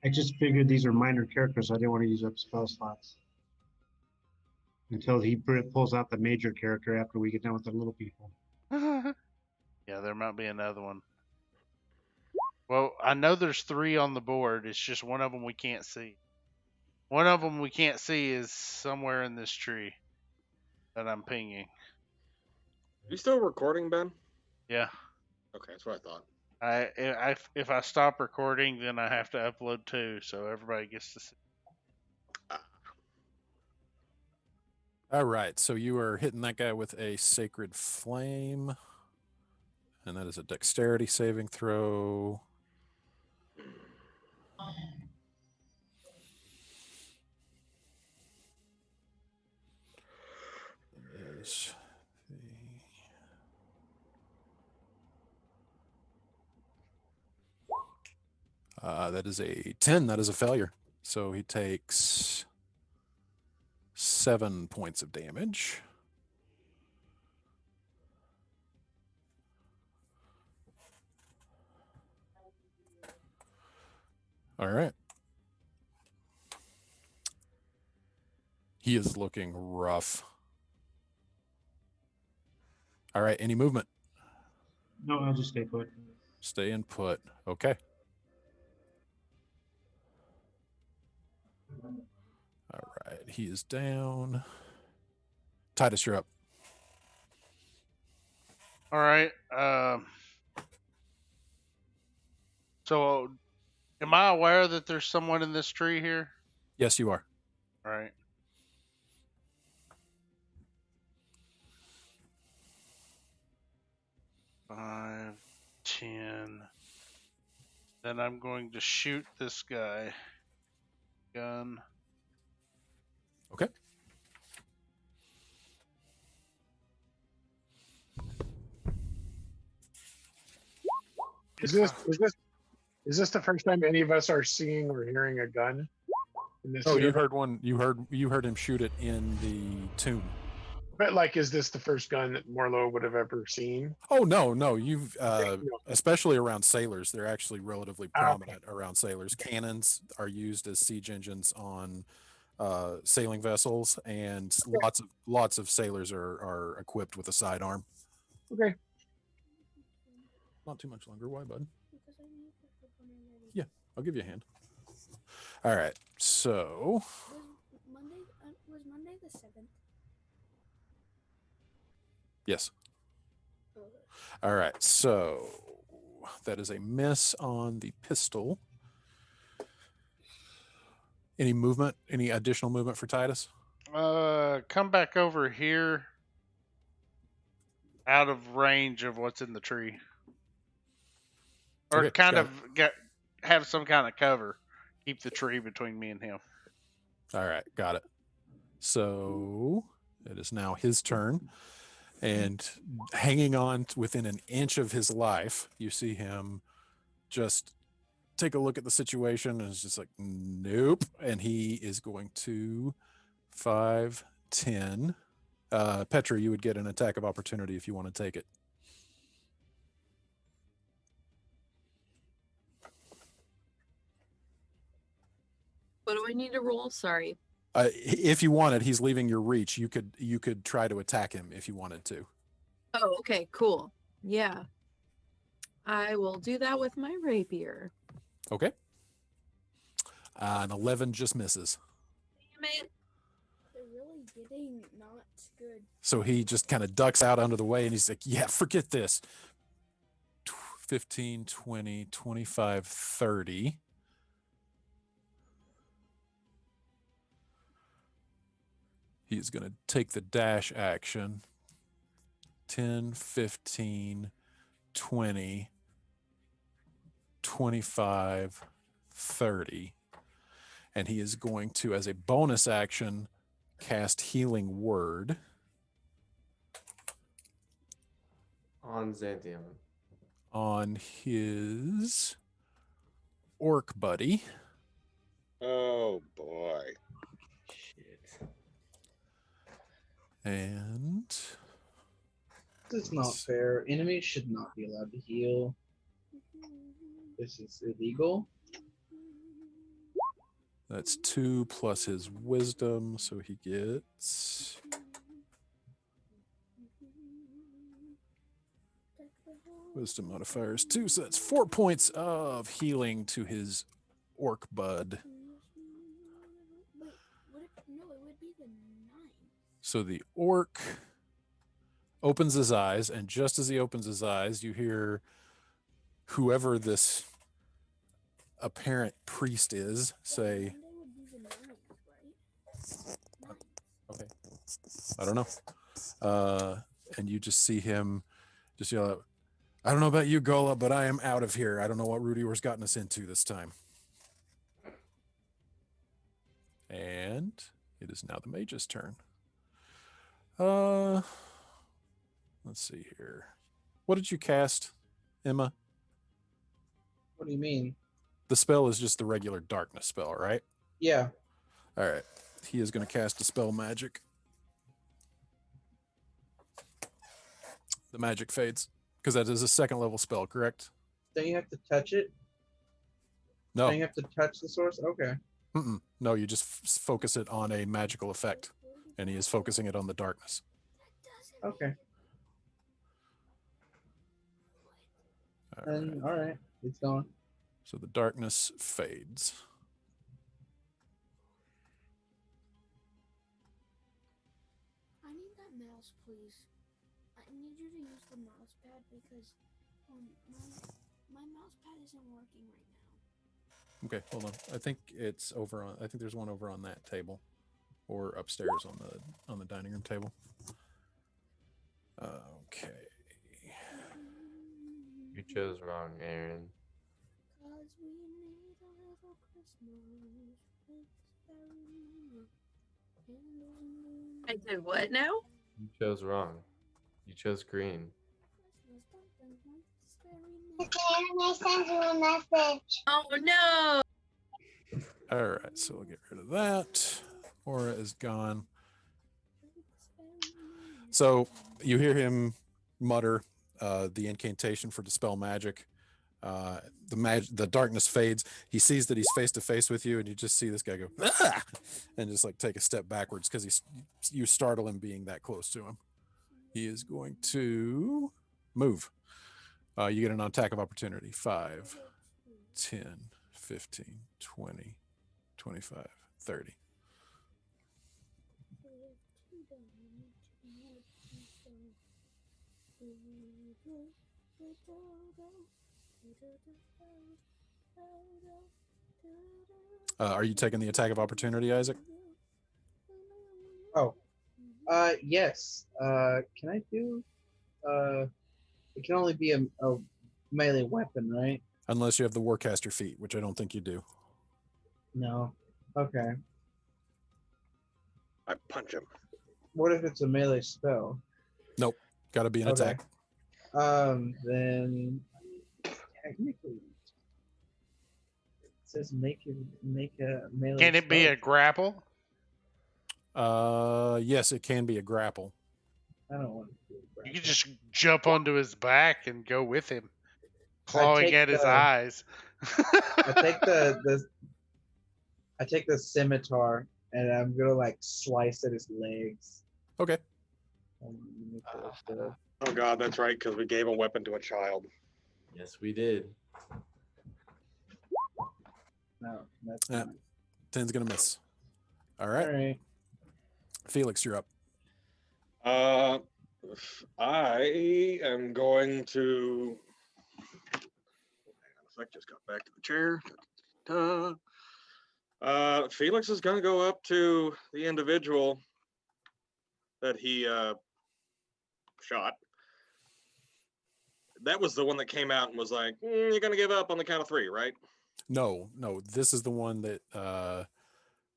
I just figured these are minor characters. I didn't want to use up spell slots until he pulls out the major character after we get done with the little people. Yeah, there might be another one. Well, I know there's 3 on the board. It's just one of them we can't see. One of them we can't see is somewhere in this tree that I'm pinging. You still recording, Ben? Yeah. Okay, that's what I thought. If I stop recording, then I have to upload 2, so everybody gets to see. All right, so you are hitting that guy with a Sacred Flame. And that is a dexterity saving throw. Is that is a 10. That is a failure. So he takes 7 points of damage. All right. He is looking rough. All right. Any movement? No, I'll just stay put. Stay and put. Okay. All right. He is down. Titus, you're up. All right. So, am I aware that there's someone in this tree here? Yes, you are. All right. Five, 10. Then I'm going to shoot this guy. Gun. Okay. Is this the first time any of us are seeing or hearing a gun? In this Oh, you universe? heard one. You heard him shoot it in the tomb. But like, is this the first gun that Morlo would have ever seen? Oh no. You've No. especially around sailors, they're actually relatively Ah, okay. prominent around sailors. Cannons are used as siege engines on sailing vessels, and lots of sailors are equipped with a sidearm. Okay. Not too much longer. Why, bud? Yeah, I'll give you a hand. All right. So Was Monday the 7th? yes. All right. So that is a miss on the pistol. Any movement? Any additional movement for Titus? Come back over here. Out of range of what's in the tree. Or Okay, kind got of have some kind of cover. Keep the tree between me and him. All right, got it. So it is now his turn. And hanging on within an inch of his life, you see him just take a look at the situation and is just like, nope. And he is going to 5, 10. Petra, you would get an attack of opportunity if you want to take it. What do I need to roll? Sorry. If you wanted, he's leaving your reach. You could try to attack him if you wanted to. Oh, okay, cool. Yeah. I will do that with my rapier. Okay. An 11 just misses. Damn it. They're really getting not good. So he just kind of ducks out under the way and he's like, yeah, forget this. 15, 20, 25, 30. He's going to take the dash action. 10, 15, 20, 25, 30. And he is going to, as a bonus action, cast Healing Word On Xanthion. on his orc buddy. Oh boy. Shit. And This is not fair. Enemies should not be allowed to heal. This is illegal. that's 2 plus his wisdom, so he gets wisdom modifier is 2, so that's 4 points of healing to his orc bud. Wait, would it? No, it would be the 9. So the orc opens his eyes, and just as he opens his eyes, you hear whoever this apparent priest is say, Monday would be the 9th, right? okay, I don't know. And you just see him just yell out, I don't know about you, Gola, but I am out of here. I don't know what Rudy Orr's gotten us into this time. And it is now the mage's turn. Let's see here. What did you cast, Emma? What do you mean? The spell is just the regular darkness spell, right? Yeah. All right. He is going to cast a spell magic. The magic fades because that is a second level spell, correct? Don't you have to touch it? No. Don't you have to touch the source? Okay. Mm-mm. No, you just focus it on a magical effect, and he is focusing it on the darkness. Okay. And all right, it's gone. So the darkness fades. I need that mouse, please. I need you to use the mouse pad because my mouse pad isn't working right now. Okay, hold on. I think it's over on. I think there's one over on that table, or upstairs on the dining room table. Okay. You chose wrong, Aaron. 'Cause we need a little Christmas with Sparrow and I did what now? You chose wrong. You chose green. I send you a message. Oh no! All right, so we'll get rid of that. Aura is gone. So you hear him mutter the incantation for dispel magic. The darkness fades. He sees that he's face to face with you, and you just see this guy go ah! And just like take a step backwards because you startle him being that close to him. He is going to move. You get an attack of opportunity. 5, 10, 15, 20, 25, 30. Are you taking the attack of opportunity, Isaac? Oh. Yes. Can I do? It can only be a melee weapon, right? Unless you have the Warcaster feat, which I don't think you do. No. Okay. I punch him. What if it's a melee spell? Nope. Got to be an Okay. attack. Then technically it says make a melee. Can it be spell. a grapple? Yes, it can be a grapple. I don't want to do a You could grapple. just jump onto his back and go with him, clawing take at his the- eyes. I take the scimitar and I'm gonna like slice at his legs. Okay. Oh god, that's right, because we gave a weapon to a child. Yes, we did. No, that's Yeah. not. 10's gonna miss. All All right. right. Felix, you're up. I am going to. Hang on a sec, just got back to the chair. Felix is going to go up to the individual that he shot. That was the one that came out and was like, "You're going to give up on the count of 3, right?" No, this is the one that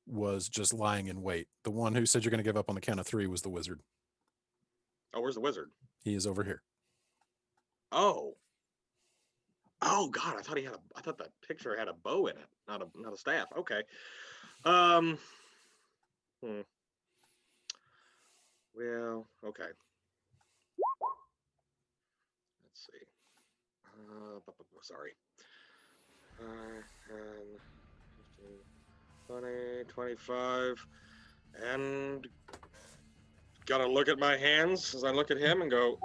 was just lying in wait. The one who said you're going to give up on the count of 3 was the wizard. Oh, where's the wizard? He is over here. Oh. Oh God, I thought that picture had a bow in it, not a staff. Okay. Well, okay. Let's see. Sorry. 10, 15, 20, 25, and gotta look at my hands as I look at him and go,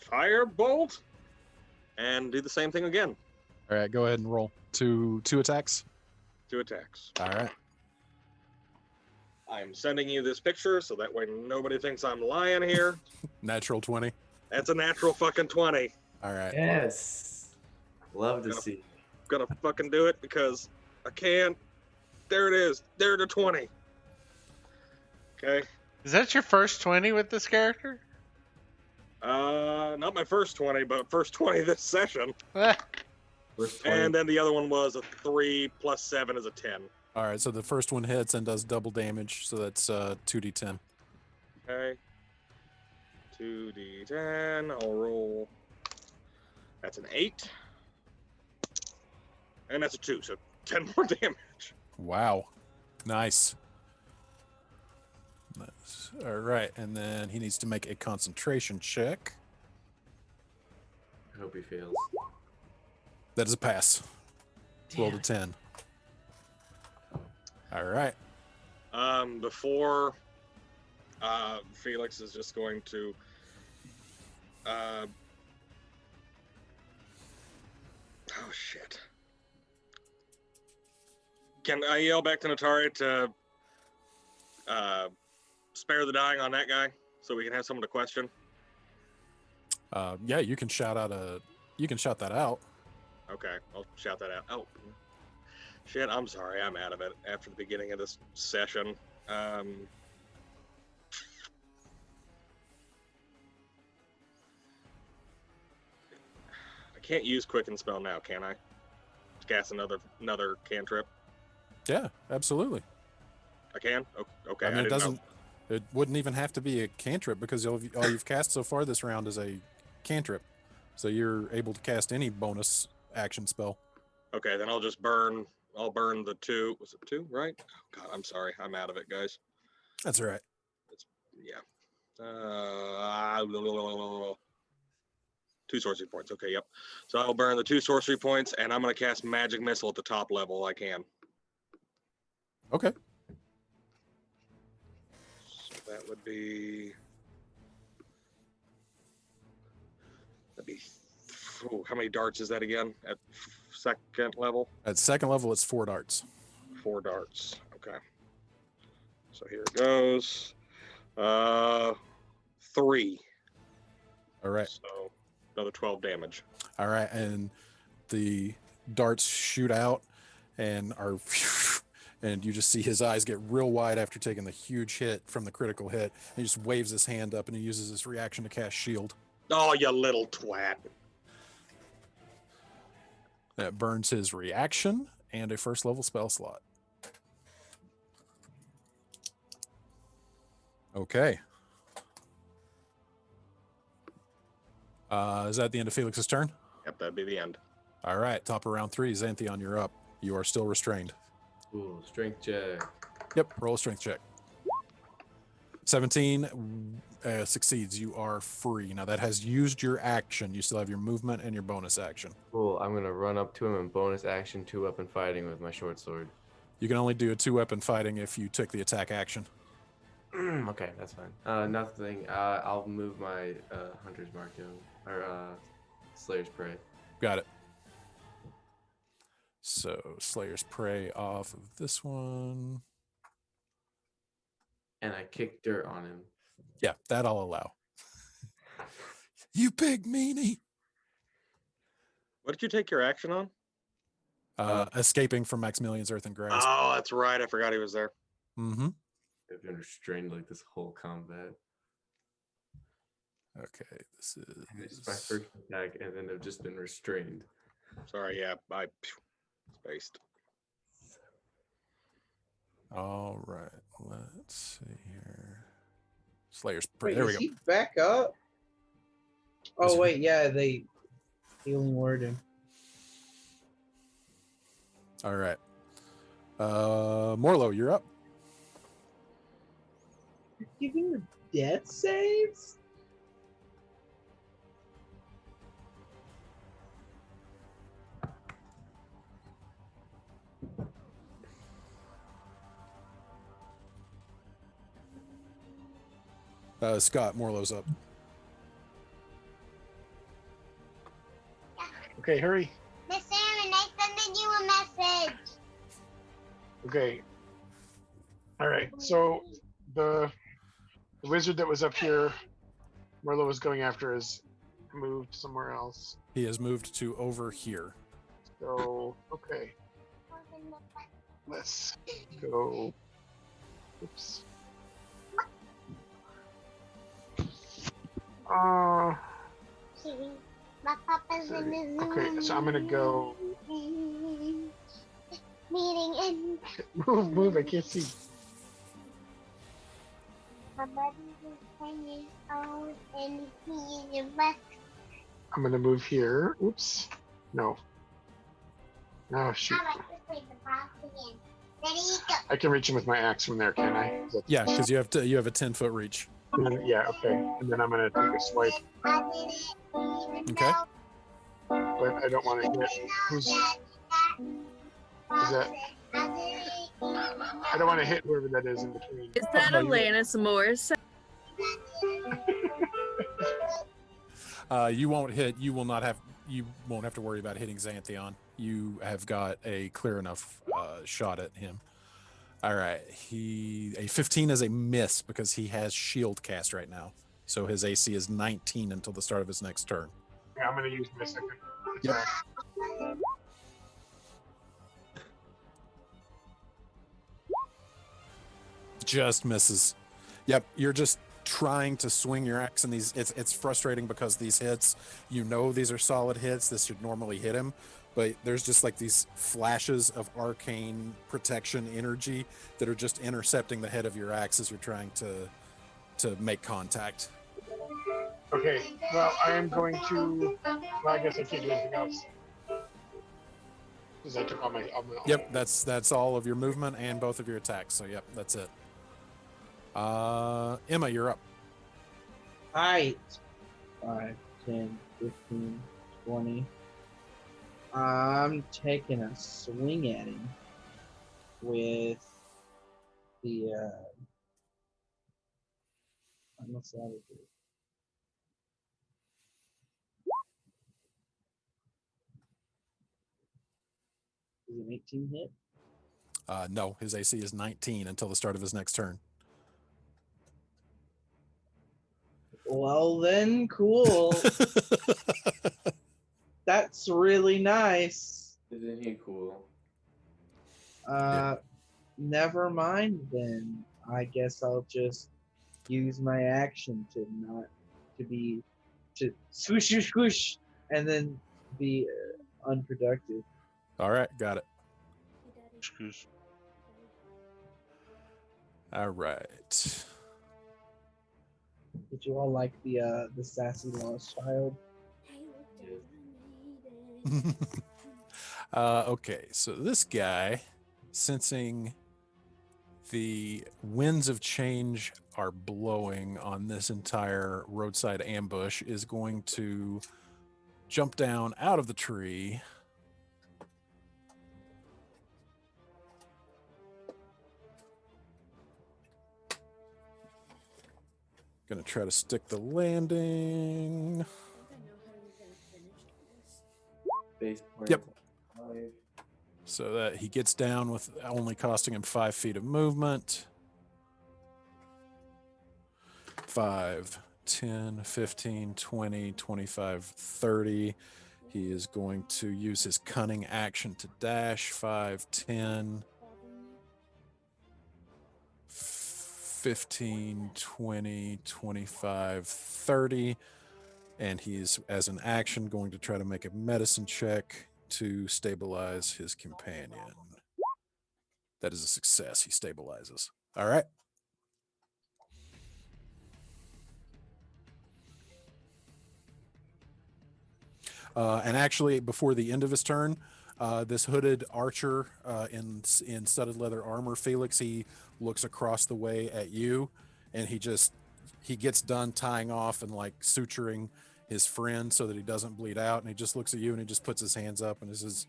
firebolt, and do the same thing again. All right, go ahead and roll. Two attacks. 2 attacks. All right. I'm sending you this picture so that way nobody thinks I'm lying here. Natural 20. That's a natural fucking 20. All right. Yes. Love to see. Gonna fucking do it because I can. There it is. There the 20. Okay. Is that your first 20 with this character? Not my first 20, but first 20 this session. First 20. And then the other one was a 3 plus 7 is a 10. All right, so the first one hits and does double damage, so that's 2d10. Okay. 2d10. I'll roll. That's an 8. And that's a 2, so 10 more damage. Wow. Nice. All right, and then he needs to make a concentration check. I hope he fails. That is a pass. Roll to 10. All right. Before Felix is just going to oh shit. Can I yell back to Natari to spare the dying on that guy so we can have someone to question? Yeah, you can shout that out. Okay, I'll shout that out. Oh, shit, I'm sorry. I'm out of it after the beginning of this session. I can't use Quicken Spell now, can I? Cast another cantrip? Yeah, absolutely. I can? Okay. I mean, I it didn't doesn't. know. It wouldn't even have to be a cantrip because all you've cast so far this round is a cantrip, so you're able to cast any bonus action spell. Okay, then I'll just burn. I'll burn the 2. Was it 2, right? Oh, God, I'm sorry. I'm out of it, guys. That's all right. Yeah. 2 sorcery points. Okay, yep. So I'll burn the 2 sorcery points, and I'm going to cast Magic Missile at the top level I can. Okay. So that would be... Ooh, how many darts is that again at second level? At second level, it's 4 darts. 4 darts. Okay. So here it goes. 3. All right. So another 12 damage. All right, and the darts shoot out and are, and you just see his eyes get real wide after taking the huge hit from the critical hit. He just waves his hand up and he uses his reaction to cast shield. Oh, you little twat. That burns his reaction and a first level spell slot. Okay. Is that the end of Felix's turn? Yep, that'd be the end. All right, top of round 3, Xanthion, you're up. You are still restrained. Ooh, strength check. Yep, roll a strength check. 17 succeeds. You are free. Now that has used your action. You still have your movement and your bonus action. Cool. I'm gonna run up to him and bonus action 2-weapon fighting with my short sword. You can only do a 2-weapon fighting if you took the attack action. Okay, that's fine. Nothing. I'll move my Hunter's Mark or Slayer's Prey. Got it. So Slayer's Prey off of this one. and I kick dirt on him. Yeah, that I'll allow. You big meanie. What did you take your action on? Escaping from Maximilian's earthen grasp. Oh, that's right. I forgot he was there. Mm-hmm. I've been restrained like this whole combat. Okay, this And it's my is first attack, and then I've just been restrained. Sorry, yeah, I spaced. all right. Let's see here. Slayer's Wait, there we is go. he back up? Oh Is he- wait, yeah, they healing word him. All right. Morlo, you're up. You're giving her death saves? Scott, Morlo's up. Okay, hurry. Miss Aaron, I sent you a message. Okay. All right. So the wizard that was up here, Merlo was going after, is moved somewhere else. He has moved to over here. So okay, let's go. Oops. My papa's in the Zoom. Okay, so I'm gonna go. Meeting and Move! I can't see. my buddy's 10 years old and he is your best. I'm gonna move here. Oops. No. Oh shoot. I like to play the box again. Ready, go. I can reach him with my axe from there, can I? Is that- Yeah, because you have a 10-foot reach. Yeah. Okay. And then I'm gonna take a swipe, I did it. Even Okay. though but I don't want to hit. Who's? that? I don't want to hit whoever that is in between. Is that no, you- Alanis Morris? You won't hit. You will not have. You won't have to worry about hitting Xantheon. You have got a clear enough shot at him. All right. A 15 is a miss because he has shield cast right now. So his AC is 19 until the start of his next turn. Yeah, I'm gonna use my second Yep. attack. Just misses. Yep, you're just trying to swing your axe and these it's frustrating because these hits, you know these are solid hits. This should normally hit him, but there's just like these flashes of arcane protection energy that are just intercepting the head of your axe as you're trying to make contact. Okay. Well, I am going to. Well, I guess I can't do anything else because I took all my. Yep, that's all of your movement and both of your attacks. So yep, that's it. Emma, you're up. Height. 5, 10, 15, 20. I'm taking a swing at him with the what's that do? Is an 18 hit? No, his AC is 19 until the start of his next turn. Well then, cool. That's really nice. Isn't he cool? Never mind then. I guess I'll just use my action to swoosh, swoosh, swoosh, and then be unproductive. All right, got it. Excuse. All right. Did you all like the sassy lost child? Okay, so this guy, sensing the winds of change are blowing on this entire roadside ambush, is going to jump down out of the tree. Gonna try to stick the landing. Base point. Yep. So that he gets down with only costing him 5 feet of movement. 5, 10, 15, 20, 25, 30. He is going to use his cunning action to dash. 5, 10, 15, 20, 25, 30. And he's, as an action, going to try to make a medicine check to stabilize his companion. That is a success. He stabilizes. All right. And actually, before the end of his turn, this hooded archer in studded leather armor, Felix, he looks across the way at you, and he gets done tying off and like suturing his friend so that he doesn't bleed out, and he just looks at you and he just puts his hands up and he says,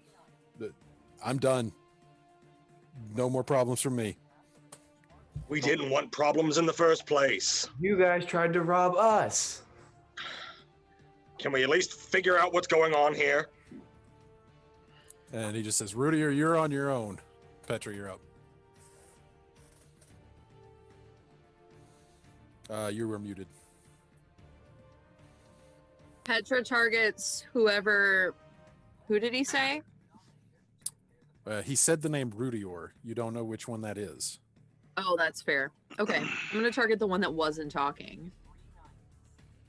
"I'm done. No more problems for me." We didn't want problems in the first place. You guys tried to rob us. Can we at least figure out what's going on here? And he just says, "Rudy, you're on your own. Petra, you're up." You were muted. Petra targets whoever. Who did he say? He said the name Rudior. You don't know which one that is. Oh, that's fair. Okay, I'm gonna target the one that wasn't talking.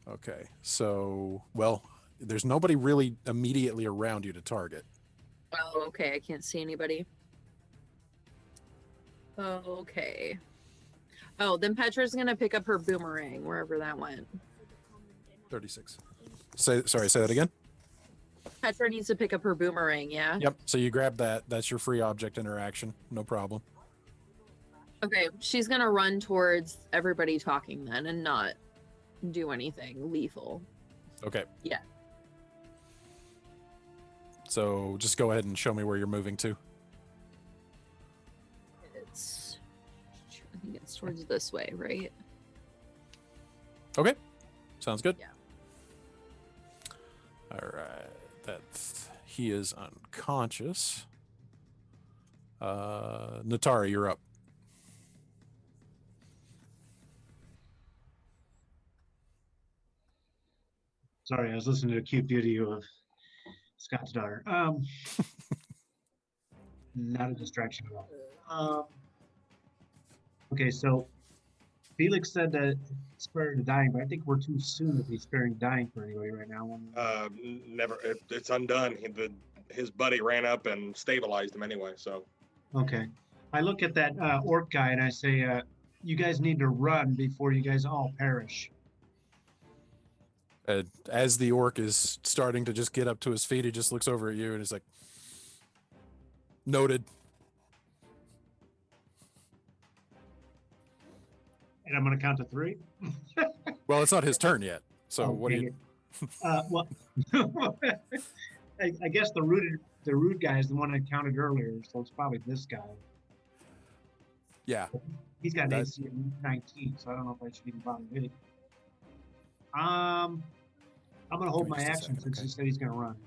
Okay, so, well, there's nobody really immediately around you to target. Oh, okay. I can't see anybody. Okay. Oh, then Petra's gonna pick up her boomerang wherever that went. 36. Say that again. Petra needs to pick up her boomerang, yeah? Yep. So you grab that. That's your free object interaction. No problem. Okay, she's gonna run towards everybody talking then and not do anything lethal. Okay. Yeah. So just go ahead and show me where you're moving to. I think it's towards this way, right? Okay. Sounds good. Yeah. All right. He is unconscious. Natari, you're up. Sorry, I was listening to a cute video of Scott's daughter. Not a distraction at all. Okay, so Felix said that sparing the dying, but I think we're too soon to be sparing dying for anybody right now. Never. It's undone. His buddy ran up and stabilized him anyway. So. Okay, I look at that orc guy and I say, "You guys need to run before you guys all perish." As the orc is starting to just get up to his feet, he just looks over at you and he's like, "Noted." And I'm going to count to 3. Well, it's not his turn yet. So Oh, what do dang you? Well, I guess the rude guy is the one I counted earlier, so it's probably this guy. Yeah. He's got an That's- AC of 19, so I don't know if I should even bother hitting. I'm gonna hold Give me my just a action second, since okay? he said he's gonna run.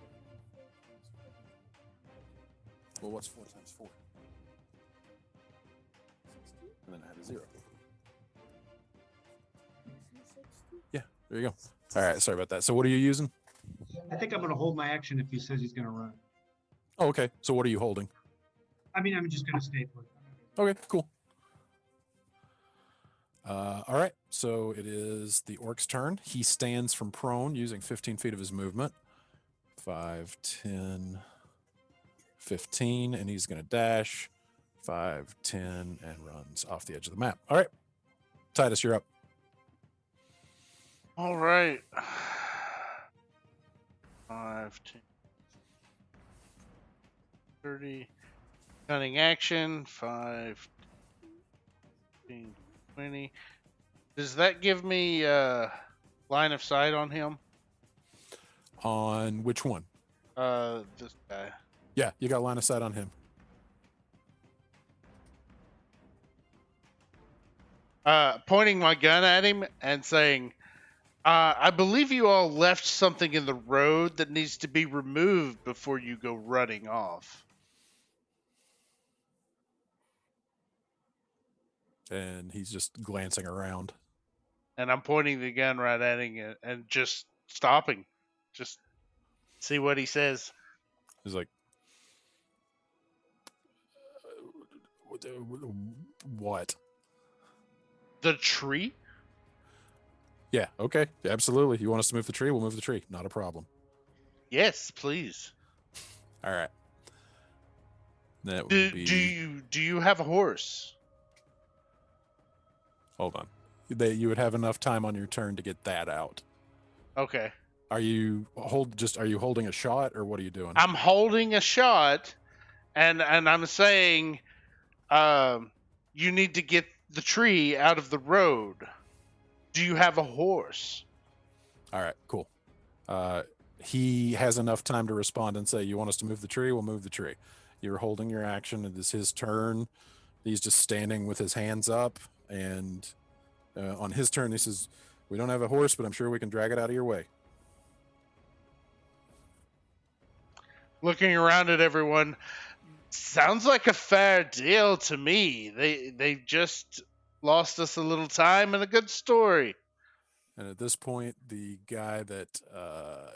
Well, what's 4 times 4? And then add a 0. Yeah, there you go. All right, sorry about that. So what are you using? I think I'm gonna hold my action if he says he's gonna run. Oh, okay. So what are you holding? I mean, I'm just gonna stay put. Okay, cool. All right, so it is the orc's turn. He stands from prone using 15 feet of his movement. 5, 10, 15, and he's going to dash. 5, 10, and runs off the edge of the map. All right, Titus, you're up. All right. 5, 10, 30. Cunning action. 5, 15, 20. Does that give me line of sight on him? On which one? This guy. Yeah, you got line of sight on him. Pointing my gun at him and saying, I believe you all left something in the road that needs to be removed before you go running off. And he's just glancing around. and I'm pointing the gun right at him and just stopping. Just see what he says. He's like, what? The tree? Yeah, okay, absolutely. You want us to move the tree? We'll move the tree. Not a problem. Yes, please. All right. That Do, would be. do you have a horse? Hold on. You would have enough time on your turn to get that out. Okay. Are you holding a shot, or what are you doing? I'm holding a shot, and I'm saying, you need to get the tree out of the road. Do you have a horse? All right, cool. He has enough time to respond and say, "You want us to move the tree? We'll move the tree." You're holding your action. It is his turn. He's just standing with his hands up, and on his turn, he says, "We don't have a horse, but I'm sure we can drag it out of your way." Looking around at everyone, sounds like a fair deal to me. They just lost us a little time and a good story. And at this point, the guy that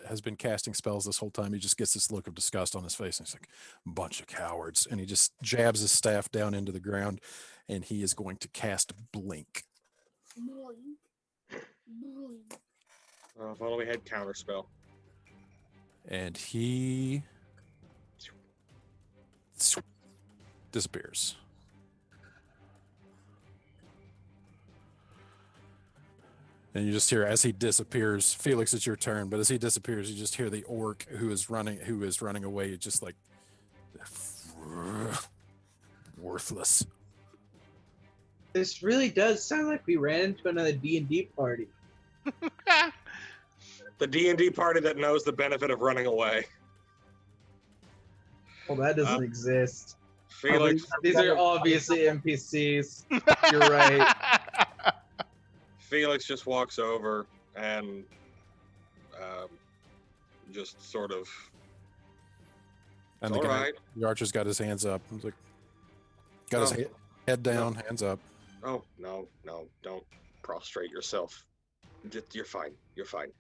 has been casting spells this whole time, he just gets this look of disgust on his face. And he's like, bunch of cowards. And he just jabs his staff down into the ground, and he is going to cast Blink. If only we had counterspell. And he disappears. And you just hear, as he disappears, Felix, it's your turn, but as he disappears, you just hear the orc who is running away, just like, worthless. This really does sound like we ran into another D&D party. The D&D party that knows the benefit of running away. Well, that doesn't exist. Felix, These are obviously NPCs. You're right. Felix just walks over and just sort of. And the All guy, right. the archer's got his hands up. He's like, got his head down, hands up. Oh, no, don't prostrate yourself. You're fine. You're fine.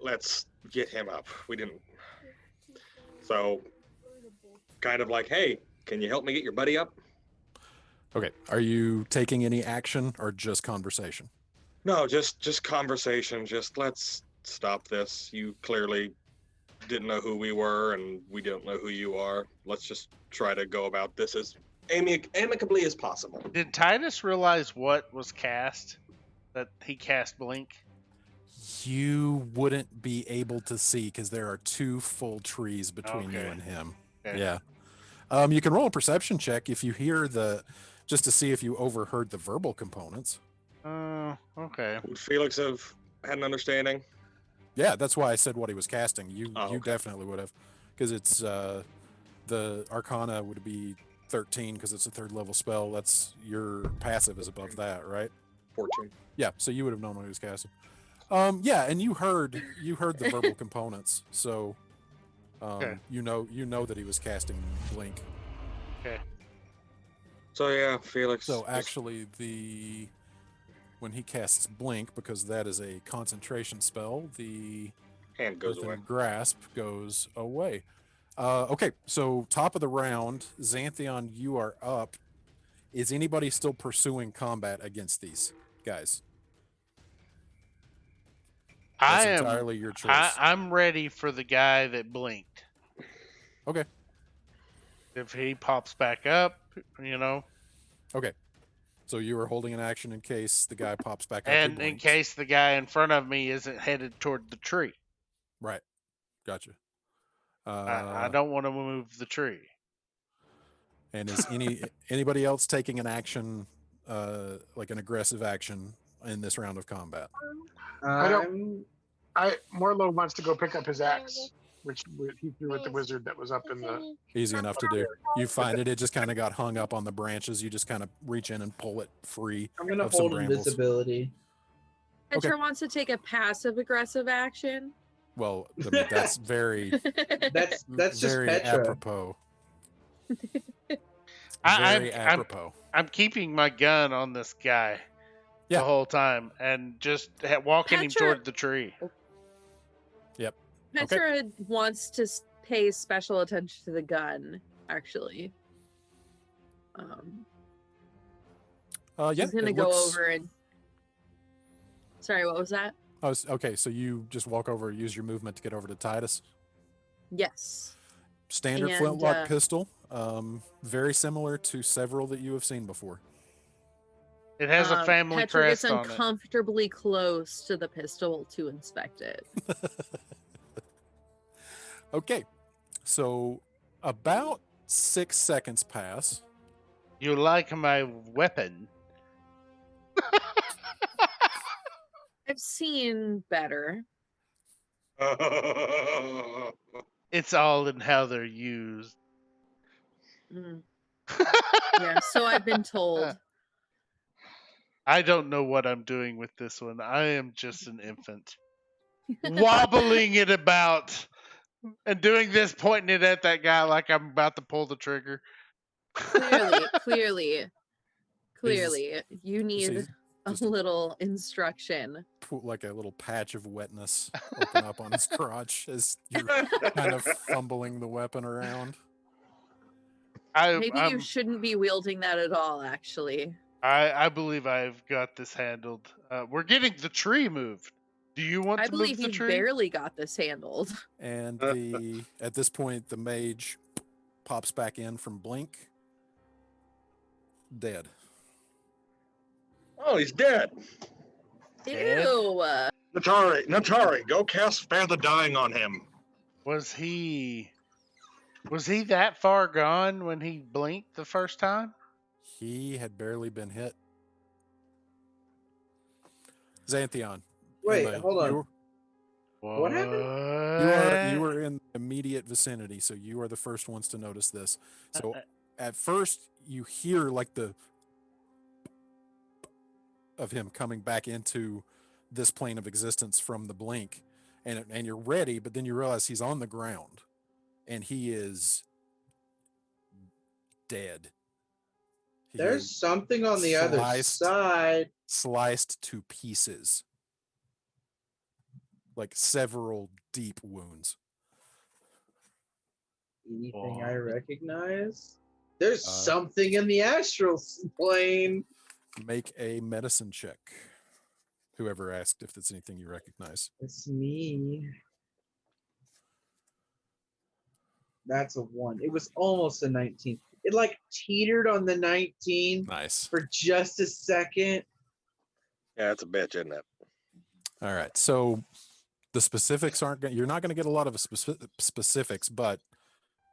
Let's get him up. We didn't. So, kind of like, hey, can you help me get your buddy up? Okay. Are you taking any action or just conversation? No, just conversation. Just let's stop this. You clearly didn't know who we were, and we don't know who you are. Let's just try to go about this as amicably as possible. Did Titus realize what was cast? That he cast Blink? You wouldn't be able to see because there are 2 full trees between you and him. Okay. Yeah. You can roll a perception check if you hear just to see if you overheard the verbal components. Okay. Would Felix have had an understanding? Yeah, that's why I said what he was casting. You okay. definitely would have, because it's the Arcana would be 13 because it's a 3rd level spell. That's your passive is above that, right? 14. Yeah, so you would have known what he was casting. Yeah, and you heard the verbal components, so Okay. you know that he was casting Blink. Okay. So yeah, Felix. So actually, when he casts Blink, because that is a concentration spell, the hand goes Earthen away. Grasp goes away. Okay, so top of the round, Xanthion, you are up. Is anybody still pursuing combat against these guys? That's entirely your choice. I'm ready for the guy that blinked. Okay. If he pops back up, you know. Okay. So you are holding an action in case the guy pops back up. And in case the guy in front of me isn't headed toward the tree. Right. Gotcha. I don't want to move the tree. And is anybody else taking an action, like an aggressive action in this round of combat? Morlo wants to go pick up his axe, which he threw at the wizard that was up in the. Easy enough to do. You find it just kind of got hung up on the branches. You just kind of reach in and pull it free. I'm gonna of some hold brambles. invisibility. Enter wants to take a passive aggressive action. Well, I mean, that's very That's just very Petra. apropos. Very apropos. I'm keeping my gun on this guy. Yeah. the whole time and just walking him Petra- toward the tree. Yep. Petra wants to pay special attention to the gun, actually. Yeah. She's gonna it go looks- over and. Sorry, what was that? Okay, so you just walk over, use your movement to get over to Titus. Yes. Standard And, flintlock pistol, very similar to several that you have seen before. It has a family Petra gets crest on it. uncomfortably close to the pistol to inspect it. Okay, so about 6 seconds pass. You like my weapon? I've seen better. It's all in how they're used. Mm. Yeah, so I've been told. I don't know what I'm doing with this one. I am just an infant. Wobbling it about and doing this, pointing it at that guy like I'm about to pull the trigger. Clearly, you need see a just- little instruction. Put like a little patch of wetness open up on his crotch as you're kind of fumbling the weapon around. Maybe you shouldn't be wielding that at all, actually. I believe I've got this handled. We're getting the tree moved. Do you want I to believe move the you tree? barely got this handled. And at this point, the mage pops back in from blink, dead. Oh, he's dead. Ew. Natari, go cast Spare the Dying on him. Was he that far gone when he blinked the first time? He had barely been hit. Xanthion. Wait, Emma, hold on. What happened? You were in the immediate vicinity, so you are the first ones to notice this. So at first, you hear like the of him coming back into this plane of existence from the blink, and you're ready, but then you realize he's on the ground, and he is dead. He There's is something on the other side. sliced to pieces, like several deep wounds. Anything I recognize? There's something in the astral plane. Make a medicine check. Whoever asked if there's anything you recognize. It's me. That's a 1. It was almost a 19. It like teetered on the 19. Nice. For just a second. Yeah, it's a bitch, isn't it? All right. So the specifics you're not going to get a lot of specifics, but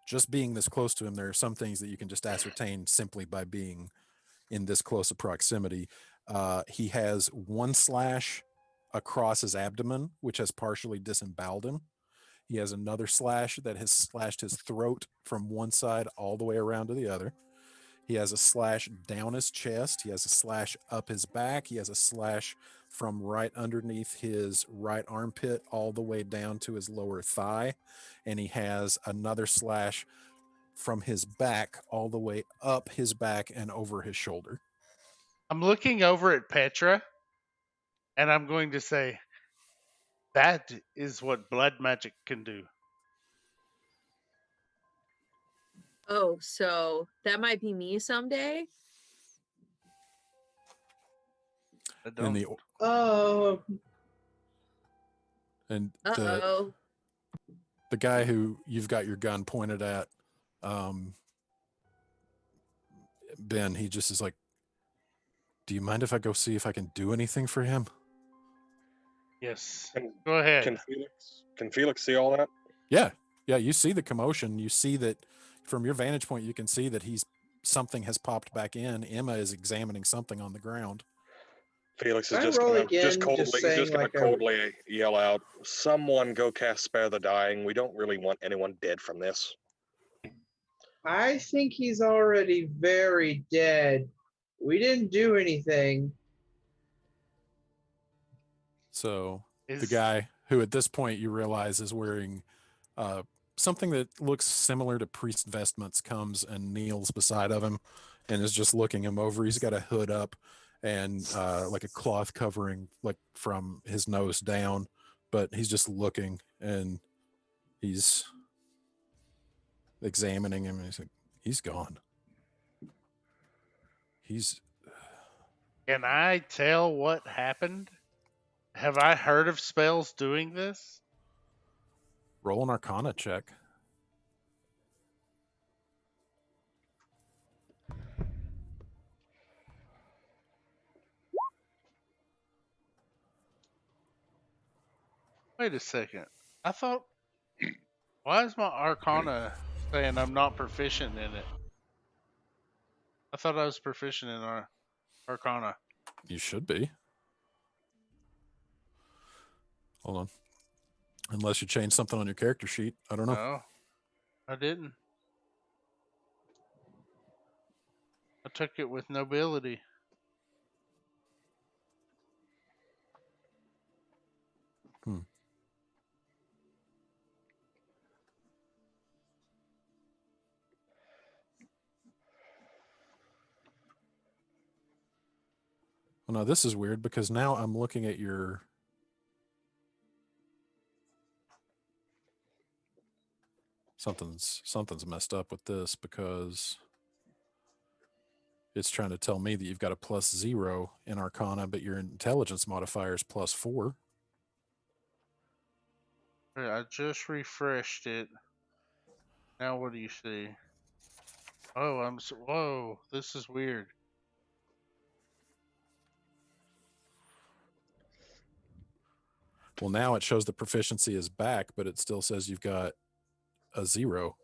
just being this close to him, there are some things that you can just ascertain simply by being in this close of proximity. He has 1 slash across his abdomen, which has partially disemboweled him. He has another slash that has slashed his throat from one side all the way around to the other. He has a slash down his chest. He has a slash up his back. He has a slash from right underneath his right armpit all the way down to his lower thigh. And he has another slash from his back all the way up his back and over his shoulder. I'm looking over at Petra, and I'm going to say, that is what blood magic can do. Oh, so that might be me someday? And the Oh. and Uh-oh. the guy who you've got your gun pointed at, Ben, he just is like, do you mind if I go see if I can do anything for him? Yes. Go ahead. Can Felix see all that? Yeah. You see the commotion. You see that from your vantage point, you can see that something has popped back in. Emma is examining something on the ground. Felix is Can I just roll gonna again, just coldly, just he's saying just gonna like a- coldly yell out, "Someone go cast Spare the Dying. We don't really want anyone dead from this." I think he's already very dead. We didn't do anything. So the Is- guy who at this point you realize is wearing something that looks similar to priest vestments comes and kneels beside of him and is just looking him over. He's got a hood up and like a cloth covering, like from his nose down, but he's just looking and he's examining him. And he's like, he's gone. He's. Can I tell what happened? Have I heard of spells doing this? Roll an Arcana check. Wait a second. I thought. Why is my Arcana saying I'm not proficient in it? I thought I was proficient in our Arcana. You should be. Hold on. Unless you change something on your character sheet. I don't know. No, I didn't. I took it with nobility. Well, no, this is weird because now I'm looking at your. Something's messed up with this because it's trying to tell me that you've got a +0 in Arcana, but your intelligence modifier is +4. I just refreshed it. Now what do you see? Oh, whoa, this is weird. Well, now it shows the proficiency is back, but it still says you've got a 0.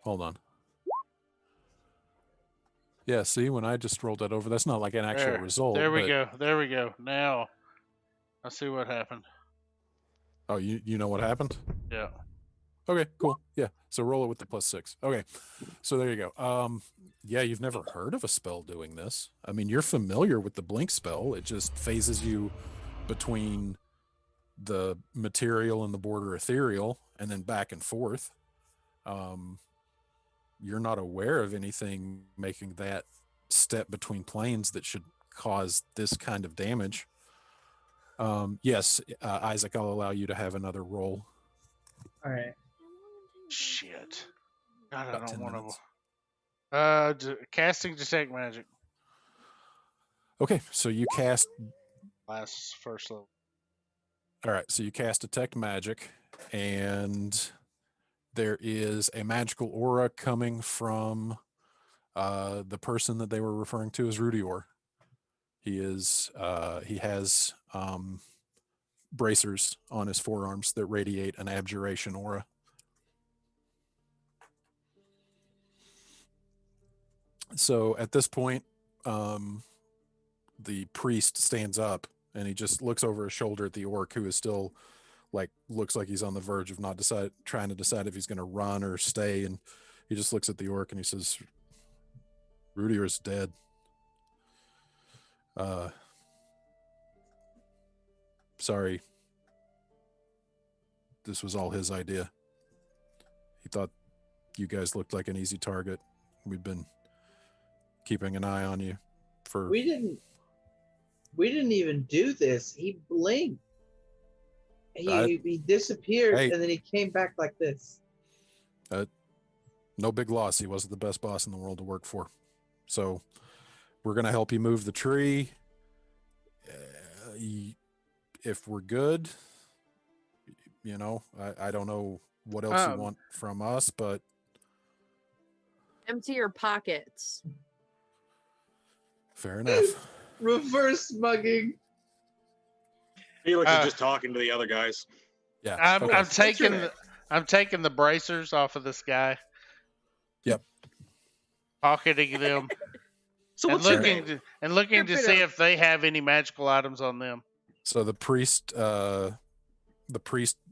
Hold on. Yeah, see, when I just rolled that over, that's not like an actual result. There we but- go. There we go. Now I see what happened. Oh, you know what happened? Yeah. Okay, cool. Yeah. So roll it with the +6. Okay. So there you go. Yeah, you've never heard of a spell doing this. I mean, you're familiar with the blink spell. It just phases you between the material and the border ethereal and then back and forth. You're not aware of anything making that step between planes that should cause this kind of damage. Yes, Isaac, I'll allow you to have another roll. All right. Shit. God, I About don't 10 want minutes. to. Casting detect magic. Okay, so you cast. First level. All right, so you cast Detect Magic, and there is a magical aura coming from the person that they were referring to as Rudior. He has bracers on his forearms that radiate an abjuration aura. So at this point, the priest stands up and he just looks over his shoulder at the orc, who is still looks like he's on the verge of trying to decide if he's going to run or stay. And he just looks at the orc and he says, Rudior is dead. Sorry. This was all his idea. He thought you guys looked like an easy target. We've been keeping an eye on you for. We didn't even do this. He blinked. He disappeared, Hey. and then he came back like this. No big loss. He wasn't the best boss in the world to work for. So we're going to help you move the tree. If we're good, I don't know what else you want from us, but Empty your pockets. fair enough. Reverse mugging. Felix is just talking to the other guys. Yeah. I'm okay. I'm taking the bracers off of this guy. Yep. Pocketing them. So and what's your looking name? to see if they have any magical items on them. So the priest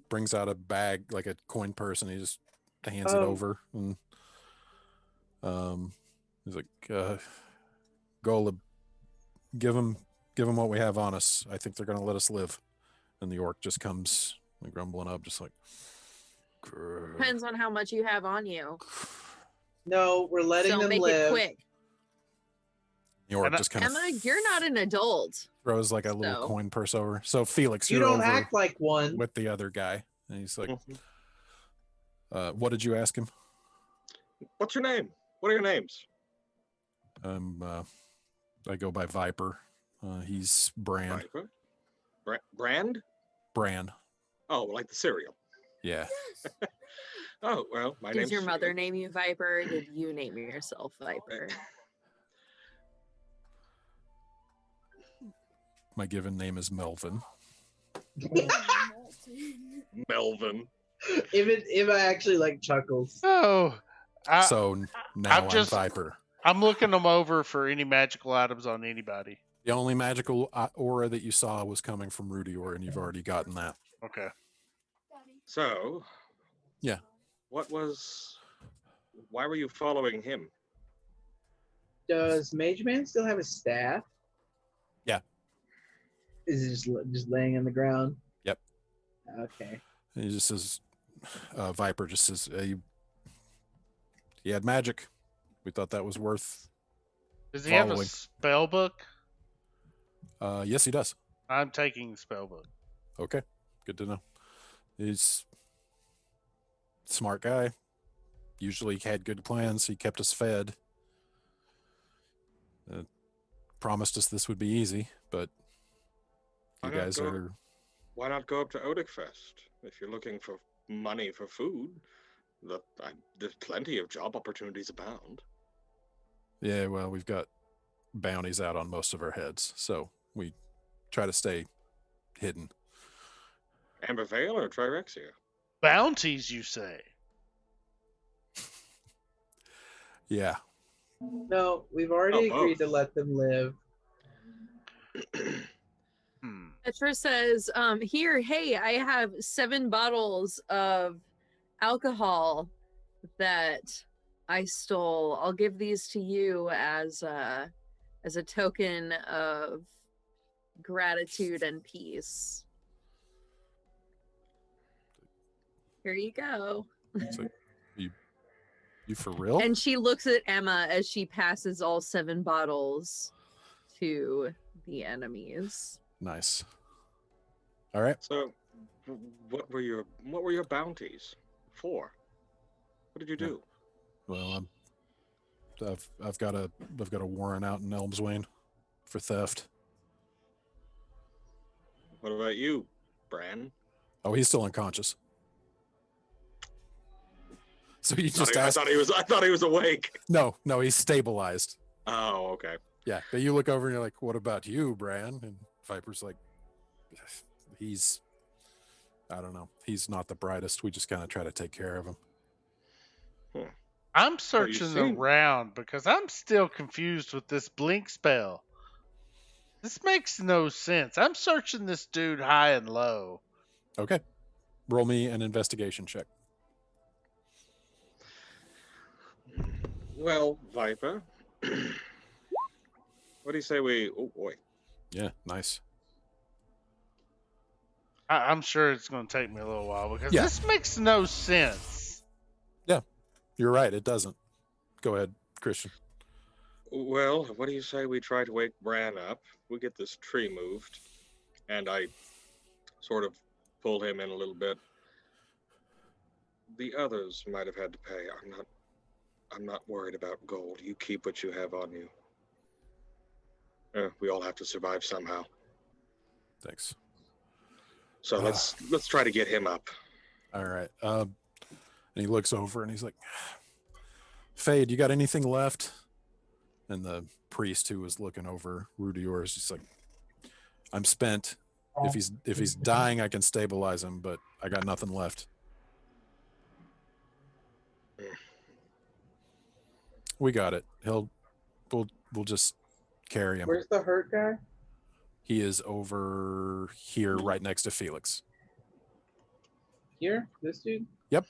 brings out a bag, like a coin purse, and he just hands it over. And he's like, Golub, give him what we have on us. I think they're going to let us live. And the orc just comes grumbling up, just like. Depends on how much you have on you. No, we're letting So them make live. it quick. The orc And I- just kind of Emma, you're not an adult. throws like a little So- coin purse over. So Felix, You you're don't over act like one. with the other guy, and he's like, Mhm. "What did you ask him?" What's your name? What are your names? I go by Viper. He's Bran. Viper? Brand? Bran. Oh, like the cereal. Yeah. Yes. Oh, well, my name's Did your mother Felix. name you Viper? Or did you name yourself Viper? My given name is Melvin. Melvin. Eva actually like chuckles. Oh, So now I'm just- Viper. I'm looking them over for any magical items on anybody. The only magical aura that you saw was coming from Rudior, and you've already gotten that. Okay. So, Yeah. why were you following him? Does Mage Man still have his staff? Yeah. Is it just laying on the ground? Yep. Okay. And he just says, Viper just says, he had magic. We thought that was worth. Does he have a Following. spell book? Yes, he does. I'm taking the spell book. Okay, good to know. He's a smart guy. Usually had good plans. He kept us fed. Promised us this would be easy, but you Why not guys go- are. Why not go up to Odikfest? If you're looking for money for food, there's plenty of job opportunities abound. Yeah, well, we've got bounties out on most of our heads, so we try to stay hidden. Amber Vale or Trirexia? Bounties, you say? Yeah, No, we've already Oh, agreed to both. let them live. Petra says, here, hey, I have 7 bottles of alcohol that I stole. I'll give these to you as a token of gratitude and peace. Here you go. it's like, you for real? And she looks at Emma as she passes all 7 bottles to the enemies. Nice. All right. So, what were your bounties for? What did you do? Well, I've got a warrant out in Elmswain for theft. What about you, Bran? Oh, he's still unconscious. So you just I asked? thought he was awake. No, he's stabilized. Oh, okay. Yeah, but you look over and you're like, "What about you, Bran?" And Viper's like, I don't know. He's not the brightest. We just kind of try to take care of him. I'm searching seem- around because I'm still confused with this blink spell. This makes no sense. I'm searching this dude high and low. Okay, roll me an investigation check. Well, Viper, what do you say we? Oh boy. Yeah, nice. I'm sure it's going to take me a little while because Yeah. this makes no sense. You're right. It doesn't. Go ahead, Christian. Well, what do you say we try to wake Bran up? We get this tree moved, and I sort of pull him in a little bit. The others might have had to pay. I'm not worried about gold. You keep what you have on you. We all have to survive somehow. Thanks. So let's try to get him up. All right. And he looks over and he's like, Fade, you got anything left? And the priest who was looking over Rudior is just like, I'm spent. If he's dying, I can stabilize him, but I got nothing left. We got it. We'll just carry him. Where's the hurt guy? He is over here right next to Felix. Here? This dude? Yep.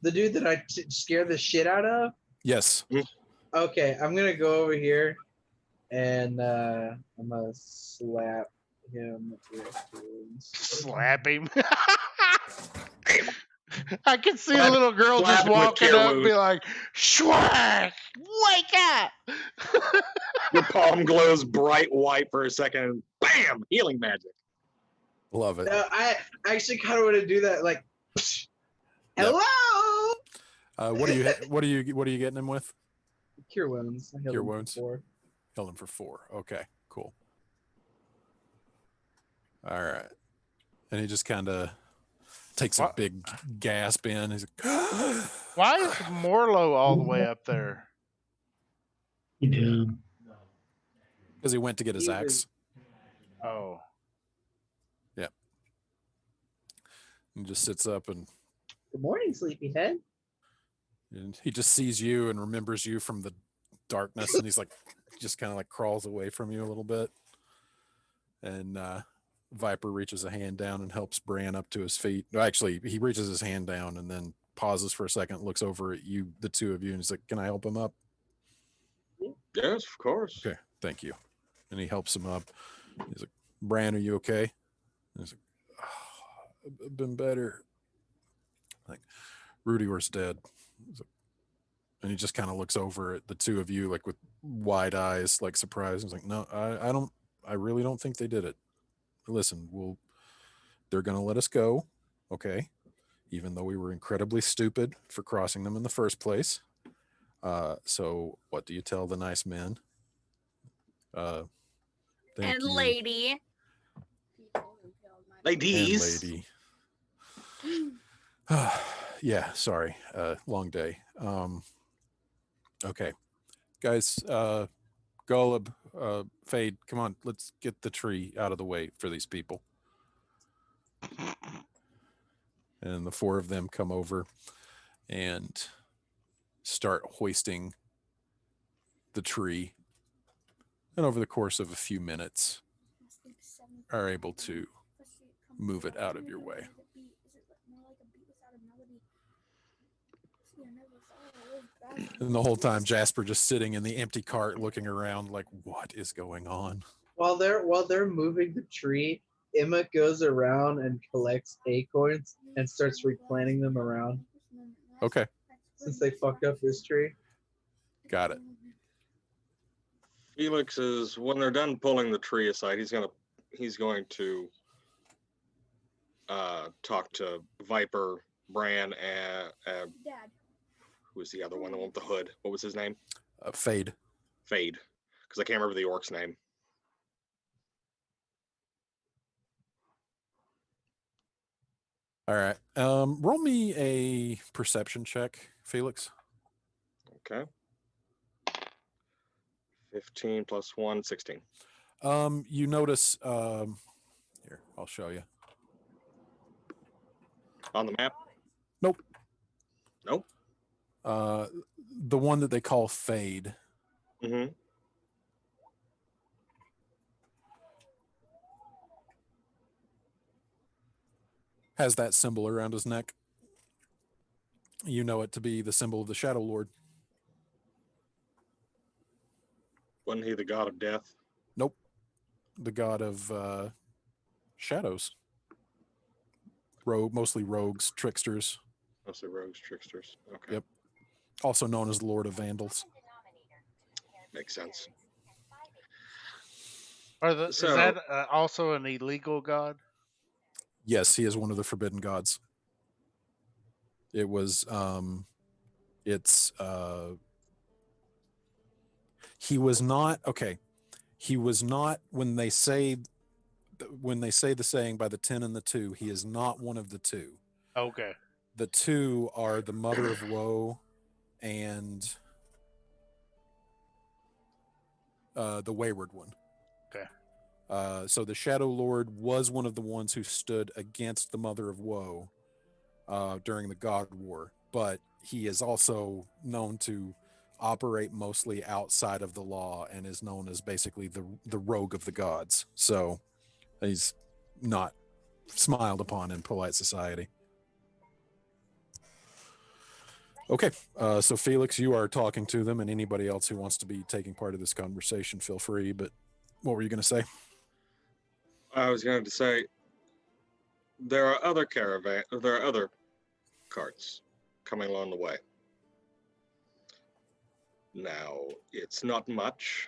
The dude that I scared the shit out of? Yes. Okay, I'm gonna go over here and I'm gonna slap him with his... Slap him. I can see a Slap- little girl slap just him with walking cure up and be wound. like, Schwack, wake up. Your palm glows bright white for a second, and bam! Healing magic. Love it. No, I actually kind of want to do that. Like, Yep. hello. What are you getting him with? Cure wounds. I healed Cure him for wounds? 4. Held him for 4. Okay, cool. All right. And he just kind of takes a What? big gasp in. He's like, Why is Morlo all the way up there? Yeah. because he went to get his He axe. was- Oh, Yeah. And just sits up and Good morning, sleepyhead. he just sees you and remembers you from the darkness, and he's like, just kind of like crawls away from you a little bit. And Viper reaches a hand down and helps Bran up to his feet. No, actually, he reaches his hand down and then pauses for a second, looks over at you, the two of you, and he's like, "Can I help him up?" Yes, of course. Okay, thank you. And he helps him up. He's like, "Bran, are you okay?" And he's like, "Oh, I've been better." Like, Rudy was dead. He's like, and he just kind of looks over at the two of you, like with wide eyes, like surprised. He's like, "No, I really don't think they did it. Listen, they're going to let us go. Okay. Even though we were incredibly stupid for crossing them in the first place. So what do you tell the nice men? Thank And you. lady. Ladies. And lady. Yeah, sorry. Long day. Okay. Guys, Golub, Fade, come on, let's get the tree out of the way for these people. And the 4 of them come over and start hoisting the tree. And over the course of a few minutes, are able to move it out of your way. And the whole time, Jasper just sitting in the empty cart looking around like, what is going on? While they're moving the tree, Emma goes around and collects acorns and starts replanting them around. Okay, Since they fucked up this tree. got it. Felix is, when they're done pulling the tree aside, he's going to talk to Viper, Bran, and Dad. who was the other one, the one with the hood? What was his name? Fade. Fade, because I can't remember the orc's name. All right. Roll me a perception check, Felix. Okay. 15 plus 1, 16. You notice, here, I'll show you. On the map? Nope. Nope. The one that they call Fade. Mm-hmm. Has that symbol around his neck. You know it to be the symbol of the Shadow Lord. Wasn't he the god of death? Nope. The god of shadows. Mostly rogues, tricksters. Mostly rogues, tricksters. Okay. Yep. Also known as the Lord of Vandals. Makes sense. is that also an illegal god? Yes, he is one of the forbidden gods. It was he was not okay. He was not when they say the saying by the 10 and the 2, he is not one of the 2. Okay. The 2 are the Mother of Woe and the Wayward One. Okay. So the Shadow Lord was one of the ones who stood against the Mother of Woe during the God War, but he is also known to operate mostly outside of the law and is known as basically the rogue of the gods. So he's not smiled upon in polite society. Okay, so Felix, you are talking to them, and anybody else who wants to be taking part of this conversation, feel free. But what were you going to say? I was going to say there are other carts coming along the way. Now, it's not much,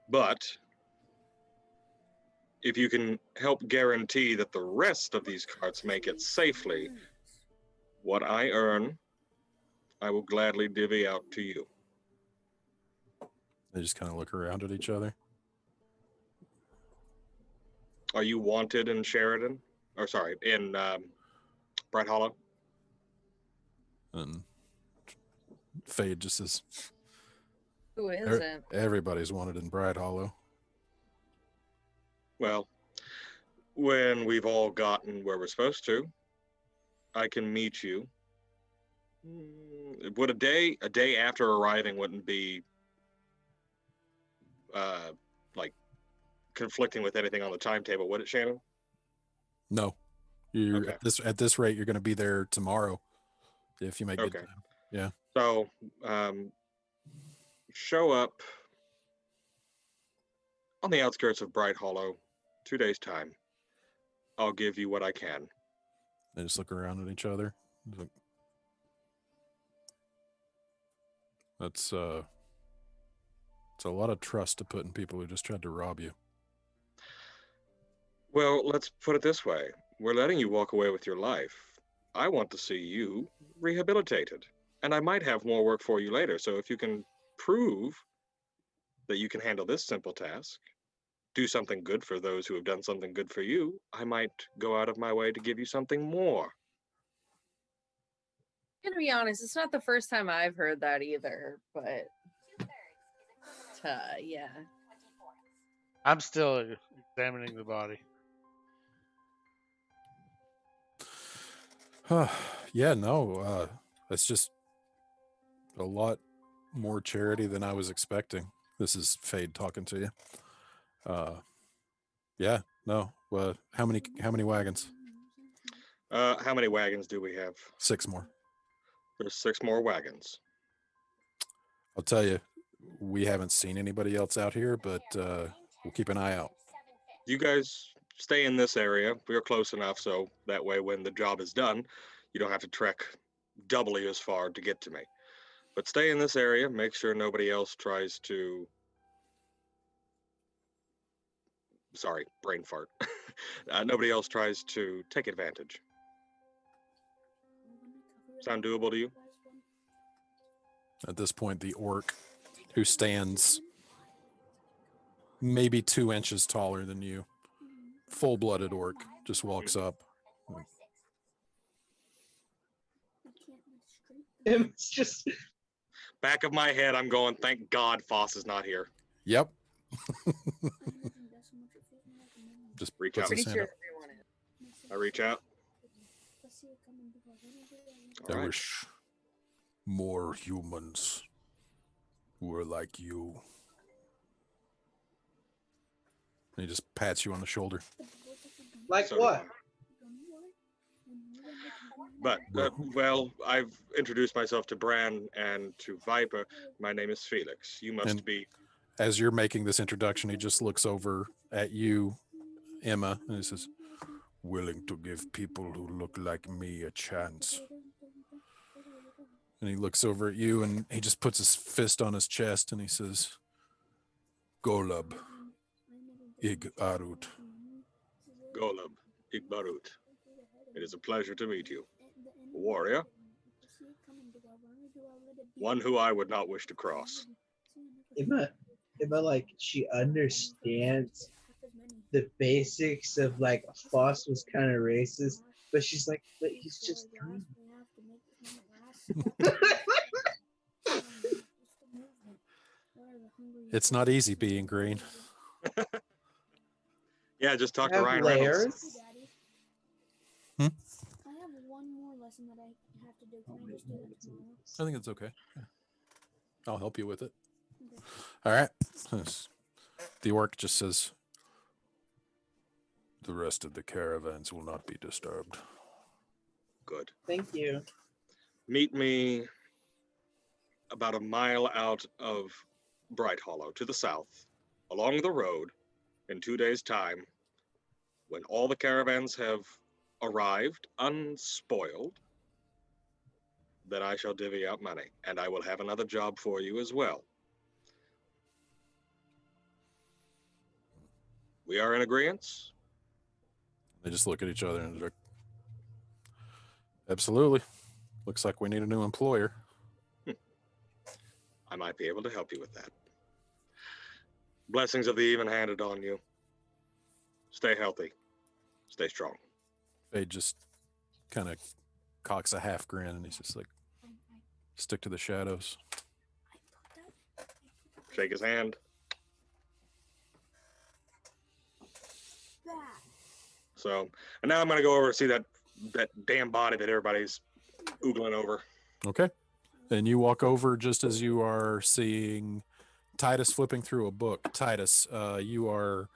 But if you can help guarantee that the rest of these carts make it safely, what I earn, I will gladly divvy out to you. They just kind of look around at each other. Are you wanted in Sheridan? Or sorry, in Bright Hollow? And Fade just says, Who isn't? everybody's wanted in Bright Hollow. Well, when we've all gotten where we're supposed to, I can meet you. Would a day after arriving wouldn't be like conflicting with anything on the timetable, would it, Shannon? No, you Okay. at this rate, you're going to be there tomorrow if you make good Okay. time. Yeah. So, show up on the outskirts of Bright Hollow, 2 days' time. I'll give you what I can. They just look around at each other. It's like, that's it's a lot of trust to put in people who just tried to rob you. Well, let's put it this way. We're letting you walk away with your life. I want to see you rehabilitated. And I might have more work for you later. So if you can prove that you can handle this simple task, do something good for those who have done something good for you, I might go out of my way to give you something more. I'm gonna be honest, it's not the first time I've heard that either, but yeah. I'm still examining the body. Yeah, no, it's just a lot more charity than I was expecting. This is Fade talking to you. Yeah, no. How many wagons? How many wagons do we have? 6 more. There's 6 more wagons. I'll tell you, we haven't seen anybody else out here, but we'll keep an eye out. You guys stay in this area. We're close enough, so that way when the job is done, you don't have to trek doubly as far to get to me. But stay in this area. Make sure nobody else tries to... Sorry, brain fart. Nobody else tries to take advantage. Sound doable to you? At this point, the orc, who stands maybe 2 inches taller than you, full-blooded orc, just walks up. It's just Back of my head, I'm going, thank God Foss is not here. Yep. Just Reach puts out. his Pretty hand sure up. everyone is. I reach out. I All right. wish more humans were like you. And he just pats you on the shoulder. like So do what? I. But, well, I've introduced myself to Bran and to Viper. My name is Felix. You must And- be... As you're making this introduction, he just looks over at you, Emma, and he says, Willing to give people who look like me a chance. and he looks over at you, and he just puts his fist on his chest, and he says, Golub, Ig Arut. Golub Igbarut. It is a pleasure to meet you. A warrior. One who I would not wish to cross. Emma, like she understands the basics of like Foss was kind of racist, but she's like, but he's just green. "It's not easy being green." Yeah, just talk to Have Ryan layers. Reynolds. I have one more lesson that I have to do. Can I just do that tomorrow? I think it's okay. Yeah. I'll help you with it. Okay. All right. The orc just says, The rest of the caravans will not be disturbed. Good. Thank you. Meet me about a mile out of Bright Hollow to the south, along the road, in 2 days' time, when all the caravans have arrived unspoiled. Then I shall divvy out money, and I will have another job for you as well. We are in agreement. They just look at each other and they're like, absolutely. Looks like we need a new employer. I might be able to help you with that. Blessings of the even-handed on you. Stay healthy. Stay strong. Fade just kind of cocks a half grin and he's just like, stick to the shadows. Shake his hand. So, and now I'm going to go over and see that damn body that everybody's oogling over. Okay. And you walk over just as you are seeing Titus flipping through a book. Titus, you are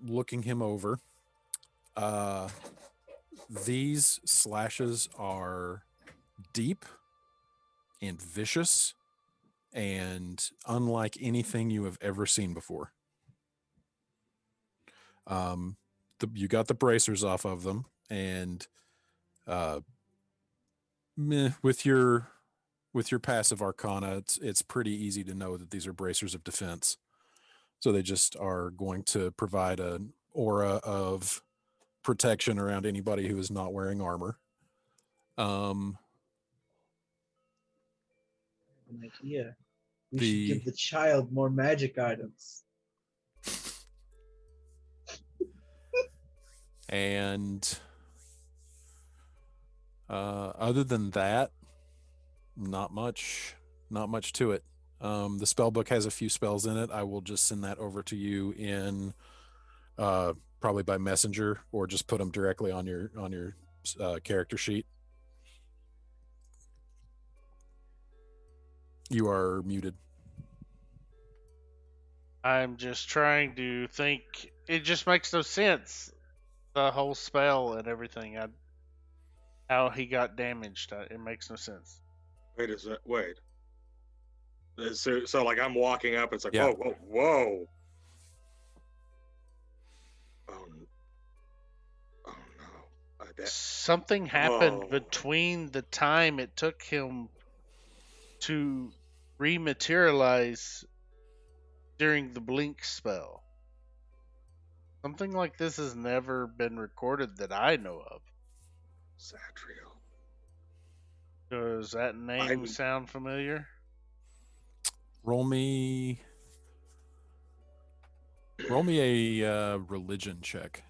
looking him over. These slashes are deep and vicious and unlike anything you have ever seen before. You got the bracers off of them, and with your passive arcana, it's pretty easy to know that these are bracers of defense. So they just are going to provide an aura of protection around anybody who is not wearing armor. An idea. We should give the child more magic items. And other than that, not much to it. The spell book has a few spells in it. I will just send that over to you in probably by messenger, or just put them directly on your character sheet. You are muted. I'm just trying to think. It just makes no sense. The whole spell and everything. How he got damaged. It makes no sense. Wait. So like I'm walking up, it's like, Yeah. whoa. Oh no. Something happened between the time it took him to rematerialize during the blink spell. Something like this has never been recorded that I know of. Satriel. Does that name sound familiar? Roll me a religion check.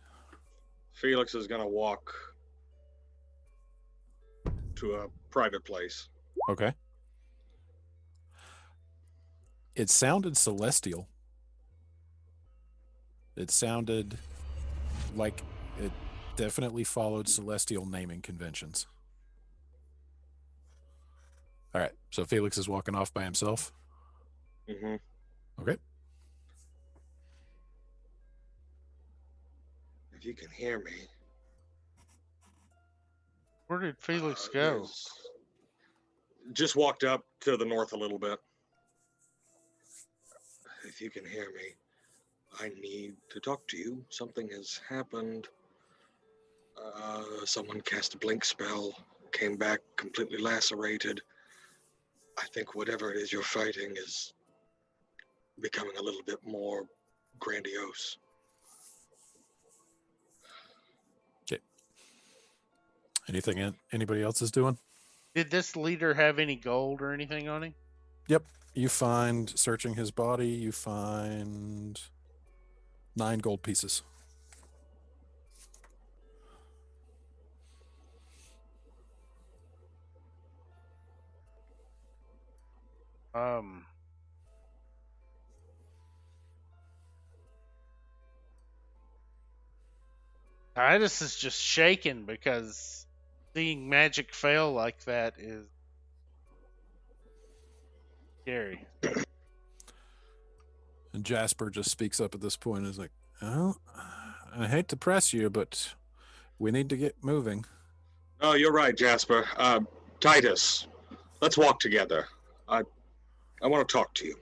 Felix is gonna walk to a private place. Okay. It sounded celestial. It sounded like it definitely followed celestial naming conventions. All right, so Felix is walking off by himself. Mm-hmm. Okay. If you can hear me. Where did Felix go? Just walked up to the north a little bit. If you can hear me, I need to talk to you. Something has happened. Someone cast a blink spell, came back completely lacerated. I think whatever it is you're fighting is becoming a little bit more grandiose. Okay. Anything anybody else is doing? Did this leader have any gold or anything on him? Yep. You find, searching his body, you find 9 gold pieces. Titus is just shaking because seeing magic fail like that is scary. And Jasper just speaks up at this point and is like, "Oh, I hate to press you, but we need to get moving." Oh, you're right, Jasper. Titus, let's walk together. I want to talk to you.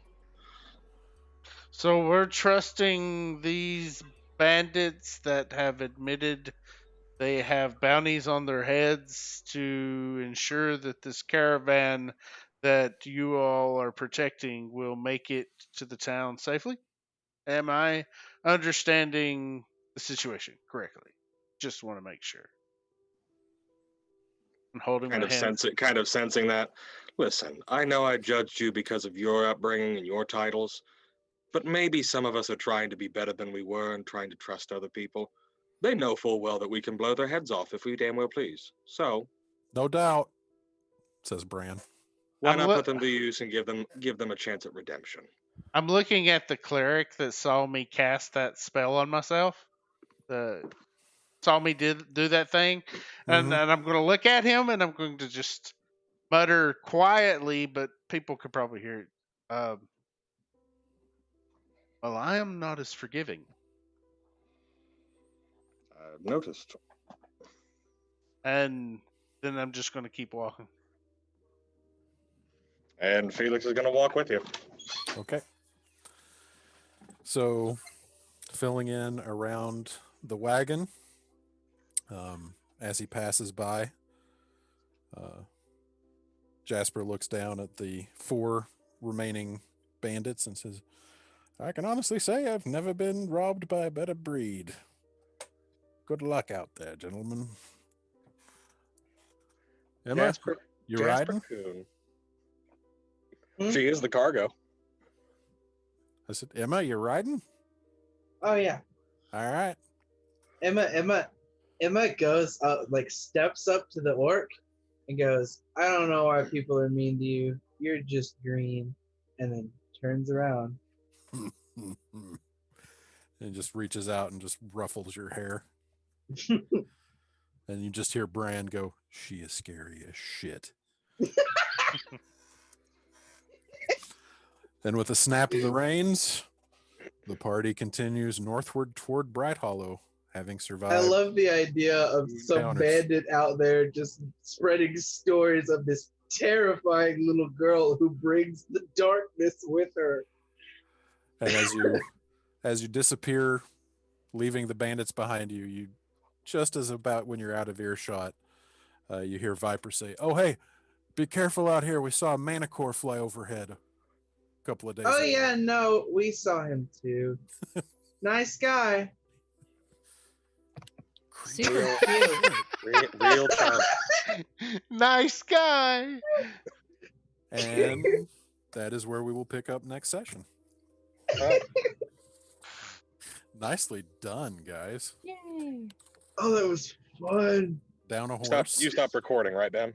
So we're trusting these bandits that have admitted they have bounties on their heads to ensure that this caravan that you all are protecting will make it to the town safely? Am I understanding the situation correctly? Just want to make sure. I'm holding Kind my of hand. sensing that. Listen, I know I judged you because of your upbringing and your titles, but maybe some of us are trying to be better than we were and trying to trust other people. They know full well that we can blow their heads off if we damn well please. So, No doubt, says Bran. why I'm not loo- put them to use and give them a chance at redemption? I'm looking at the cleric that saw me cast that spell on myself. Saw me do that thing, and Mhm. I'm going to look at him and I'm going to just mutter quietly, but people could probably hear it. Well, I am not as forgiving. I've noticed. And then I'm just going to keep walking. And Felix is going to walk with you. Okay. So, filling in around the wagon, as he passes by, Jasper looks down at the 4 remaining bandits and says, I can honestly say I've never been robbed by a better breed. Good luck out there, gentlemen. Emma, you riding? Coon. Hmm? She is the cargo. I said, Emma, you riding? Oh yeah. All right. Emma goes up, like steps up to the orc and goes, I don't know why people are mean to you. You're just green. And then turns around. And just reaches out and just ruffles your hair. And you just hear Bran go, she is scary as shit. And with a snap of the reins, the party continues northward toward Bright Hollow, having survived. I love the idea of some encounters. bandit out there just spreading stories of this terrifying little girl who brings the darkness with her. And as you disappear, leaving the bandits behind you, you just as about when you're out of earshot, you hear Viper say, "Oh hey, be careful out here. We saw a manicore fly overhead a couple of days Oh ago." yeah, no, we saw him too. Nice guy. Super cute. Real charm. Nice guy. And that is where we will pick up next session. Right. Nicely done, guys. Yay. Oh, that was fun. Down a horse. You stopped recording, right, Dan?